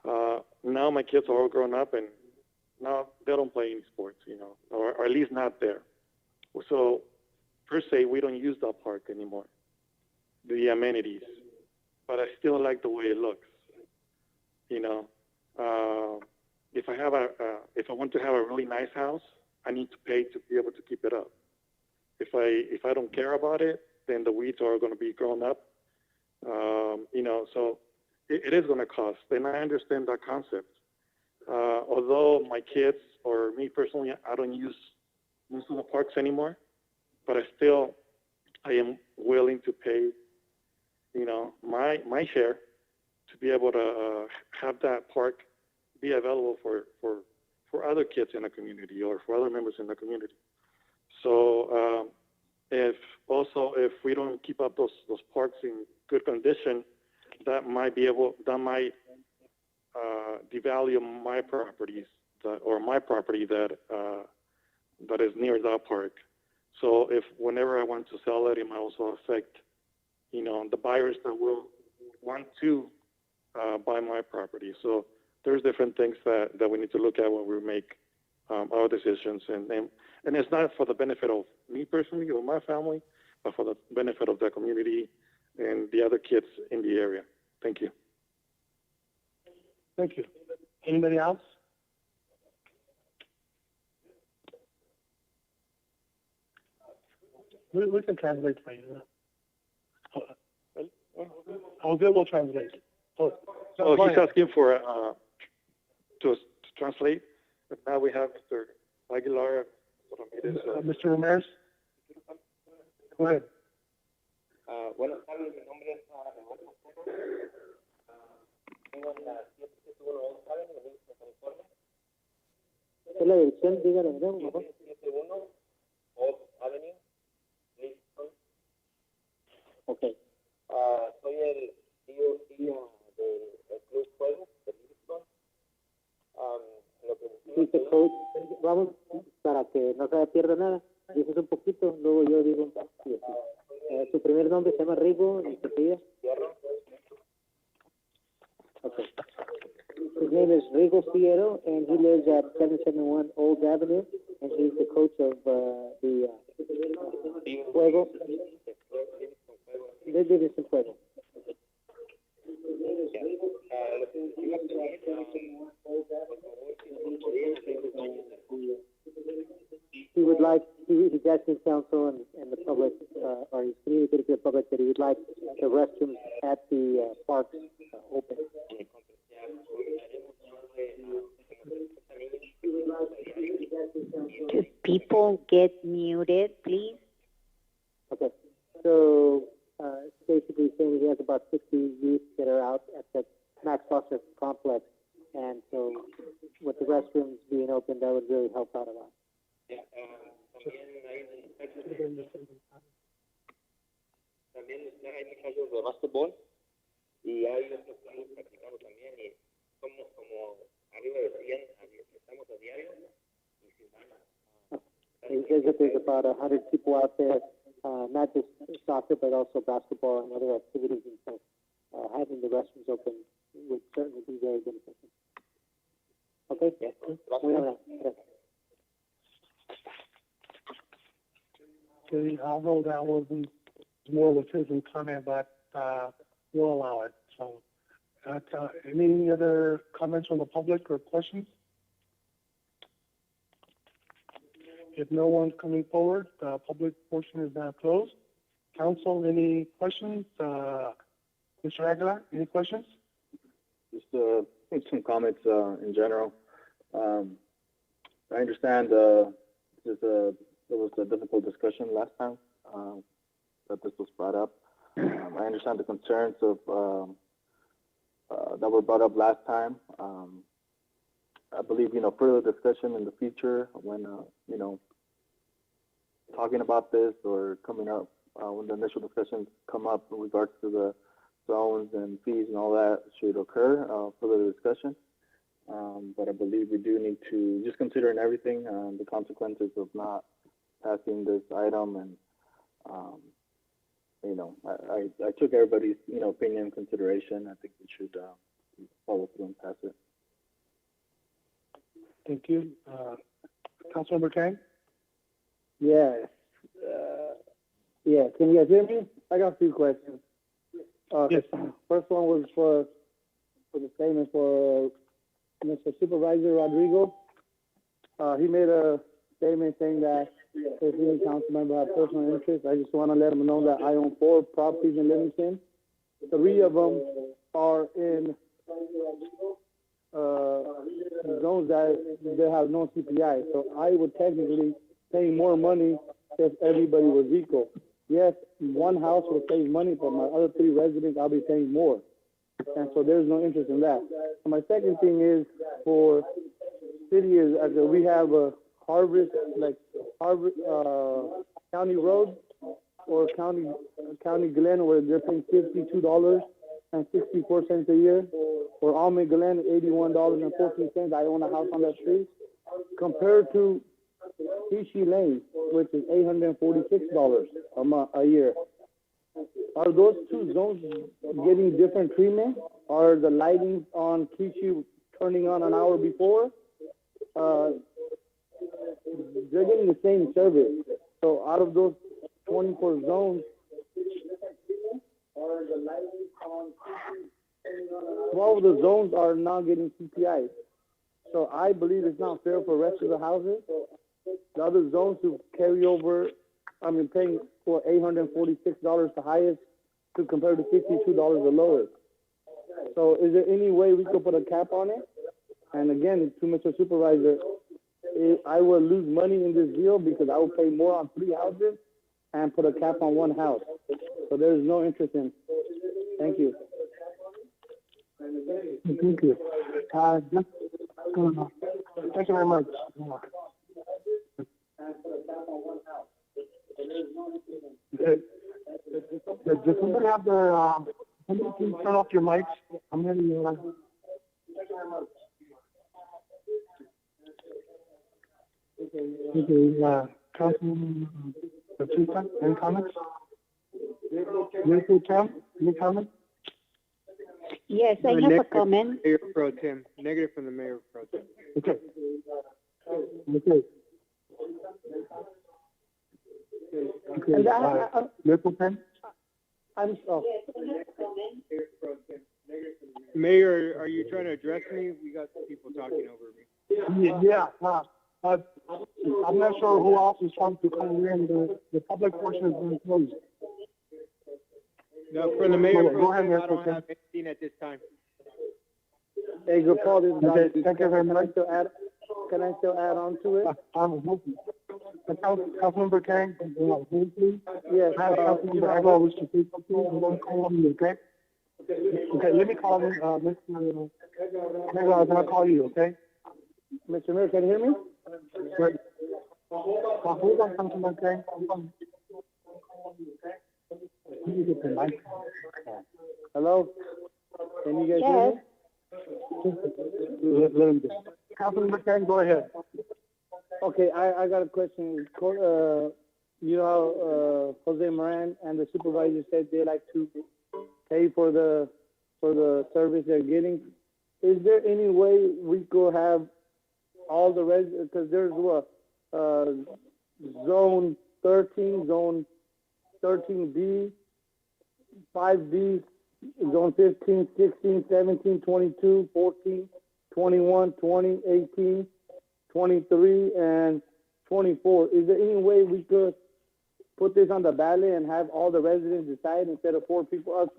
Now my kids are all grown up, and now they don't play any sports, or at least not there. So, per se, we don't use that park anymore, the amenities. But I still like the way it looks. If I want to have a really nice house, I need to pay to be able to keep it up. If I don't care about it, then the weeds are going to be grown up. So it is going to cost, and I understand that concept. Although my kids or me personally, I don't use most of the parks anymore, but I am willing to pay, my share to be able to have that park be available for other kids in the community or for other members in the community. So if we don't keep up those parks in good condition, that might devalue my properties or my property that is near that park. So whenever I want to sell it, it might also affect, the buyers that will want to buy my property. So there's different things that we need to look at when we make our decisions, and it's not for the benefit of me personally or my family, but for the benefit of the community and the other kids in the area. Thank you. Thank you. Anybody else? We can translate for you. Good, we'll translate. So he's asking for to translate. But now we have Mr. Aguilar. Mr. Ramirez. Go ahead. Buenas tardes, mi nombre es Roberto. Vivo en la 771 Old Avenue, en Livingston, California. ¿Es la dirección? Dígalo, ¿no? 771 Old Avenue, Livingston. Ok. Soy el tío del Club Juego de Livingston. Dice coach, vamos, para que no se pierda nada. Dices un poquito, luego yo digo un poquito. Su primer nombre se llama Rigo, y su apellido. Okay. His name is Rigo Fierro, and he lives at 771 Old Avenue, and he's the coach of the Fuego. De Livingston Fuego. He would like, he's asking council and the public, or he's communicating to the public that he would like the restrooms at the parks open. Could people get muted, please? Okay, so basically saying he has about 60 youth that are out at the Max Foster complex, and so with the restrooms being open, that would really help out a lot. También hay muchachos de básquetbol y hay otros que estamos practicando también y somos como arriba de 100, estamos a diario y sin ganas. He says that there's about 100 people out there, not just soccer, but also basketball and other activities, and so having the restrooms open would certainly be very beneficial. Okay? Yes. Okay, although that wasn't more of a citizen comment, but we'll allow it. So, any other comments from the public or questions? If no one's coming forward, the public portion is now closed. Council, any questions? Mr. Aguilar, any questions? Just some comments in general. I understand there was a difficult discussion last time that this was brought up. I understand the concerns of that were brought up last time. I believe further discussion in the future when talking about this or coming up when the initial discussions come up in regards to the zones and fees and all that should occur, further discussion. But I believe we do need to, just considering everything, the consequences of not passing this item, and, you know, I took everybody's, you know, opinion in consideration. I think we should follow through and pass it. Thank you. Councilmember Kang? Yes. Yeah, can you guys hear me? I got a few questions. Yes. First one was for the statement for Mr. Supervisor Rodrigo. He made a statement saying that if any council member has personal interest, I just want to let him know that I own 4 properties in Livingston. 3 of them are in zones that they have no CPI. So I would technically pay more money if everybody was equal. Yes, one house will save money, but my other 3 residents, I'll be paying more. And so there's no interest in that. And my second thing is for city is we have a Harvest County Road or County Glen where they're paying $52.64 a year. For Almond Glen, $81.14. I own a house on that street. Compared to Tichy Lane, which is $846 a year. Are those 2 zones getting different treatment? Are the lighting on Tichy turning on an hour before? They're getting the same service. So out of those 24 zones, 12 of the zones are not getting CPI. So I believe it's not fair for the rest of the houses. The other zones who carry over, paying for $846 the highest to compare to $52 the lowest. So is there any way we could put a cap on it? And again, to Mr. Supervisor, I will lose money in this deal because I will pay more on 3 houses and put a cap on 1 house. So there is no interest in. Thank you. Thank you. Thank you very much. Does somebody have their, somebody please turn off your mics? I'm going to, Councilman Batista, any comments? Any comments? Yes, I have a comment. Mayor Pro Tem, negative from the Mayor Pro Tem. Okay. Okay. Okay. Mayor Pro Tem? Mayor, are you trying to address me? We got people talking over me. Yeah. I'm not sure who else is trying to come in. The public portion has been closed. No, for the Mayor Pro ahead, Tem, Mayor I Pro don't Tem. have anything at this time. Hey, good call. This is Okay, thank you very much. Can I still add on to it? Councilmember Kang, please. Yes. Councilmember Aguilar wish to say something. I'm going to call on you, okay? Okay, let me call in, Mr. Aguilar, I'm going to call you, okay? Mr. Mayor, can you hear me? Great. Hold on, Councilman Kang. Hold on. Let me get the mic. Hello? Can you guys hear me? Let him go. Councilman Kang, go ahead. Okay, I got a question. You know how Jose Moran and the supervisor said they like to pay for the service they're getting. Is there any way we could have all the residents, because there's zone 13, zone 13B, 5B, zone 15, 16, 17, 22, 14, 21, 20, 18, 23, and 24. Is there any way we could put this on the ballot and have all the residents decide instead of 4 people, us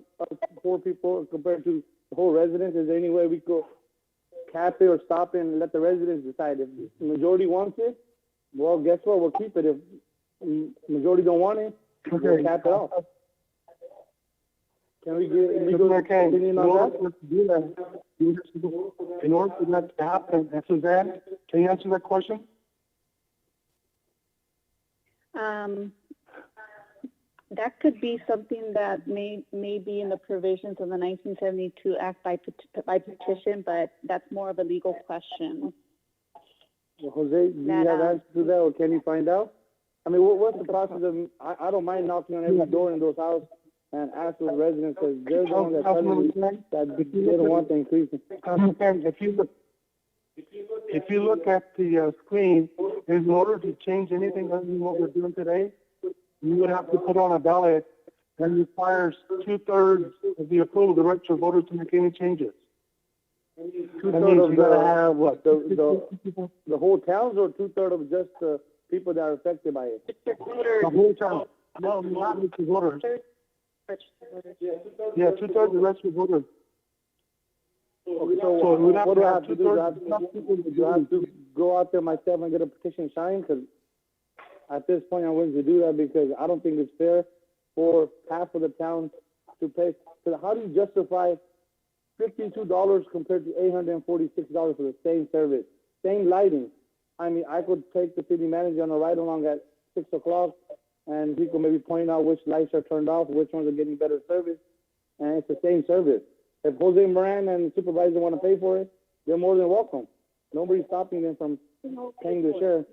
4 people compared to the whole residents? Is there any way we could cap it or stop it and let the residents decide? If the majority wants it, well, guess what? We'll keep it. If the majority don't want it, we'll cap it off. Can we get legal opinion on that? In order for that to happen, Suzanne, can you answer that question? That could be something that may be in the provisions of the 1972 Act by petition, but that's more of a legal question. Well, Jose, do you have answers to that, or can you find out? I mean, what's the process of, I don't mind knocking on every door in those houses and ask those residents, because they're the ones that telling me that they don't want the increase. If you look at the screen, in order to change anything other than what we're doing today, you would have to put on a ballot that requires 2/3 of the approval of the registered voters to make any changes. 2/3 of the whole towns, or 2/3 of just the people that are affected by it? The whole town. No, not registered voters. Yeah, 2/3 of the registered voters. So what do I have to do? Do I have to go out there myself and get a petition signed? Because at this point, I'm willing to do that, because I don't think it's fair for half of the town to pay. So how do you justify $52 compared to $846 for the same service, same lighting? I mean, I could take the city manager on a ride along at 6 o'clock, and he could maybe point out which lights are turned off, which ones are getting better service, and it's the same service. If Jose Moran and the supervisor want to pay for it, they're more than welcome. Nobody's stopping them from paying the share.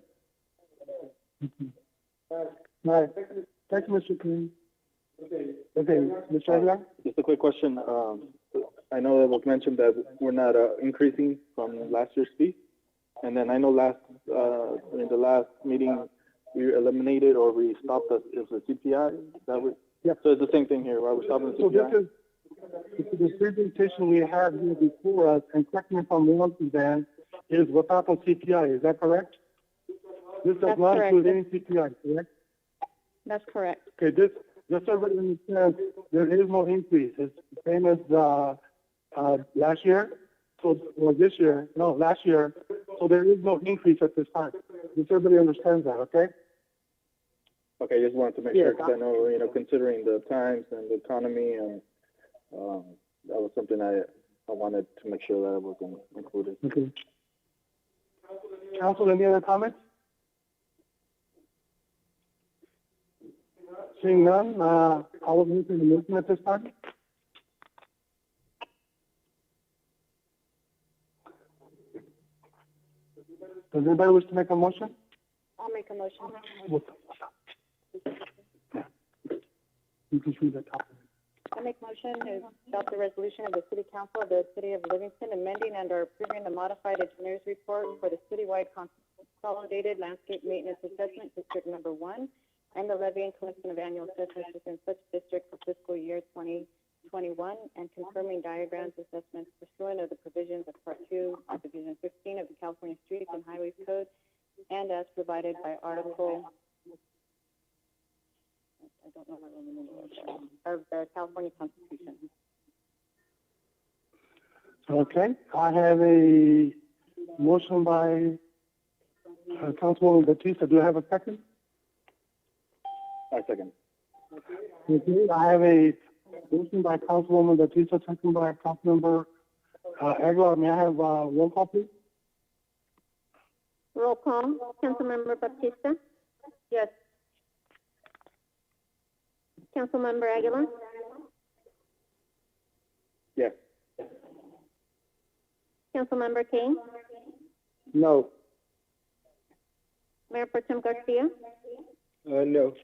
All right. Thank you, Mr. Green. Okay, Mr. Aguilar? Just a quick question. I know it was mentioned that we're not increasing from last year's fee. And then I know in the last meeting, we eliminated or we stopped the CPI. Yeah. So it's the same thing here, right? We're stopping the CPI. So this is the presentation we have here before us, and correct me if I'm wrong, Suzanne, is without the CPI. Is that correct? This does not include any CPI, correct? That's correct. Okay, just so everybody understands, there is no increase. It's the same as last year, or this year. No, last year. So there is no increase at this time. Just so everybody understands that, okay? Okay, just wanted to make sure, because I know, considering the times and the economy, and that was something I wanted to make sure that it was included. Okay. Council, any other comments? Seeing none, I will move to the motion at this time. Does anybody wish to make a motion? I'll make a motion. You can choose that topic. I make motion to adopt the resolution of the City Council of the City of Livingston amending and or approving the modified engineer's report for the citywide consolidated landscape maintenance assessment district number 1 and the levy and collection of annual assessments within such district for fiscal year 2021 and confirming diagrams assessments pursuant of the provisions of Part 2 of Division 15 of the California Streets and Highways Code and as provided by Article I don't know my Roman numeral of the California Constitution. Okay, I have a motion by Councilwoman Batista. Do I have a second? I second. Okay, I have a motion by Councilwoman Batista, second by Councilmember Aguilar. May I have roll call, please? Roll call. Councilmember Baptista? Yes. Councilmember Aguilar? Yes. Councilmember King? No. Mayor Pro Tem Garcia? No.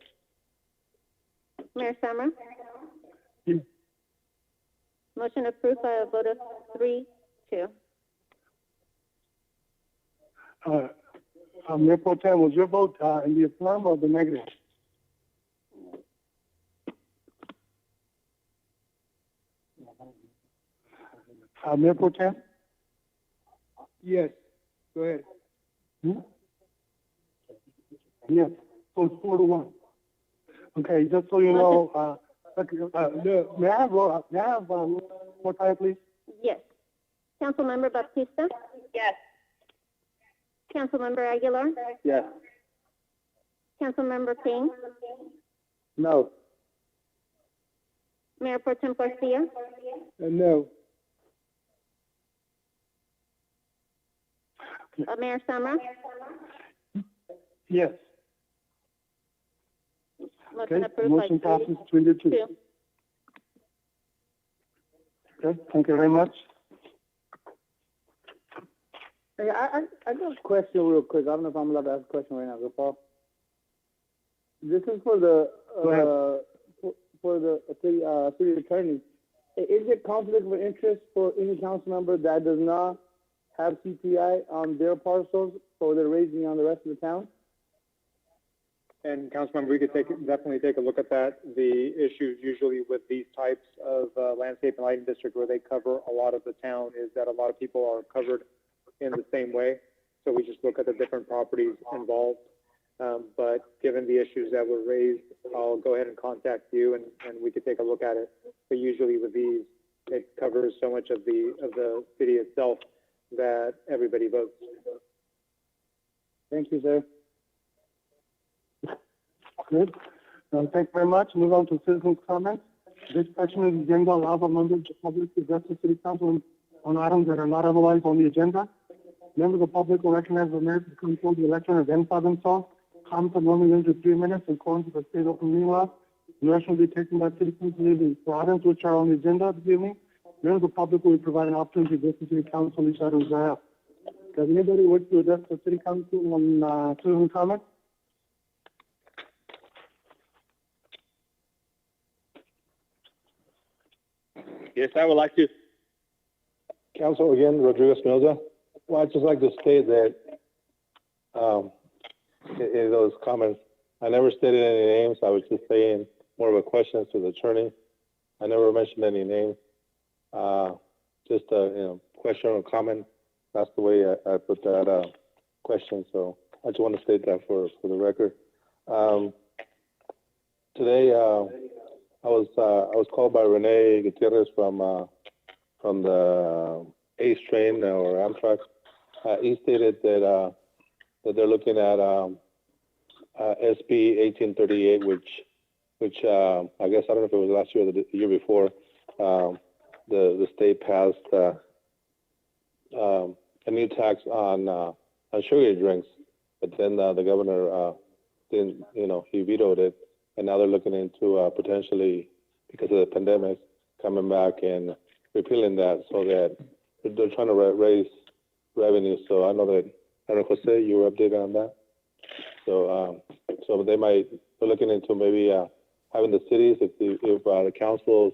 Mayor Samra? Yes. Motion approved by a vote of 3-2. Mayor Pro Tem, was your vote in the affirm or the negative? Mayor Pro Tem? Yes. Go ahead. Yes. So it's 4-1. Okay, just so you know, may I have more time, please? Yes. Councilmember Baptista? Yes. Councilmember Aguilar? Yes. Councilmember King? No. Mayor Pro Tem Garcia? No. Mayor Samra? Yes. Motion Okay, approved by motion 3-2. passes 3-2. Okay, thank you very much. Hey, I got a question real quick. I don't know if I'm allowed to ask a question right now, Paul. This is for the for the city attorney. Is it conflict of interest for any council member that does not have CPI on their parcels, or they're raising on the rest of the town? And Councilmember, we could definitely take a look at that. The issues usually with these types of landscape and lighting district where they cover a lot of the town is that a lot of people are covered in the same way. So we just look at the different properties involved. But given the issues that were raised, I'll go ahead and contact you and we could take a look at it. But usually with these, it covers so much of the city itself that everybody votes. Thank you, sir. Good. Thank you very much. Move on to citizens' comments. This section of the agenda allows members of the public to address the city council on items that are not otherwise on the agenda. Members of the public will recognize the mayor to control the election and identify themselves. Comments are normally limited to 3 minutes in accordance with the state open meeting law. The rest will be taken by city council leaders. For items which are on the agenda this evening, members of the public will be provided an opportunity to address the city council each items they have. Does anybody wish to address the city council on citizen comments? Yes, I would like to. Council, again, Rodrigo Espinoza. Well, I'd just like to state that in those comments, I never stated any names. I was just saying more of a question to the attorney. I never mentioned any names. Just a question or comment. That's the way I put that question. So I just want to state that for the record. Today, I was called by Rene Gutierrez from the ACE train or Amtrak. He stated that they're looking at SB 1838, which I guess I don't know if it was last year or the year before. The state passed a new tax on sugar drinks, but then the governor didn't, he vetoed it, and now they're looking into potentially, because of the pandemic, coming back and repealing that, so that they're trying to raise revenue. So I know that, I don't know, Jose, you were updated on that. So they're looking into maybe having the cities, if the councils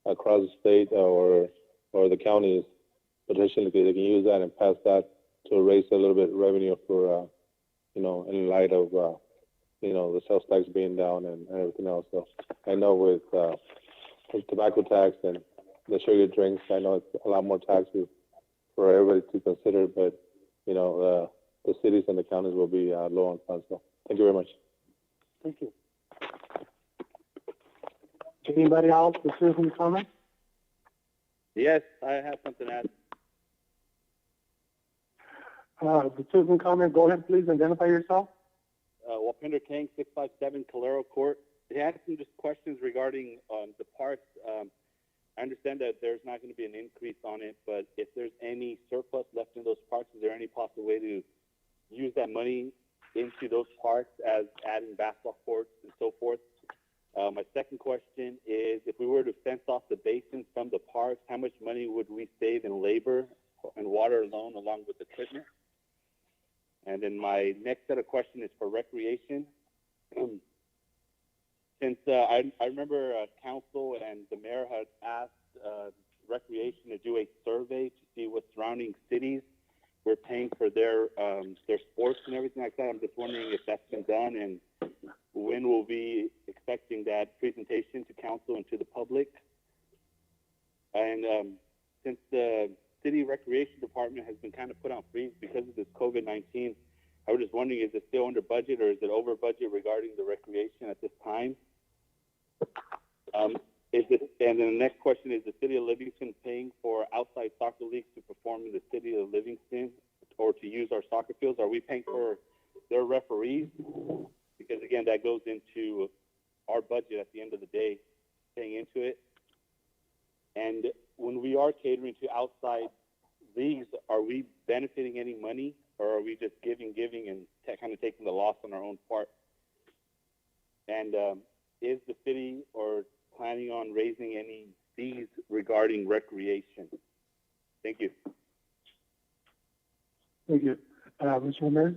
across the state or the counties, potentially they can use that and pass that to raise a little bit of revenue for, in light of, the sales tax being down and everything else. So I know with tobacco tax and the sugar drinks, I know it's a lot more taxes for everybody to consider, but, the cities and the counties will be low on funds. So thank you very much. Thank you. Anybody else with citizen comments? Yes, I have something to add. The citizen comment, go ahead, please identify yourself. Wapinder King, 657 Calero Court. They had some just questions regarding the parks. I understand that there's not going to be an increase on it, but if there's any surplus left in those parks, is there any possible way to use that money into those parks as adding basketball courts and so forth? My second question is, if we were to fence off the basins from the parks, how much money would we save in labor and water alone, along with equipment? And then my next set of questions is for recreation. Since I remember council and the mayor had asked recreation to do a survey to see what surrounding cities were paying for their sports and everything like that. I'm just wondering if that's been done and when we'll be expecting that presentation to council and to the public. And since the city recreation department has been kind of put on freeze because of this COVID-19, I was just wondering, is it still under budget or is it over budget regarding the recreation at this time? And then the next question is, the city of Livingston paying for outside soccer leagues to perform in the city of Livingston or to use our soccer fields? Are we paying for their referees? Because again, that goes into our budget at the end of the day, paying into it. And when we are catering to outside leagues, are we benefiting any money, or are we just giving and kind of taking the loss on our own part? And is the city or planning on raising any fees regarding recreation? Thank you. Thank you. Mr. Ramirez?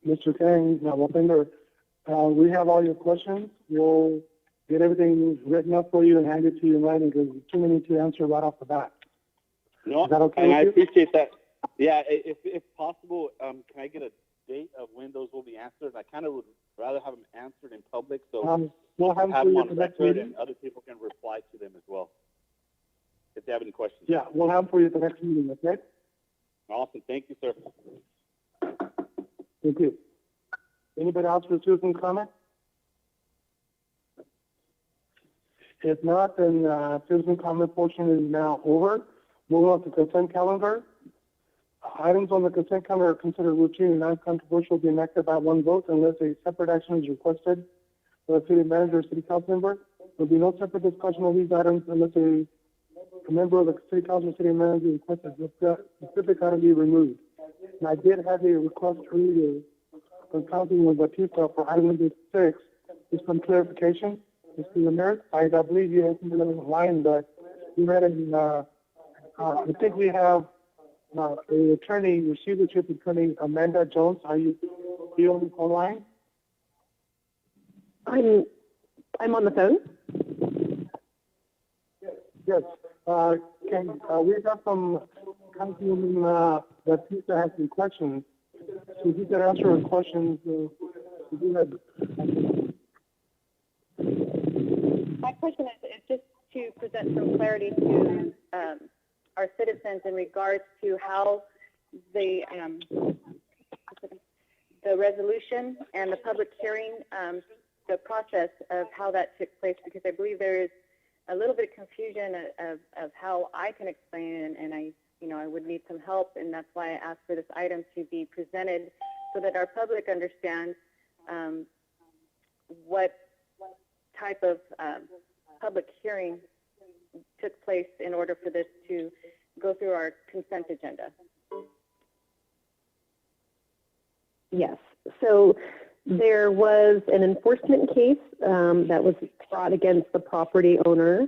Mr. Kang, we have all your questions. We'll get everything written up for you and hand it to you in writing because there's too many to answer right off the bat. No, Is that okay and with I you? appreciate that. Yeah, if possible, can I get a date of when those will be answered? I kind of would rather have them answered in public so We'll have have them them for you on at the next record meeting. and other people can reply to them as well if they have any questions. Yeah, we'll have them for you at the next meeting, okay? Awesome. Thank you, sir. Thank you. Anybody else with citizen comment? If not, then citizen comment portion is now over. Moving on to consent calendar. Items on the consent calendar are considered routine and non-controversial, being enacted by one vote unless a separate action is requested by the city manager or city council member. There will be no separate discussion on these items unless a member of the city council or city manager requests a specific item be removed. And I did have a request earlier from Councilman Batista for item number 6, just some clarification. Mr. Ramirez, I believe you have something on the line, but you had I think we have the attorney, receivership attorney Amanda Jones. Are you on the phone line? I'm on the phone. Yes. We got some Councilwoman Batista has some questions. So if you could answer her questions, go ahead. My question is just to present some clarity to our citizens in regards to how the resolution and the public hearing, the process of how that took place, because I believe there is a little bit of confusion of how I can explain it, and I would need some help, and that's why I asked for this item to be presented so that our public understands what type of public hearing took place in order for this to go through our consent agenda. Yes. So there was an enforcement case that was brought against the property owner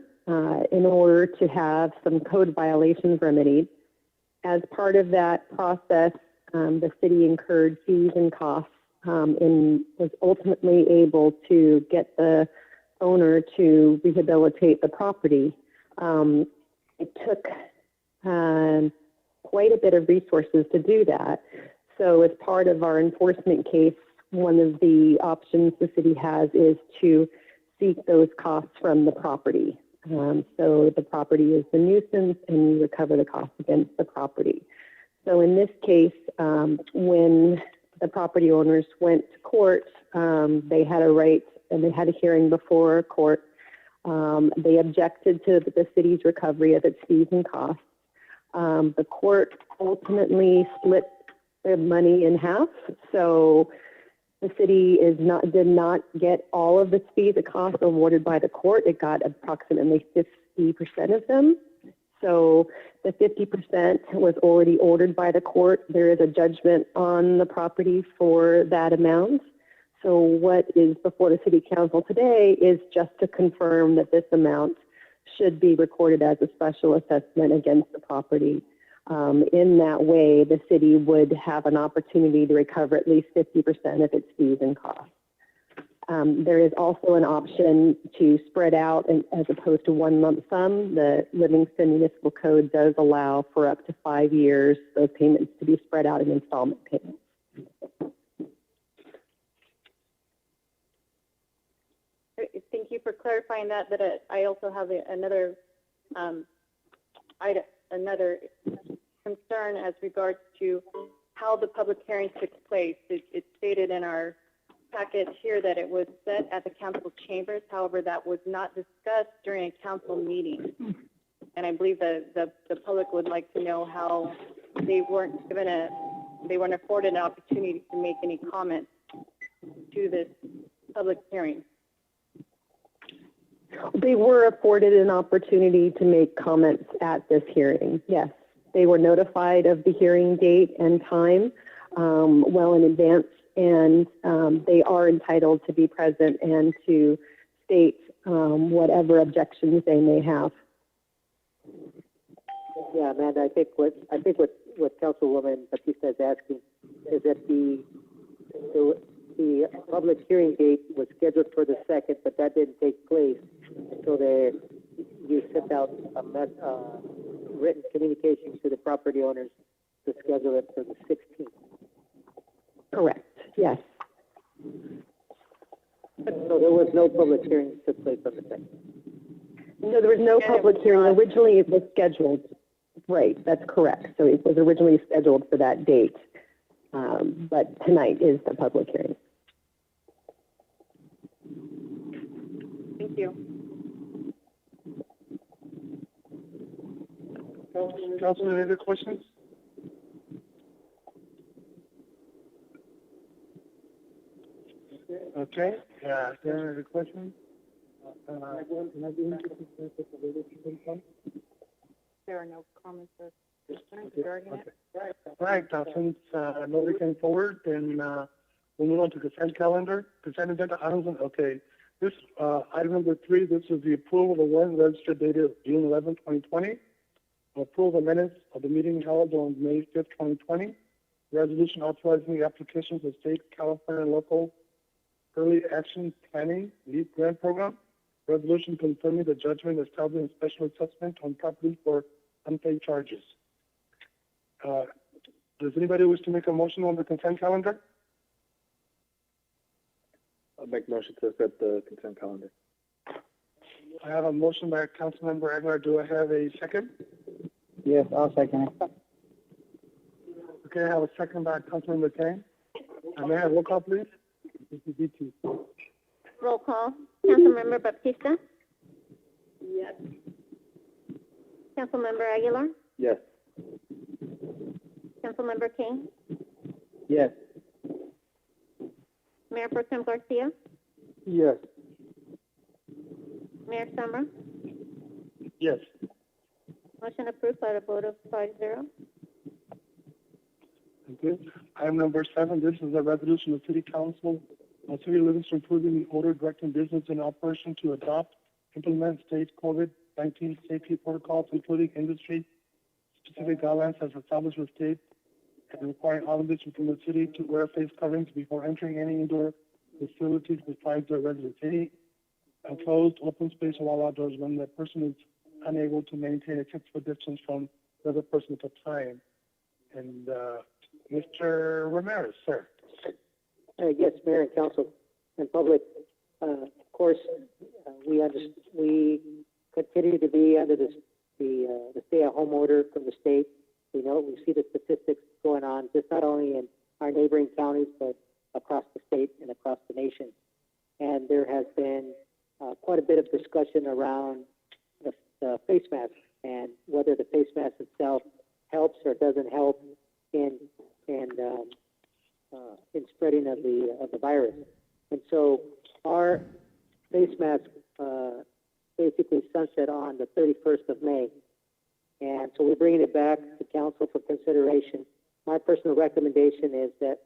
in order to have some code violations remedied. As part of that process, the city incurred fees and costs and was ultimately able to get the owner to rehabilitate the property. It took quite a bit of resources to do that. So as part of our enforcement case, one of the options the city has is to seek those costs from the property. So the property is the nuisance and you recover the costs against the property. So in this case, when the property owners went to court, they had a right and they had a hearing before court. They objected to the city's recovery of its fees and costs. The court ultimately split the money in half. So the city did not get all of its fees and costs awarded by the court. It got approximately 50% of them. So the 50% was already ordered by the court. There is a judgment on the property for that amount. So what is before the city council today is just to confirm that this amount should be recorded as a special assessment against the property. In that way, the city would have an opportunity to recover at least 50% of its fees and costs. There is also an option to spread out as opposed to one lump sum. The Livingston Municipal Code does allow for up to 5 years those payments to be spread out in installment payments. Thank you for clarifying that. But I also have another concern as regards to how the public hearing took place. It's stated in our packet here that it was set at the council chambers. However, that was not discussed during a council meeting. And I believe the public would like to know how they weren't afforded an opportunity to make any comments to this public hearing. They were afforded an opportunity to make comments at this hearing, yes. They were notified of the hearing date and time. well in advance, and they are entitled to be present and to state whatever objections they may have. Yeah, Amanda, I think what Councilwoman Batista is asking is that the public hearing date was scheduled for the 2nd, but that didn't take place. So you sent out a written communication to the property owners to schedule it for the 16th. Correct. Yes. So there was no public hearing that took place on the 2nd. No, there was no public hearing. Originally, it was scheduled. Right, that's correct. So it was originally scheduled for that date, but tonight is the public hearing. Thank you. Councilman, any other questions? Okay, yeah, any other questions? There are no comments or concerns regarding it. Right, since nobody came forward, then we'll move on to consent calendar, consent agenda items. Okay, this item number 3, this is the approval of the warrant register dated June 11, 2020. Approval of minutes of the meeting held on May 5th, 2020. Resolution authorizing the applications of state, California, and local early action planning LEAP grant program. Resolution confirming the judgment establishing special assessment on property for unpaid charges. Does anybody wish to make a motion on the consent calendar? I'll make motion to accept the consent calendar. I have a motion by Councilmember Aguilar. Do I have a second? Yes, I'll second it. Okay, I have a second by Councilmember Kane. May I have roll call, please? This is B2. Roll call. Councilmember Baptista? Yes. Councilmember Aguilar? Yes. Councilmember King? Yes. Mayor Pro Tem Garcia? Yes. Mayor Summer? Yes. Motion approved by the vote of 5-0. Thank you. Item number 7, this is a resolution of City Council of City of Livingston approving the order directing business and operation to adopt, implement state COVID-19 safety protocols, including industry-specific guidelines as established with state and requiring all individuals within the city to wear face coverings before entering any indoor facilities besides their residence. Any enclosed open space or all outdoors when the person is unable to maintain a 6-foot distance from the other person at a time. And Mr. Ramirez, sir. Yes, Mayor and Council and public. Of course, we continue to be under the stay-at-home order from the state. We see the statistics going on, just not only in our neighboring counties, but across the state and across the nation. And there has been quite a bit of discussion around the face mask and whether the face mask itself helps or doesn't help in spreading of the virus. And so our face mask basically sunset on the 31st of May. And so we're bringing it back to council for consideration. My personal recommendation is that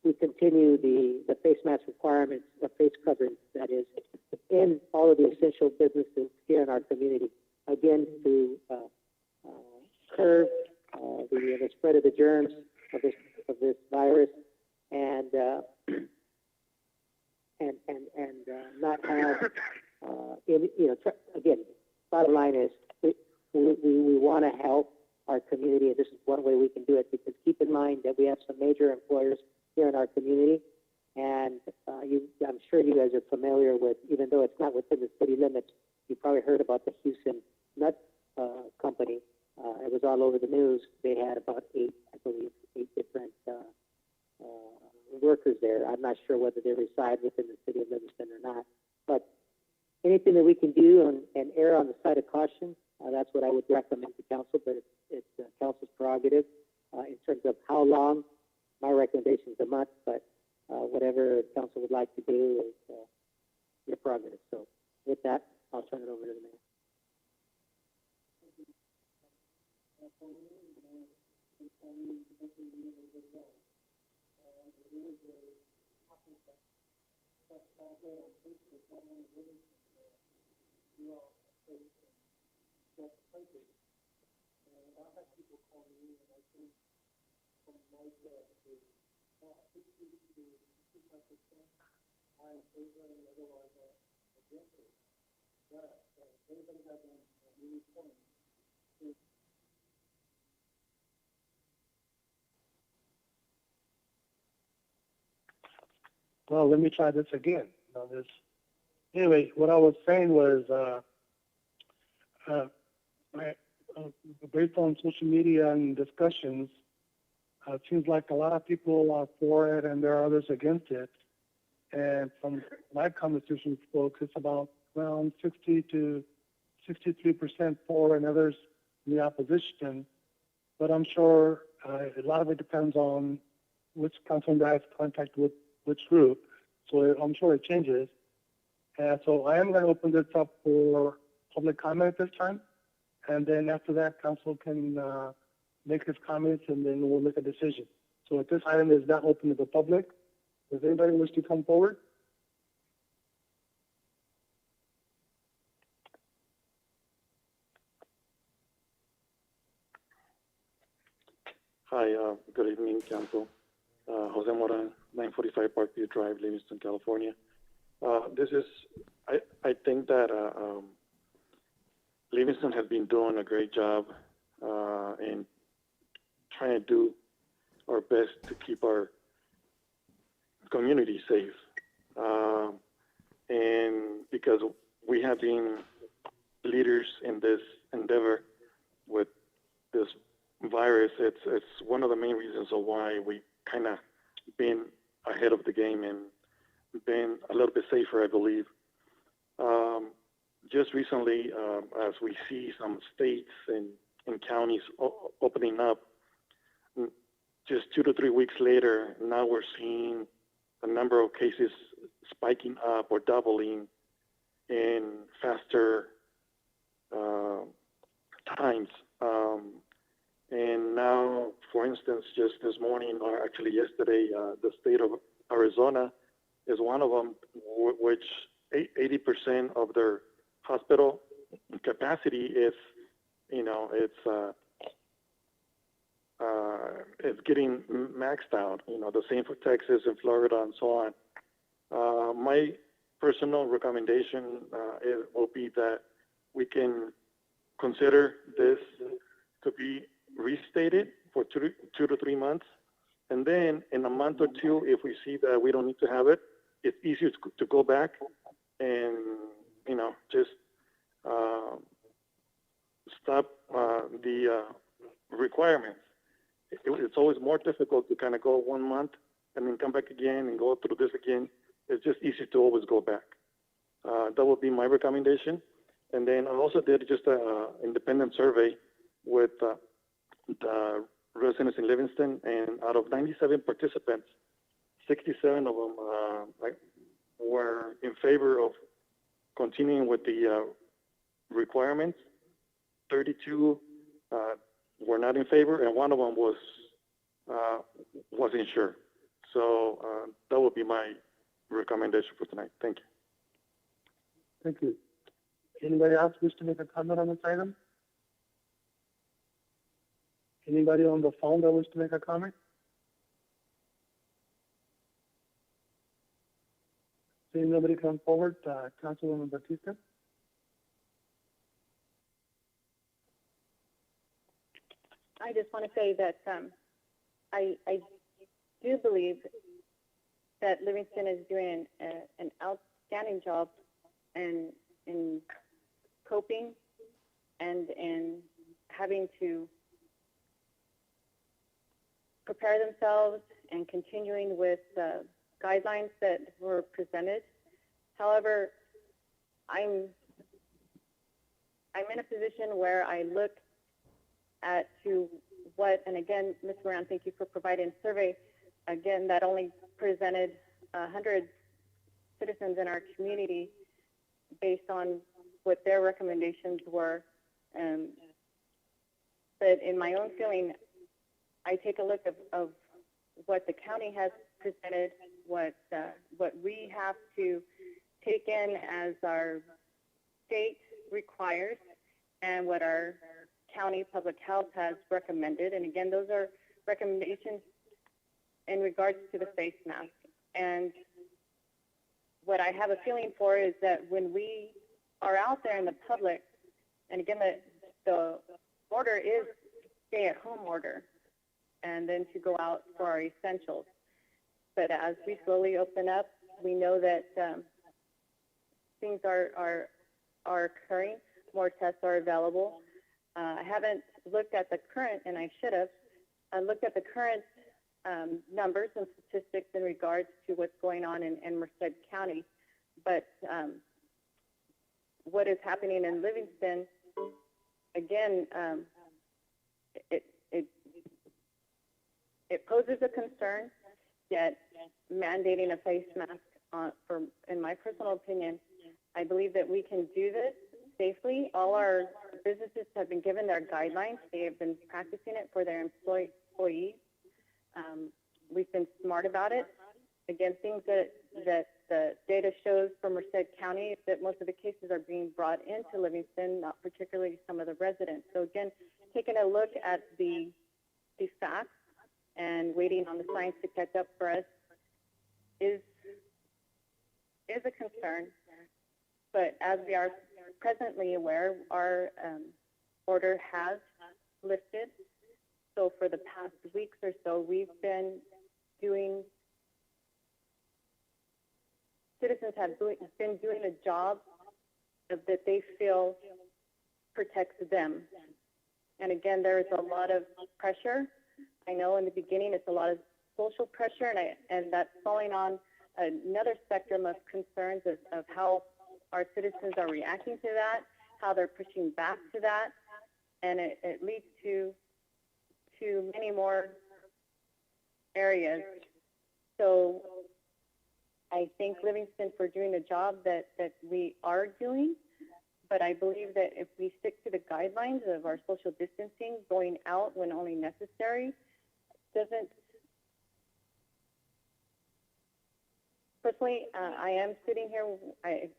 we continue the face mask requirements, the face coverings, that is, in all of the essential businesses here in our community. Again, to curb the spread of the germs of this virus, and not have again. Bottom line is we want to help our community, and this is one way we can do it. Because keep in mind that we have some major employers here in our community, and I'm sure you guys are familiar with, even though it's not within the city limits, you probably heard about the Houston Nut Company. It was all over the news. They had about 8 different workers there. I'm not sure whether they reside within the city of Livingston or not. But anything that we can do and err on the side of caution, that's what I would recommend to council. But it's council's prerogative in terms of how long. My recommendation is a month, but whatever council would like to do is your prerogative. So with that, I'll turn it over to the mayor. Well, let me try this again. Now, anyway, what I was saying was, I, based on social media and discussions, it seems like a lot of people are for it and there are others against it. And from my conversation with folks, it's about around 60 to 63% for and others in the opposition. But I'm sure a lot of it depends on which council guys contact with which group. So I'm sure it changes. And so I am going to open this up for public comment at this time. And then after that, council can make his comments and then we'll make a decision. So if this item is not open to the public, does anybody wish to come forward? Hi, good evening, Council. Jose Moran, 945 Parkview Drive, Livingston, California. I think that Livingston has been doing a great job in trying to do our best to keep our community safe. And because we have been leaders in this endeavor with this virus, it's one of the main reasons of why we kind of been ahead of the game and been a little bit safer, I believe. Just recently, as we see some states and counties opening up, just 2 to 3 weeks later, now we're seeing the number of cases spiking up or doubling in faster times. And now, for instance, just this morning, or actually yesterday, the state of Arizona is one of them, which 80% of their hospital capacity is, it's getting maxed out. The same for Texas and Florida and so on. My personal recommendation will be that we can consider this to be restated for 2 to 3 months, and then in a month or two, if we see that we don't need to have it, it's easier to go back and just stop the requirements. It's always more difficult to kind of go 1 month and then come back again and go through this again. It's just easier to always go back. That would be my recommendation. And then I also did just an independent survey with the residents in Livingston, and out of 97 participants, 67 of them were in favor of continuing with the requirements. 32 were not in favor, and one of them wasn't sure. So that would be my recommendation for tonight. Thank you. Thank you. Anybody else wish to make a comment on this item? Anybody on the phone that wish to make a comment? Seeing nobody come forward, Councilwoman Batista. I just want to say that I do believe that Livingston is doing an outstanding job in coping and in having to prepare themselves and continuing with the guidelines that were presented. However, I'm in a position where I look at to what, and again, Ms. Moran, thank you for providing a survey, again, that only presented 100 citizens in our community based on what their recommendations were. But in my own feeling, I take a look of what the county has presented, what we have to take in as our state requires, and what our county public health has recommended. And again, those are recommendations in regards to the face mask. And what I have a feeling for is that when we are out there in the public, and again, the order is stay-at-home order, and then to go out for our essentials. But as we slowly open up, we know that things are occurring. More tests are available. I haven't looked at the current, and I should have. I looked at the current numbers and statistics in regards to what's going on in Merced County. But what is happening in Livingston, again, it poses a concern, yet mandating a face mask, in my personal opinion, I believe that we can do this safely. All our businesses have been given their guidelines. They have been practicing it for their employees. We've been smart about it. Again, things that the data shows from Merced County is that most of the cases are being brought into Livingston, not particularly some of the residents. So again, taking a look at the facts and waiting on the science to catch up for us is a concern. But as we are presently aware, our order has lifted. So for the past weeks or so, we've been doing, citizens have been doing a job that they feel protects them. And again, there is a lot of pressure. I know in the beginning it's a lot of social pressure, and that's falling on another spectrum of concerns of how our citizens are reacting to that, how they're pushing back to that, and it leads to many more areas. So I thank Livingston for doing the job that we are doing, but I believe that if we stick to the guidelines of our social distancing, going out when only necessary, doesn't. Personally, I am sitting here,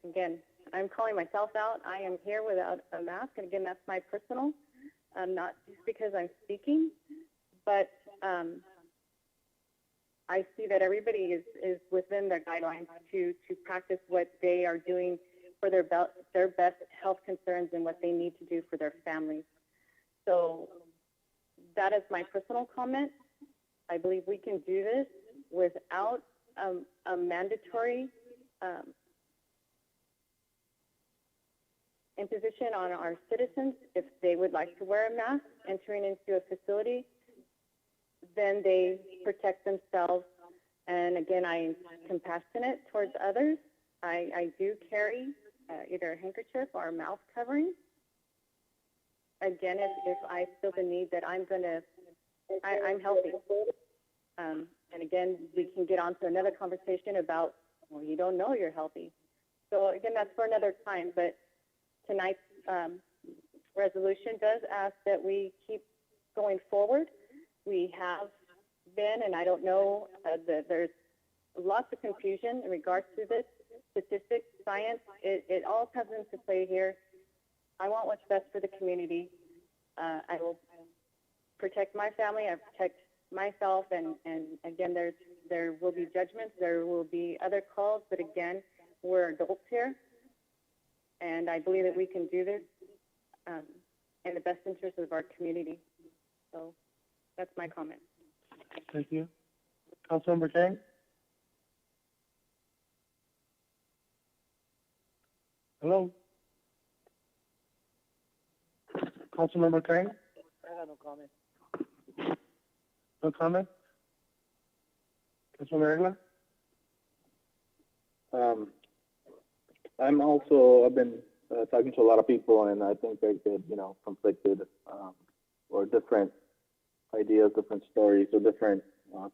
again, I'm calling myself out. I am here without a mask, and again, that's my personal, not just because I'm speaking, but I see that everybody is within their guidelines to practice what they are doing for their best health concerns and what they need to do for their families. So that is my personal comment. I believe we can do this without a mandatory imposition on our citizens. If they would like to wear a mask entering into a facility, then they protect themselves. And again, I'm compassionate towards others. I do carry either a handkerchief or a mouth covering. Again, if I feel the need that I'm healthy. And again, we can get on to another conversation about, well, you don't know you're healthy. So again, that's for another time. But tonight's resolution does ask that we keep going forward. We have been, and I don't know, there's lots of confusion in regards to this. Statistics, science, it all comes into play here. I want what's best for the community. I will protect my family, I protect myself, and again, there will be judgments, there will be other calls, but again, we're adults here, and I believe that we can do this in the best interest of our community. So that's my comment. Thank you. Councilmember Kang? Hello? Councilmember Kang? I have no comment. No comment? Councilmember Regla? I've been talking to a lot of people, and I think they get, conflicted or different ideas, different stories, or different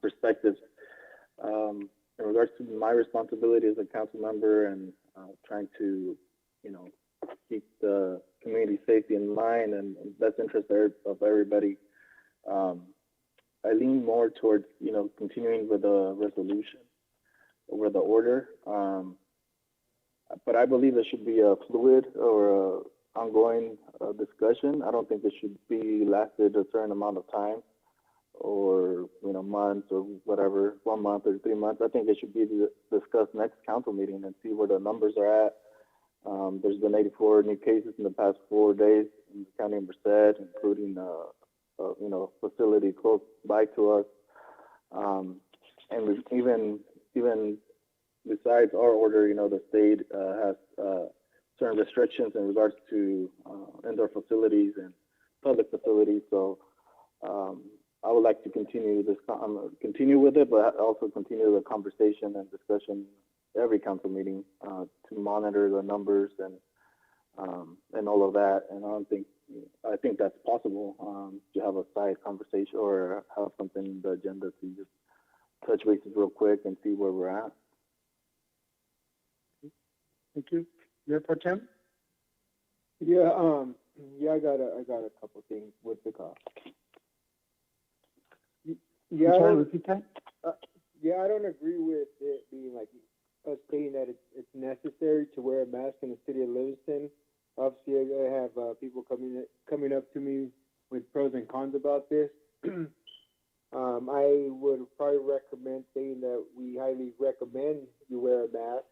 perspectives. In regards to my responsibility as a council member and trying to, keep the community safety in mind and best interest of everybody, I lean more towards, continuing with the resolution over the order. But I believe it should be a fluid or a ongoing discussion. I don't think it should be lasted a certain amount of time or, months or whatever, 1 month or 3 months. I think it should be discussed next council meeting and see where the numbers are at. There's been 84 new cases in the past 4 days in the county of Merced, including, facility close by to us. And even besides our order, the state has certain restrictions in regards to indoor facilities and public facilities. So I would like to continue with it, but also continue the conversation and discussion every council meeting to monitor the numbers and all of that. And I think that's possible to have a side conversation or have something in the agenda to just touch bases real quick and see where we're at. Thank you. Mayor Pro Tem? Yeah, I got a couple things with the cost. Yeah, Repeat that? I don't agree with it being like us saying that it's necessary to wear a mask in the city of Livingston. Obviously, I have people coming up to me with pros and cons about this. I would probably recommend saying that we highly recommend you wear a mask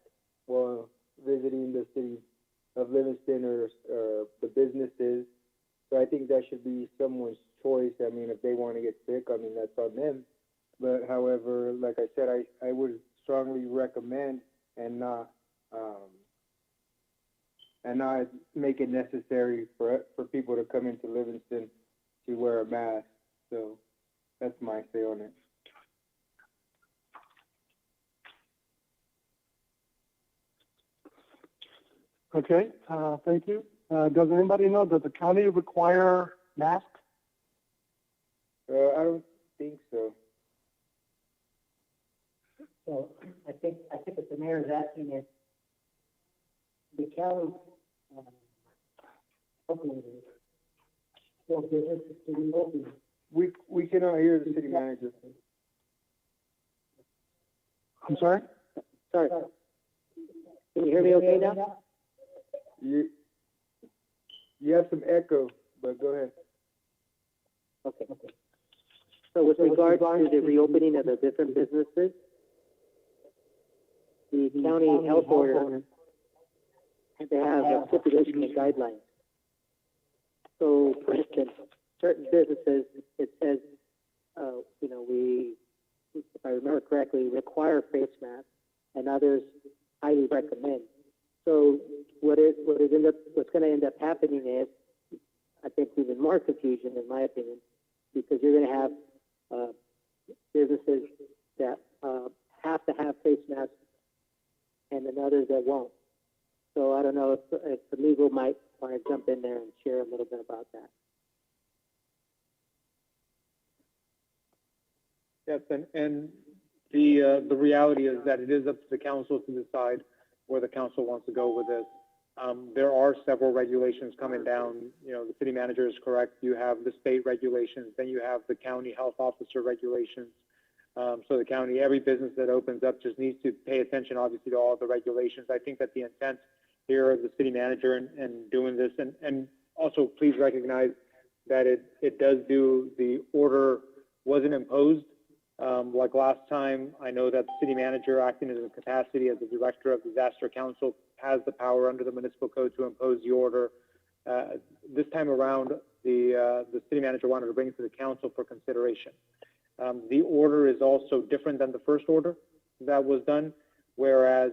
while visiting the city of Livingston or the businesses. So I think that should be someone's choice. I mean, if they want to get sick, I mean, that's on them. But however, like I said, I would strongly recommend and not make it necessary for people to come into Livingston to wear a mask. So that's my say on it. Okay, thank you. Does anybody know that the county require masks? I don't think so. So I think what the mayor is asking is the county opening for businesses to be open. We cannot hear the city manager. I'm sorry? Sorry. Can you hear me okay now? You have some echo, but go ahead. Okay. So with regards to the reopening of the different businesses, the county health order had to have a stipulation and guidelines. So, for instance, certain businesses, it says, we, if I remember correctly, require face masks, and others highly recommend. So what's going to end up happening is, I think, even more confusion, in my opinion, because you're going to have businesses that have to have face masks, and then others that won't. So I don't know if the legal might want to jump in there and share a little bit about that. Yes, and the reality is that it is up to the council to decide where the council wants to go with this. There are several regulations coming down. The city manager is correct. You have the state regulations, then you have the county health officer regulations. So the county, every business that opens up just needs to pay attention, obviously, to all the regulations. I think that the intent here of the city manager and doing this, and also please recognize that it does do, the order wasn't imposed. Like last time, I know that the city manager, acting in a capacity as the director of disaster council, has the power under the municipal code to impose the order. This time around, the city manager wanted to bring it to the council for consideration. The order is also different than the first order that was done, whereas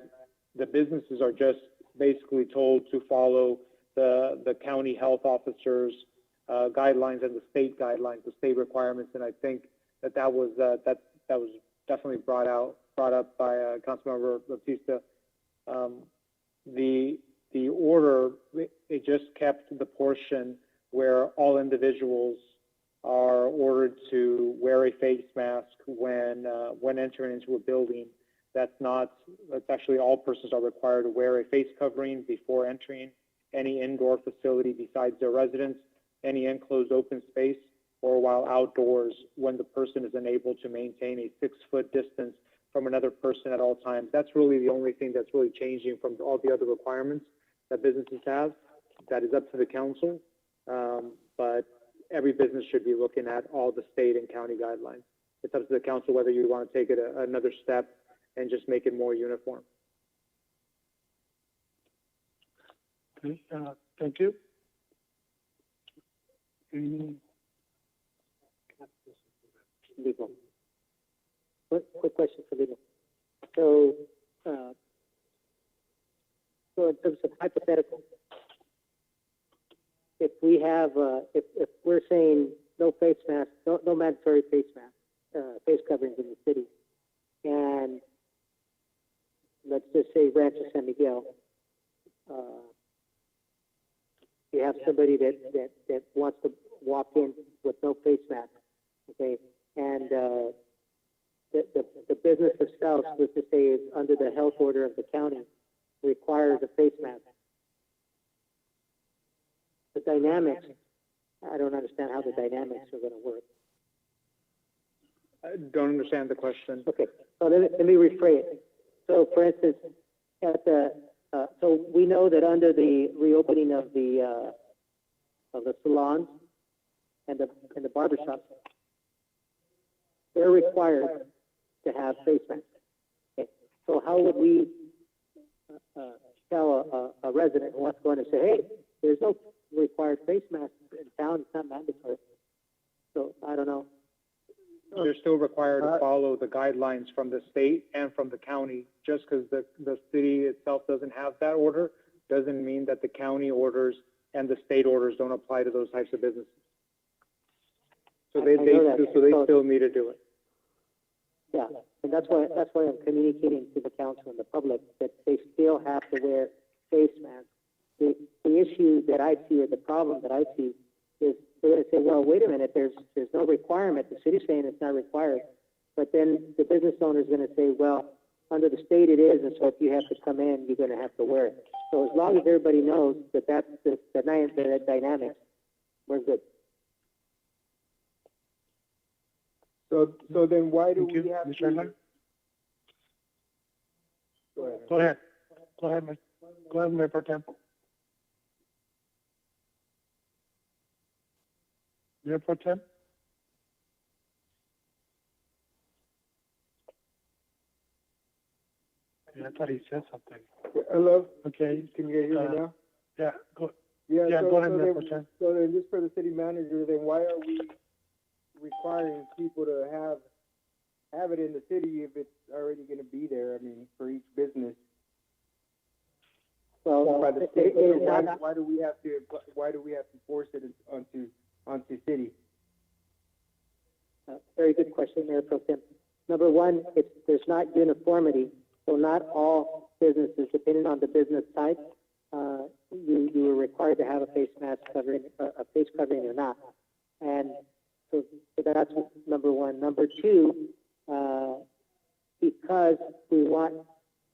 the businesses are just basically told to follow the county health officers' guidelines and the state guidelines, the state requirements, and I think that was definitely brought up by Councilmember Bautista. The order, it just kept the portion where all individuals are ordered to wear a face mask when entering into a building. That's actually all persons are required to wear a face covering before entering any indoor facility besides their residence, any enclosed open space, or while outdoors when the person is unable to maintain a 6-foot distance from another person at all times. That's really the only thing that's really changing from all the other requirements that businesses have. That is up to the council, but every business should be looking at all the state and county guidelines. It's up to the council whether you want to take it another step and just make it more uniform. Okay, thank you. Legal. Quick question for legal. So, so in terms of hypothetical, if we have, if we're saying no face mask, no mandatory face mask, face coverings in the city, and let's just say Rancho San Miguel, you have somebody that wants to walk in with no face mask, okay, and the business itself, let's just say, is under the health order of the county, requires a face mask. The dynamics, I don't understand how the dynamics are going to work. I don't understand the question. Okay, so let me rephrase it. So, for instance, at the so we know that under the reopening of the salons and the barbershops, they're required to have face masks. Okay. So how would we tell a resident who wants to go in and say, hey, there's no required face mask in town, it's not mandatory. So I don't know. They're still required to follow the guidelines from the state and from the county. Just because the city itself doesn't have that order doesn't mean that the county orders and the state orders don't apply to those types of businesses. So they still need to do it. Yeah, and that's why I'm communicating to the council and the public that they still have to wear face masks. The issue that I see, or the problem that I see, is they're going to say, well, wait a minute, there's no requirement. The city's saying it's not required. But then the business owner is going to say, well, under the state it is, and so if you have to come in, you're going to have to wear it. So as long as everybody knows that that's the dynamics, we're good. So then why do we have Mr. to? Hernandez? Go ahead. Go ahead, Mayor Pro Tem. Mayor Pro Tem? Yeah, I thought he said something. Hello? Okay. Can you guys hear me now? Yeah, go. Yeah, Yeah, so, go ahead, so Mayor then, Pro Tem. so then just for the city manager, then why are we requiring people to have it in the city if it's already going to be there? I mean, for each business. Well, by the state. Why do we have to force it onto city? Very good question, Mayor Pro Tem. Number one, there's not uniformity, so not all businesses, depending on the business type, you are required to have a face mask covering, a face covering or not. And so that's number one. Number two, because we want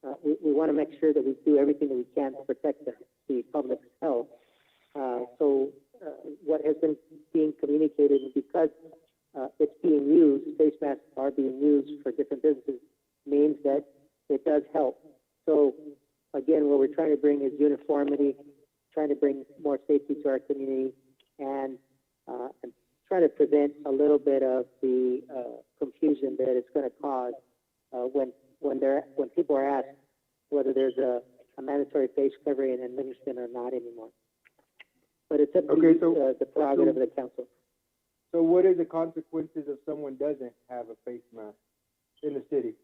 to make sure that we do everything that we can to protect the public's health. So what has been being communicated, and because it's being used, face masks are being used for different businesses, means that it does help. So again, what we're trying to bring is uniformity, trying to bring more safety to our community, and trying to prevent a little bit of the confusion that it's going to cause when people are asked whether there's a mandatory face covering in Livingston or not anymore. But it's up to the prerogative of the council. So what are the consequences if someone doesn't have a face mask in the city?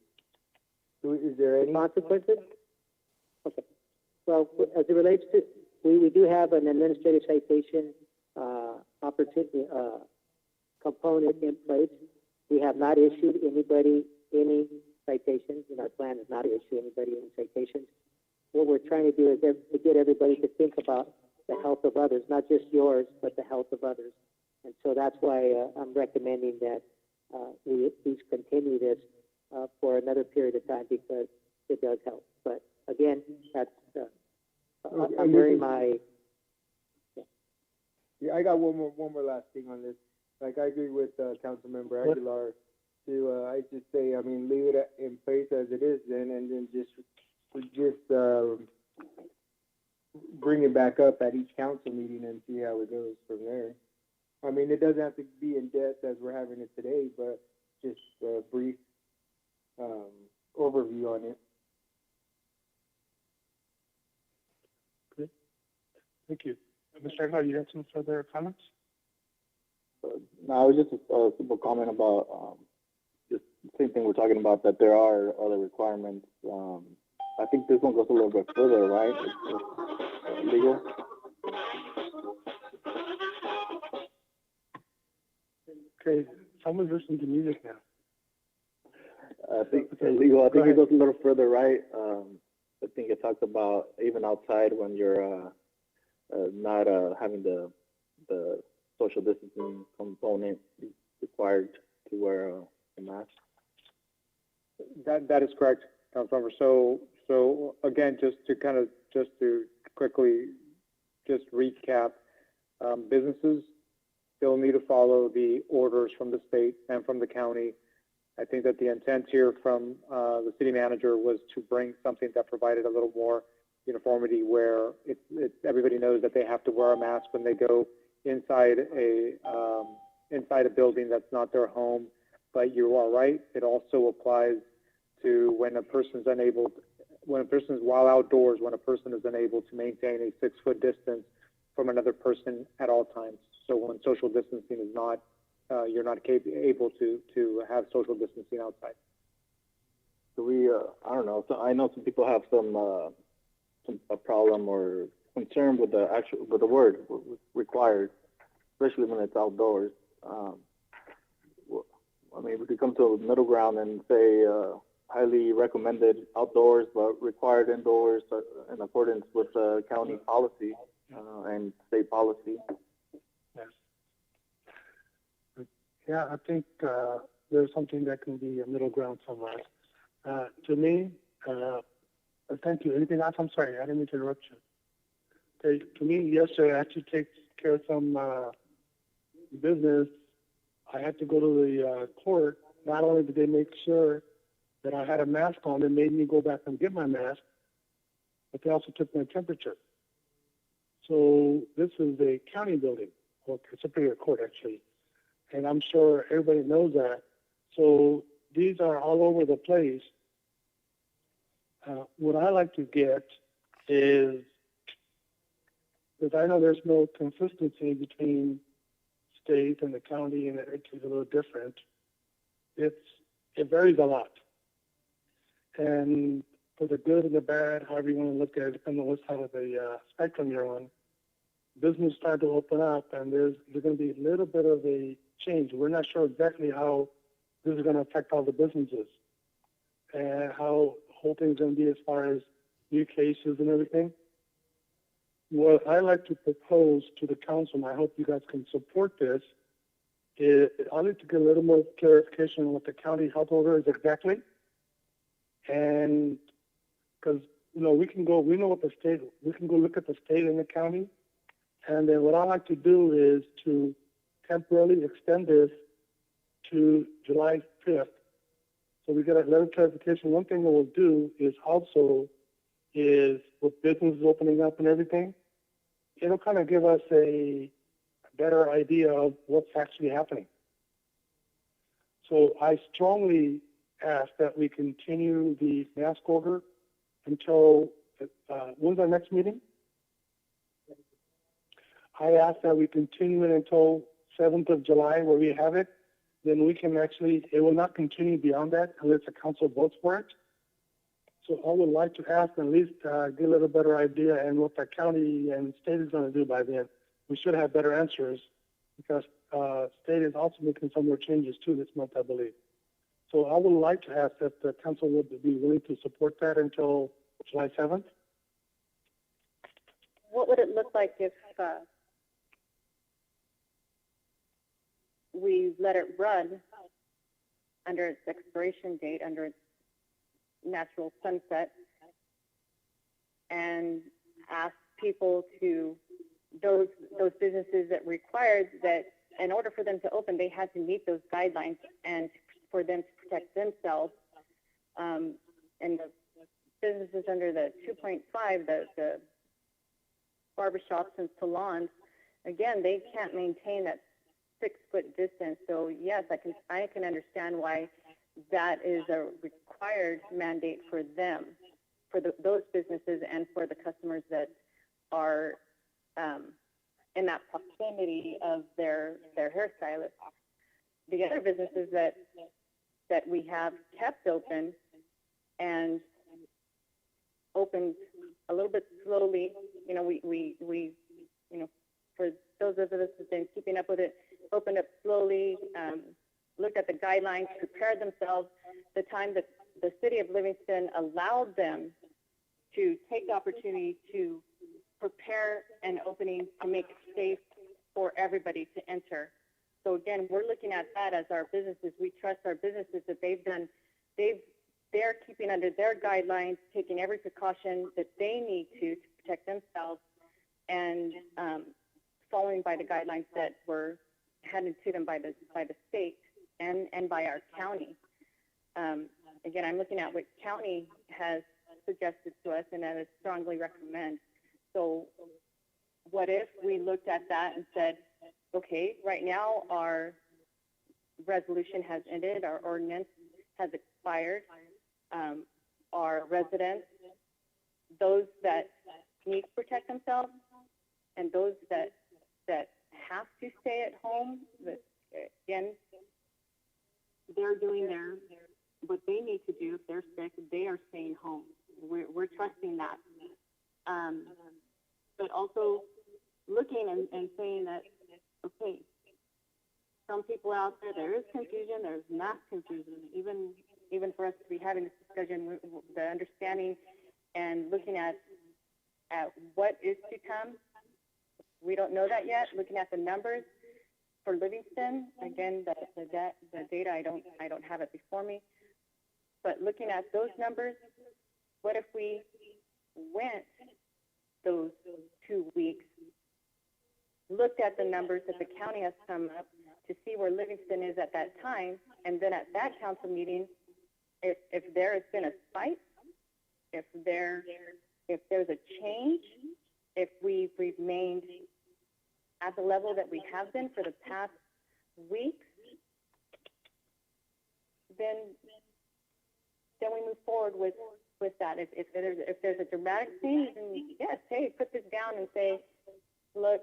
So is there any consequences? Okay. Well, as it relates to, we do have an administrative citation opportunity component in place. We have not issued anybody any citations, and our plan is not to issue anybody any citations. What we're trying to do is to get everybody to think about the health of others, not just yours, but the health of others. And so that's why I'm recommending that we at least continue this for another period of time, because it does help. But again, that's I'm very my. Yeah, I got one more last thing on this. like I agree with Councilmember Aguilar. I just say, I mean, leave it in place as it is then, and then just bring it back up at each council meeting and see how it goes from there. I mean, it doesn't have to be in depth as we're having it today, but just a brief overview on it. Okay. Thank you. Mr. Aguilar, you have some further comments? No, I was just a simple comment about just the same thing we're talking about, that there are other requirements. I think this one goes a little bit further, right? It's legal. Okay, someone's listening to music now. I think it's illegal. I think it goes a little further, right? I think it talks about even outside when you're not having the social distancing component required to wear a mask. That is correct, Councilmember. So again, just to quickly recap, businesses still need to follow the orders from the state and from the county. I think that the intent here from the city manager was to bring something that provided a little more uniformity, where everybody knows that they have to wear a mask when they go inside a building that's not their home. But you are right; it also applies to when a person's while outdoors, when a person is unable to maintain a 6-foot distance from another person at all times. So when social distancing is not, you're not able to have social distancing outside. So we, I don't know. So I know some people have a problem or concern with the word required, especially when it's outdoors. I mean, we could come to a middle ground and say highly recommended outdoors, but required indoors in accordance with county policy and state policy. Yes. Yeah, I think there's something that can be a middle ground somewhere. To me, thank you. Anything else? I'm sorry, I didn't mean to interrupt you. Okay, to me, yesterday I actually take care of some business. I had to go to the court. Not only did they make sure that I had a mask on, they made me go back and get my mask, but they also took my temperature. So this is a county building, or Superior Court actually, and I'm sure everybody knows that. So these are all over the place. What I like to get is, because I know there's no consistency between state and the county, and it's a little different. It varies a lot. And for the good and the bad, however you want to look at it, depending on what side of the spectrum you're on, business started to open up, and there's going to be a little bit of a change. We're not sure exactly how this is going to affect all the businesses and how the whole thing's going to be as far as new cases and everything. What I like to propose to the council, and I hope you guys can support this, is I'd like to get a little more clarification on what the county health order is exactly. And because, we can go look at the state and the county. And then what I like to do is to temporarily extend this to July 5th. So we get a little clarification. One thing that we'll do is with businesses opening up and everything, it'll kind of give us a better idea of what's actually happening. So I strongly ask that we continue the mask order until, when's our next meeting? I ask that we continue it until 7th of July where we have it. Then we can it will not continue beyond that unless the council votes for it. So I would like to ask at least get a little better idea and what the county and state is going to do by then. We should have better answers because state is also making some more changes too this month, I believe. So I would like to ask if the council would be willing to support that until July 7th. What would it look like if we let it run under its expiration date, under its natural sunset, and ask people those businesses that required that in order for them to open, they had to meet those guidelines and for them to protect themselves. And the businesses under the 2.5, the barbershops and salons, again, they can't maintain that 6-foot distance. So yes, I can understand why that is a required mandate for them, for those businesses and for the customers that are in that proximity of their hairstylist. The other businesses that we have kept open and opened a little bit slowly, you know, we you know, for those of us who've been keeping up with it, opened up slowly, looked at the guidelines, prepared themselves. The time that the city of Livingston allowed them to take the opportunity to prepare an opening to make it safe for everybody to enter. So again, we're looking at that as our businesses. We trust our businesses that they're keeping under their guidelines, taking every precaution that they need to protect themselves, and following by the guidelines that were handed to them by the state and by our county. Again, I'm looking at what county has suggested to us, and I would strongly recommend. So what if we looked at that and said, okay, right now our resolution has ended, our ordinance has expired, our residents, those that need to protect themselves and those that have to stay at home, that, again, they're doing what they need to do. If they're sick, they are staying home. We're trusting that. But also looking and saying that, okay, some people out there is confusion, there's mass confusion, even for us to be having this discussion, the understanding and looking at what is to come. We don't know that yet. Looking at the numbers for Livingston, again, the data, I don't have it before me, but looking at those numbers, what if we went those 2 weeks, looked at the numbers that the county has come up to see where Livingston is at that time, and then at that council meeting, if there has been a spike, if there's a change, if we've remained at the level that we have been for the past weeks, then we move forward with that. If there's a dramatic change, then yes, hey, put this down and say, look,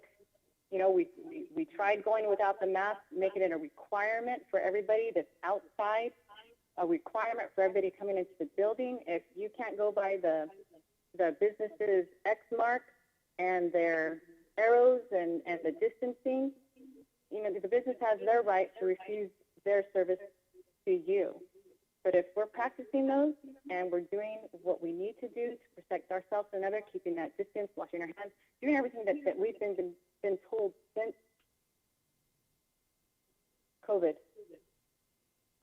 you know, we tried going without the mask, making it a requirement for everybody that's outside, a requirement for everybody coming into the building. If you can't go by the business's X mark and their arrows and the distancing, you know, the business has their right to refuse their service to you. But if we're practicing those and we're doing what we need to do to protect ourselves and others, keeping that distance, washing our hands, doing everything that we've been told since COVID,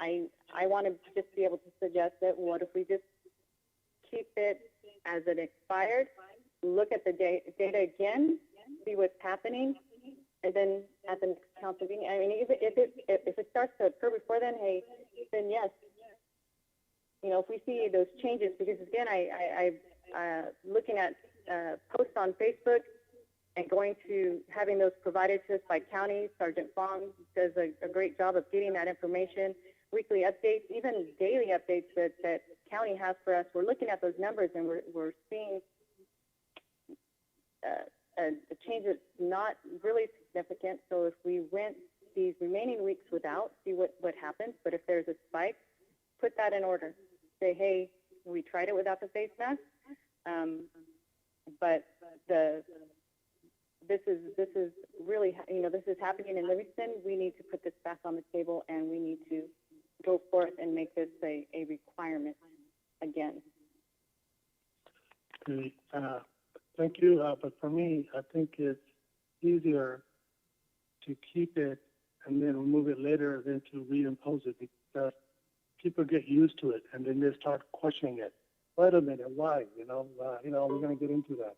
I want to just be able to suggest that what if we just keep it as it expired, look at the data again, see what's happening, and then at the next council meeting, I mean, even if it starts to occur before then, hey, then yes, you know, if we see those changes, because again, I looking at posts on Facebook and going to having those provided to us by county. Sergeant Fong does a great job of getting that information, weekly updates, even daily updates that county has for us. We're looking at those numbers and we're seeing a change that's not really significant. So if we went these remaining weeks without, see what happens. But if there's a spike, put that in order. Say, hey, we tried it without the face mask, but this is really, you know, this is happening in Livingston. We need to put this back on the table, and we need to go forth and make this a requirement again. Great. Thank you. But for me, I think it's easier to keep it and then remove it later than to reimpose it, because people get used to it and then they start questioning it. Wait a minute, why? You know, we're going to get into that.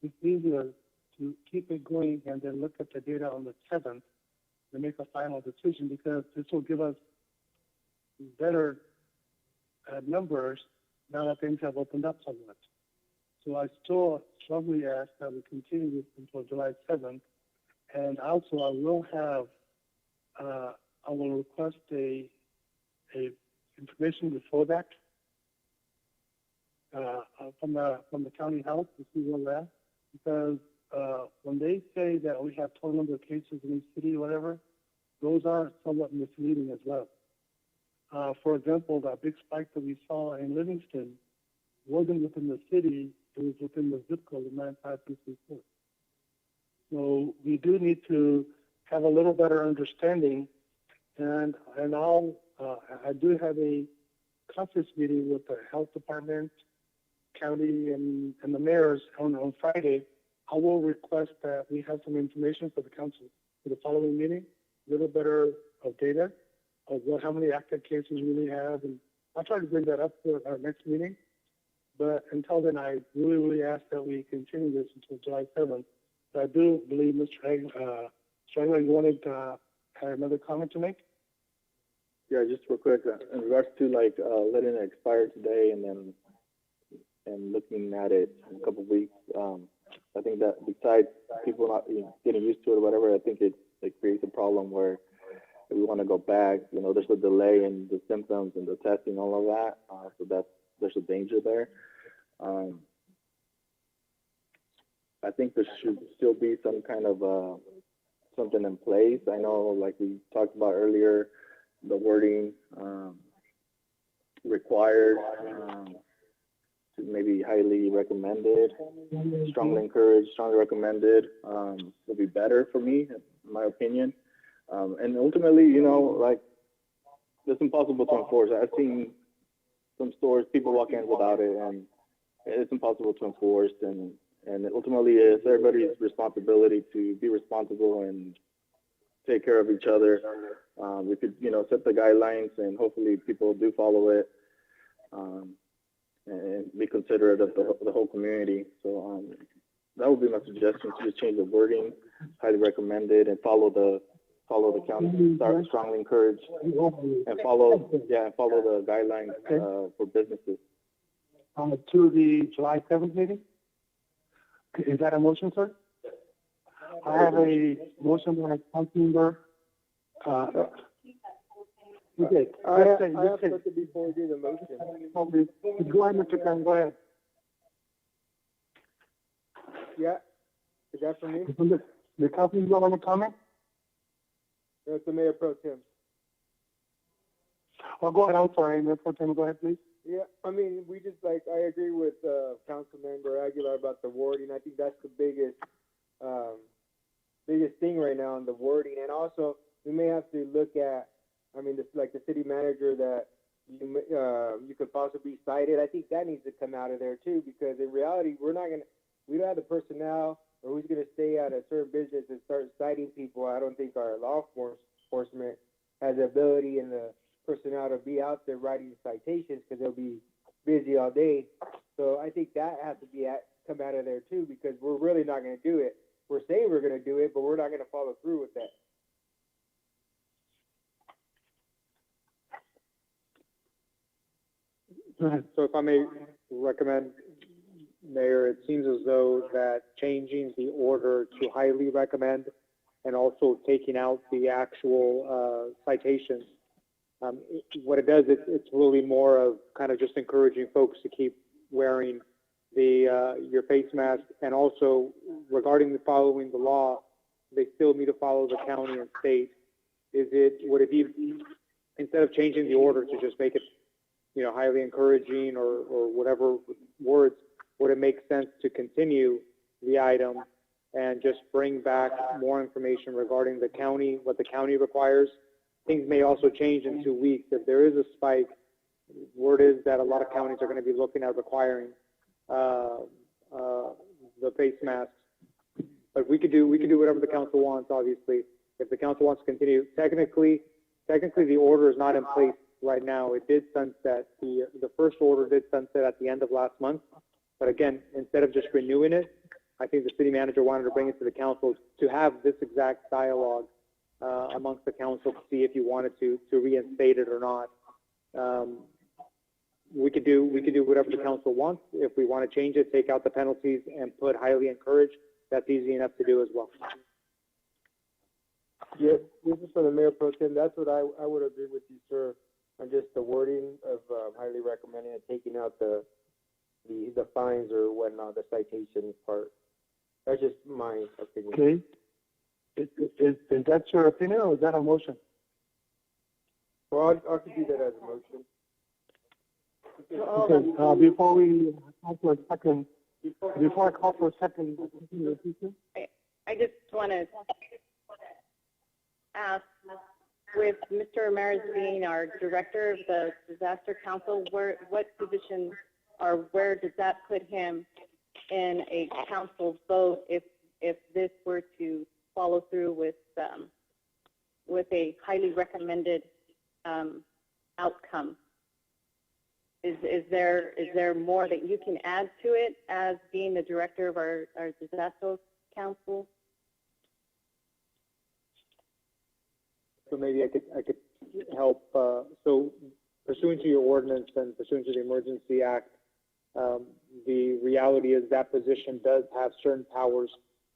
It's easier to keep it going and then look at the data on the 7th to make a final decision, because this will give us better numbers now that things have opened up somewhat. So I still strongly ask that we continue this until July 7th. And also I will request a information before that from the county health to see where we're at. Because when they say that we have total number of cases in each city or whatever, those are somewhat misleading as well. For example, that big spike that we saw in Livingston wasn't within the city, it was within the zip code of 95334. So we do need to have a little better understanding, and I do have a conference meeting with the health department, county, and the mayors on Friday. I will request that we have some information for the council for the following meeting, a little better of data of how many active cases we really have, and I'll try to bring that up for our next meeting. But until then, I really ask that we continue this until July 7th. But I do believe Mr. Strangler, you wanted to have another comment to make? Yeah, just real quick, in regards to letting it expire today and looking at it in a couple of weeks, I think that besides people not getting used to it or whatever, I think it creates a problem where if we want to go back, there's a delay in the symptoms and the testing, all of that. So there's a danger there. I think there should still be some kind of something in place. I know, like we talked about earlier, the wording required to maybe highly recommended, strongly encouraged, strongly recommended would be better for me, in my opinion. And ultimately, it's impossible to enforce. I've seen some stores, people walk in without it, and it's impossible to enforce. And ultimately, it's everybody's responsibility to be responsible and take care of each other. We could, set the guidelines, and hopefully people do follow it, and be considerate of the whole community. So that would be my suggestion, to just change the wording, highly recommended, and follow the county, strongly encouraged, and follow the guidelines for businesses. To the July 7th meeting? Is that a motion, sir? I have a motion by Councilmember. Okay. I have something before we do the motion. Go ahead, Mr. Kern, go ahead. Yeah, is that for me? The Councilmember want to comment? That's the Mayor Pro Tem. Oh, go ahead, I'm sorry, Mayor Pro Tem, go ahead, please. Yeah, I mean, I agree with Councilmember Aguilar about the wording. I think that's the biggest thing right now in the wording. And also, we may have to look at, like the city manager that you could possibly cite it. I think that needs to come out of there too, because in reality, we don't have the personnel or who's going to stay at a certain business and start citing people. I don't think our law enforcement has the ability and the personnel to be out there writing citations, because they'll be busy all day. So I think that has to come out of there too, because we're really not going to do it. We're saying we're going to do it, but we're not going to follow through with that. So if I may recommend, Mayor, it seems as though that changing the order to highly recommend and also taking out the actual citations, what it does, it's really more of kind of just encouraging folks to keep wearing your face mask. And also, regarding following the law, they still need to follow the county and state. Would it be, instead of changing the order to just make it, highly encouraging or whatever words, would it make sense to continue the item and just bring back more information regarding the county, what the county requires? Things may also change in 2 weeks. If there is a spike, word is that a lot of counties are going to be looking at requiring the face masks. But we could do whatever the council wants, obviously. If the council wants to continue, technically the order is not in place right now. It did sunset. The first order did sunset at the end of last month. But again, instead of just renewing it, I think the city manager wanted to bring it to the council to have this exact dialogue amongst the council to see if you wanted to reinstate it or not. We could do whatever the council wants. If we want to change it, take out the penalties and put highly encouraged, that's easy enough to do as well. Yes, this is for the Mayor Pro Tem. That's what I would agree with you, sir, on just the wording of highly recommending and taking out the fines or whatnot, the citation part. That's just my opinion. Okay. Is that your opinion or is that a motion? Well, I could do that as a motion. Okay, before we call for a second, before I call for a second, I just want to ask, with Mr. Ramirez being our director of the Disaster Council, what position or where does that put him in a council vote if this were to follow through with a highly recommended outcome? Is there more that you can add to it as being the director of our Disaster Council? So maybe I could help. So pursuant to your ordinance and pursuant to the Emergency Act, the reality is that position does have certain powers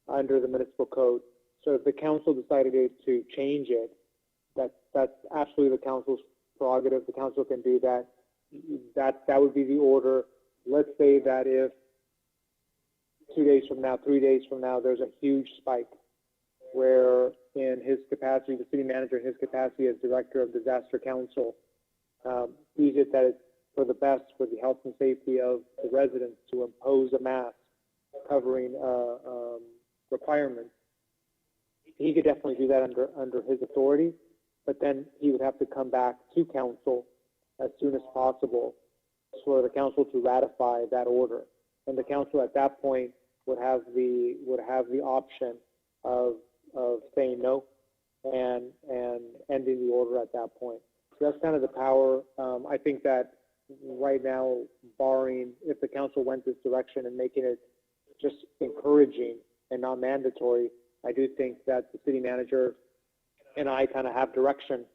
under the municipal code. So if the council decided to change it, that's absolutely the council's prerogative. The council can do that. That would be the order. Let's say that if 2 days from now, 3 days from now, there's a huge spike where in his capacity, the city manager in his capacity as director of Disaster Council, sees it that it's for the best for the health and safety of the residents to impose a mask covering requirements. He could definitely do that under his authority, but then he would have to come back to council as soon as possible for the council to ratify that order. And the council at that point would have the option of saying no and ending the order at that point. So that's kind of the power. I think that right now, barring if the council went this direction and making it just encouraging and not mandatory, I do think that the city manager and I kind of have direction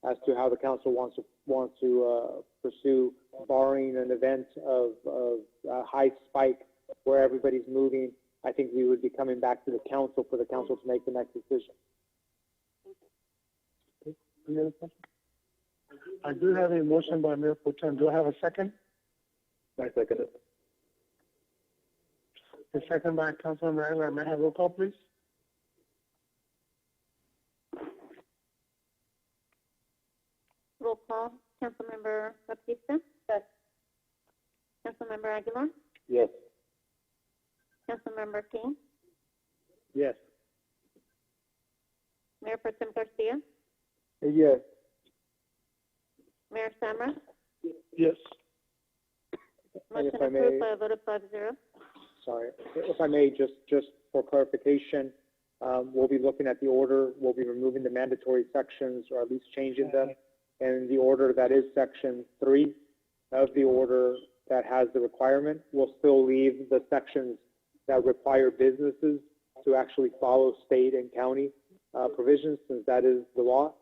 as to how the council wants to pursue, barring an event of a high spike where everybody's moving. I think we would be coming back to the council for the council to make the next decision. Any other questions? I do have a motion by Mayor Pro Tem. Do I have a second? I second it. A second by Councilmember Aguilar. May I have roll call, please? Roll call. Councilmember Baptista? Yes. Councilmember Aguilar? Yes. Councilmember King? Yes. Mayor Pro Tem Garcia? Yes. Mayor Samra? Yes. Motion if I may- approved by a vote of 5-0. Sorry, if I may, just for clarification, we'll be looking at the order. We'll be removing the mandatory sections, or at least changing them. And the order that is section 3 of the order that has the requirement, we'll still leave the sections that require businesses to actually follow state and county provisions, since that is the law.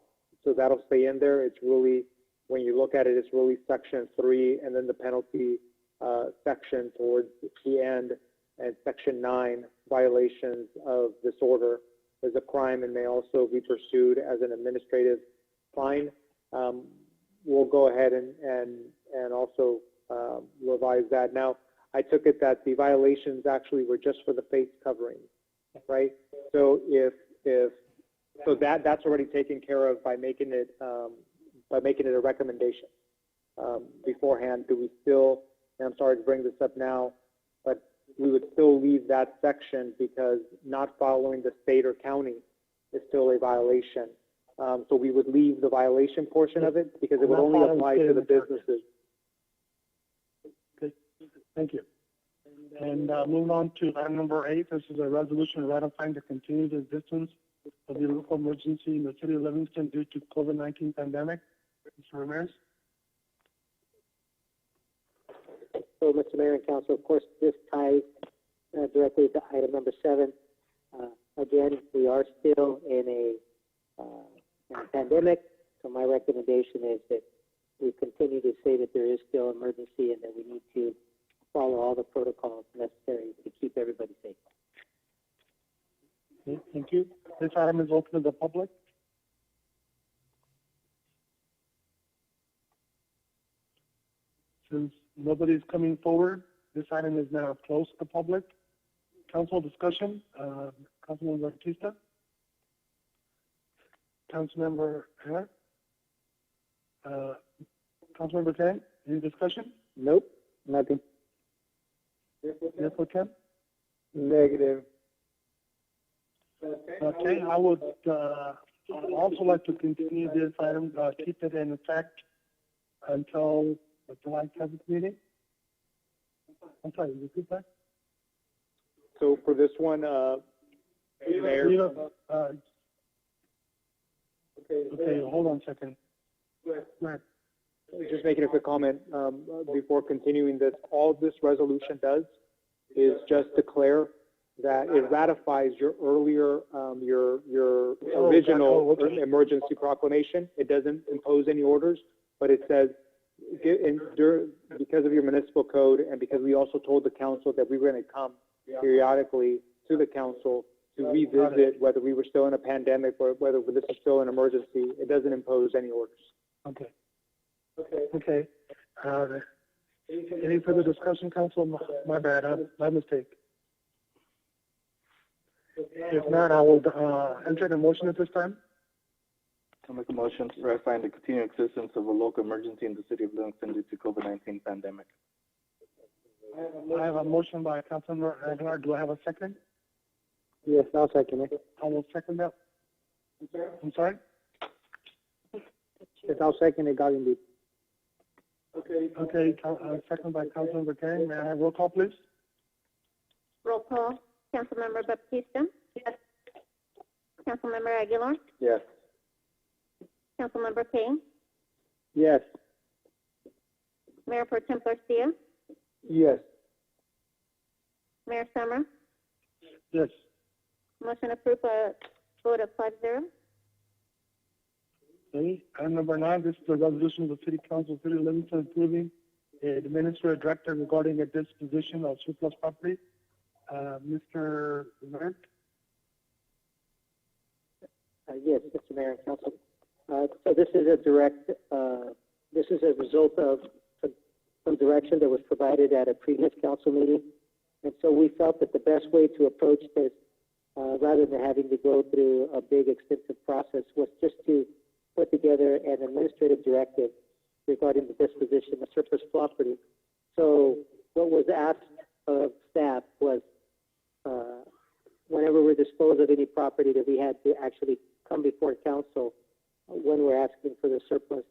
So that'll stay in there. It's really, when you look at it, it's really section 3 and then the penalty section towards the end, and section 9, violations of this order is a crime and may also be pursued as an administrative fine. We'll go ahead and also revise that. Now, I took it that the violations actually were just for the face covering, right? So so that's already taken care of by making it a recommendation beforehand. Do we still? And I'm sorry to bring this up now, but we would still leave that section because not following the state or county is still a violation. So we would leave the violation portion of it because it would only apply to the businesses. Okay, thank you. And moving on to item number 8, this is a resolution ratifying the continued existence of the local emergency in the city of Livingston due to COVID-19 pandemic. Mr. Ramirez? So, Mr. Mayor and Council, of course, this ties directly to item number 7. Again, we are still in a in the pandemic. So my recommendation is that we continue to say that there is still emergency and that we need to follow all the protocols necessary to keep everybody safe. Okay, thank you. This item is open to the public. Since nobody's coming forward, this item is now closed to the public. Council discussion, Councilmember Batista? Councilmember Hannah? Councilmember Kang, any discussion? Nope, nothing. Yes, Ken? Negative. Okay, I would also like to continue this item, keep it in effect until the July 7th meeting. I'm sorry, repeat that? So for this one, Mayor. Okay, hold on a second. Go ahead. Just making a quick comment before continuing this. All this resolution does is just declare that it ratifies your earlier, your original emergency proclamation. It doesn't impose any orders, but it says, because of your municipal code and because we also told the council that we were going to come periodically to the council to revisit whether we were still in a pandemic or whether this is still an emergency, it doesn't impose any orders. Okay. Okay. Any further discussion, Council? My bad, my mistake. If not, I will enter a motion at this time. I'll make a motion to ratify the continuing existence of a local emergency in the city of Livingston due to COVID-19 pandemic. I have a motion by Councilmember Aguilar. Do I have a second? Yes, I'll second it. I will second that. I'm sorry? Yes, I'll second it, Gaudendy. Okay, second by Councilmember Kang. May I have roll call, please? Roll call. Councilmember Baptista? Yes. Councilmember Aguilar? Yes. Councilmember King? Yes. Mayor Pro Tem Garcia? Yes. Mayor Summer? Yes. Motion approved by a vote of 5-0. Okay, item number 9, this is the resolution of the City Council, City of Livingston, approving the administrative director regarding a disposition of surplus property. Mr. Merritt? Yes, Mr. Mayor and Council. So this is this is a result of some direction that was provided at a previous council meeting. And so we felt that the best way to approach this, rather than having to go through a big extensive process, was just to put together an administrative directive regarding the disposition of surplus property. So what was asked of staff was, whenever we dispose of any property, that we had to actually come before council when we're asking for the surplus,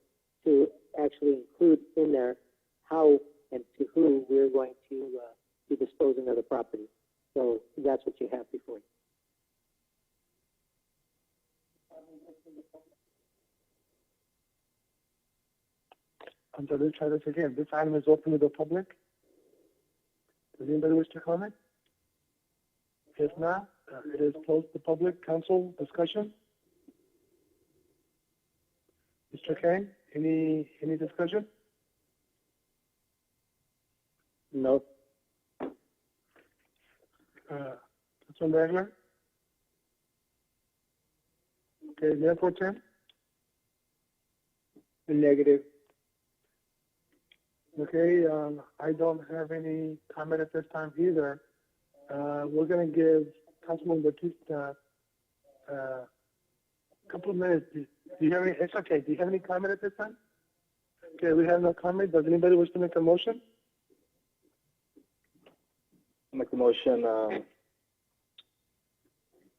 to actually include in there how and to who we're going to be disposing of the property. So that's what you have before you. I'm sorry, let's try this again. This item is open to the public. Does anybody wish to comment? If not, it is closed to public. Council discussion? Mr. Kang, any discussion? No. Councilman Aguilar? Okay, Mayor Pro Tem? Negative. Okay, I don't have any comment at this time either. We're going to give Councilman Batista a couple of minutes. Do you have any? It's okay. Do you have any comment at this time? Okay, we have no comment. Does anybody wish to make a motion? I'll make a motion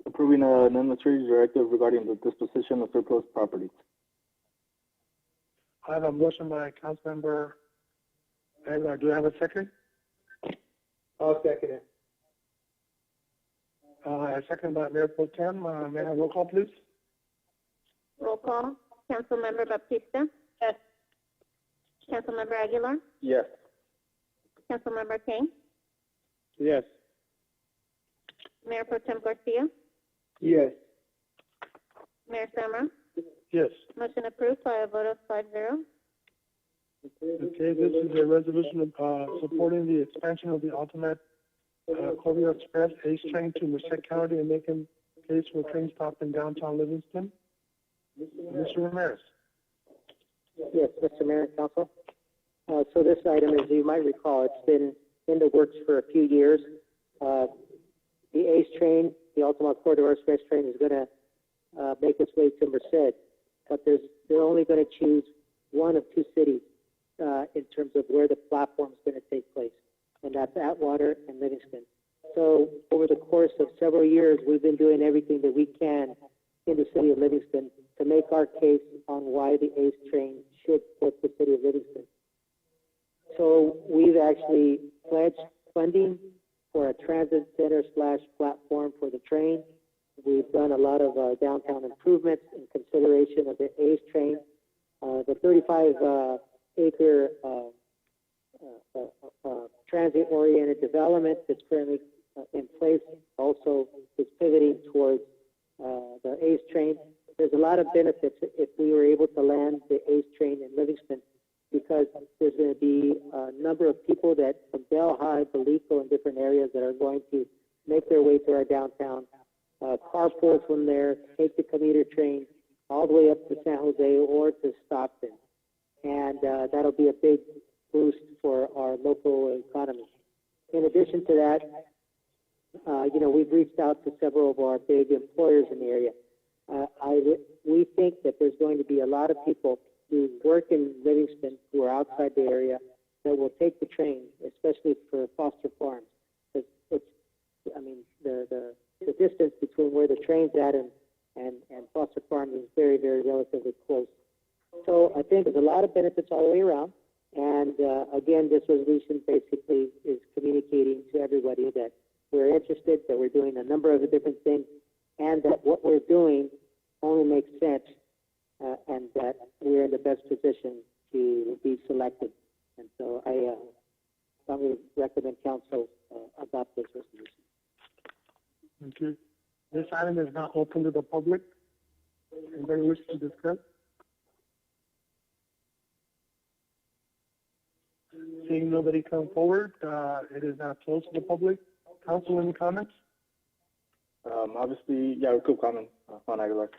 approving an administrative directive regarding the disposition of surplus property. I have a motion by Councilmember Aguilar. Do I have a second? I'll second it. A second by Mayor Pro Tem. May I have roll call, please? Roll call. Councilmember Baptista? Yes. Councilmember Aguilar? Yes. Councilmember King? Yes. Mayor Pro Tem Garcia? Yes. Mayor Summer? Yes. Motion approved by a vote of 5-0. Okay, this is a resolution supporting the expansion of the ultimate Corridor Express Ace train to Merced County and making case for train stop in downtown Livingston. Mr. Ramirez. Yes, Mr. Mayor and Council. So this item, as you might recall, it's been in the works for a few years. The ACE train, the Ultimate Corridor Express train, is going to make its way to Merced, but they're only going to choose one of two cities in terms of where the platform is going to take place, and that's Atwater and Livingston. So over the course of several years, we've been doing everything that we can in the city of Livingston to make our case on why the ACE train should support the city of Livingston. So we've actually pledged funding for a transit center / platform for the train. We've done a lot of downtown improvements in consideration of the ACE train. The 35-acre transit-oriented development that's currently in place also is pivoting towards the ACE train. There's a lot of benefits if we were able to land the ACE train in Livingston, because there's going to be a number of people that from Delhi, Belico, and different areas that are going to make their way to our downtown, carpool from there, take the commuter train all the way up to San Jose or to Stockton. And that'll be a big boost for our local economy. In addition to that, we've reached out to several of our big employers in the area. We think that there's going to be a lot of people who work in Livingston who are outside the area that will take the train, especially for Foster Farms. The distance between where the train's at and Foster Farms is very, very relatively close. So I think there's a lot of benefits all the way around. And again, this resolution basically is communicating to everybody that we're interested, that we're doing a number of different things, and that what we're doing only makes sense, and that we're in the best position to be selected. And so I strongly recommend council adopt this resolution. Thank you. This item is now open to the public. Anybody wish to discuss? Seeing nobody come forward, it is now closed to the public. Council, any comments? Obviously, yeah, a quick comment, Juan Aguilar.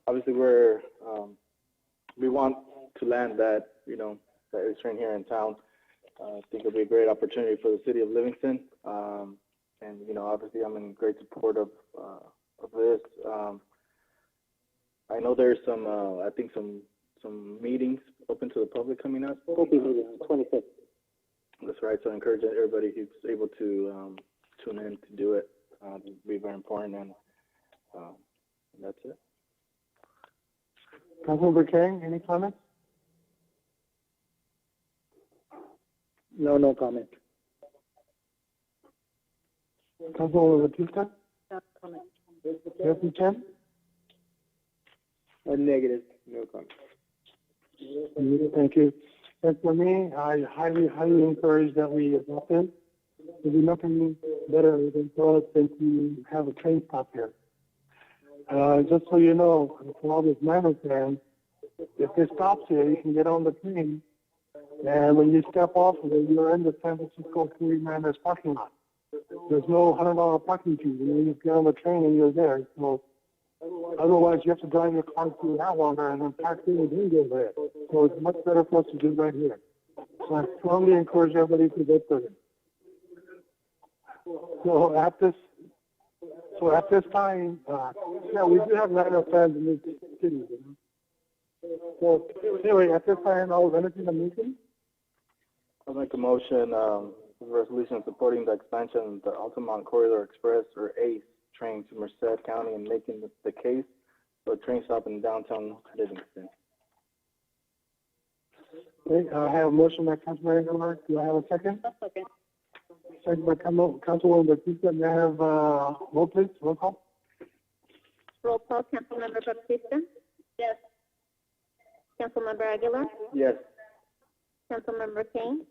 Obviously, we want to land that, that is train here in town. I think it'll be a great opportunity for the city of Livingston. And, obviously, I'm in great support of this. I know there's some meetings open to the public coming up. We'll be meeting on the 25th. That's right. So I encourage everybody who's able to tune in to do it. It'll be very important, and that's it. Councilmember Kang, any comments? No comment. Councilmember Batista? No comment. Deputy Chen? Negative. No comment. Thank you. And for me, I highly encourage that we adopt it. There'll be nothing better for us than to have a train stop here. Just so you know, for all these Niners fans, if it stops here, you can get on the train, and when you step off of it, you're in the San Francisco 49ers parking lot. There's no $100 parking fee. You get on the train and you're there. So otherwise, you have to drive your car through that longer and then park there and then go there. So it's much better for us to do right here. So I strongly encourage everybody to vote for it. So at this time, we do have Niner fans in this city. So anyway, at this time, I will entertain a motion. I'll make a motion, resolution supporting the expansion of the Altamont Corridor Express, or ACE, train to Merced County and making the case for a train stop in downtown Livingston. Okay, I have a motion by Councilman Aguilar. Do I have a second? A second. Second by Councilwoman Batista. May I have roll, please? Roll call. Roll call, Councilmember Baptista? Yes. Councilmember Aguilar? Yes. Councilmember King?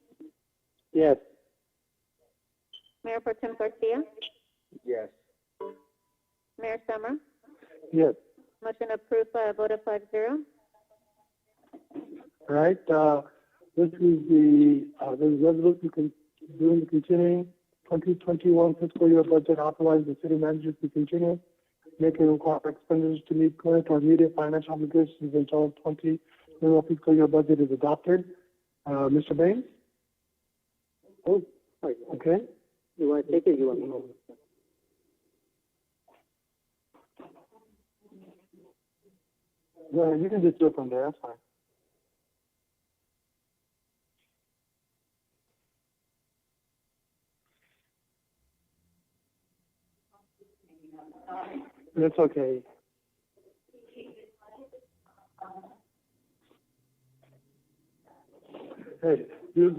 Yes. Mayor Pro Tem Garcia? Yes. Mayor Summer? Yes. Motion approved by a vote of 5-0. All right, this is the resolution doing the continuing 2021 fiscal year budget authorizing the city manager to continue making required expenditures to meet current or immediate financial obligations until 2021 fiscal year budget is adopted. Mr. Bain? Oh, sorry. Okay. You want to take it? You want me to? Go ahead, you can just do it from there, that's fine. That's okay. Hey, please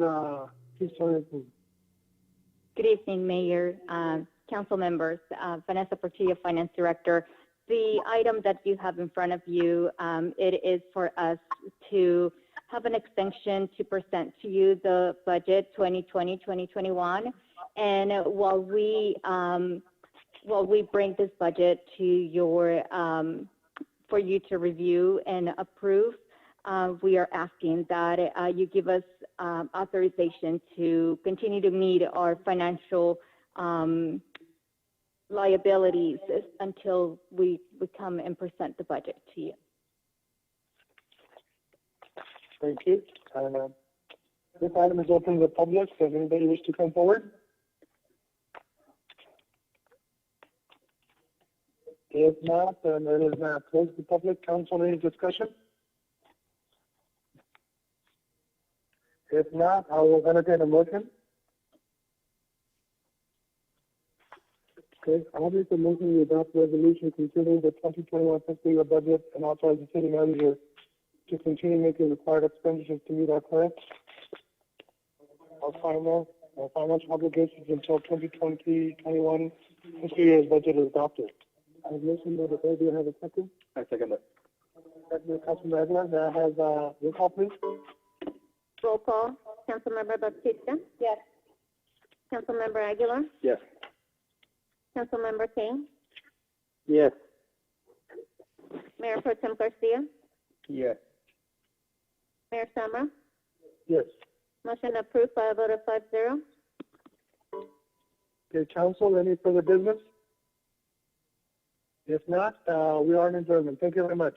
turn it to. Good evening, Mayor, council members, Vanessa Portillo, Finance Director. The item that you have in front of you, it is for us to have an extension to present to you the budget 2020-2021. And while we bring this budget to your, for you to review and approve, we are asking that you give us authorization to continue to meet our financial liabilities until we come and present the budget to you. Thank you. This item is open to the public. Does anybody wish to come forward? If not, then it is now closed to the public. Council, any discussion? If not, I will entertain a motion. Okay, I'll make the motion to adopt resolution considering the 2021 fiscal year budget and authorize the city manager to continue making required expenditures to meet our current financial obligations until 2020-21 fiscal year's budget is adopted. I have motion by the board. Do you have a second? I second that. Second, Councilman Aguilar. May I have roll call, please? Roll call. Councilmember Baptista? Yes. Councilmember Aguilar? Yes. Councilmember King? Yes. Mayor Pro Tem Garcia? Yes. Mayor Samra? Yes. Motion approved by a vote of 5-0. Okay, council, any further business? If not, we are in adjournment. Thank you very much.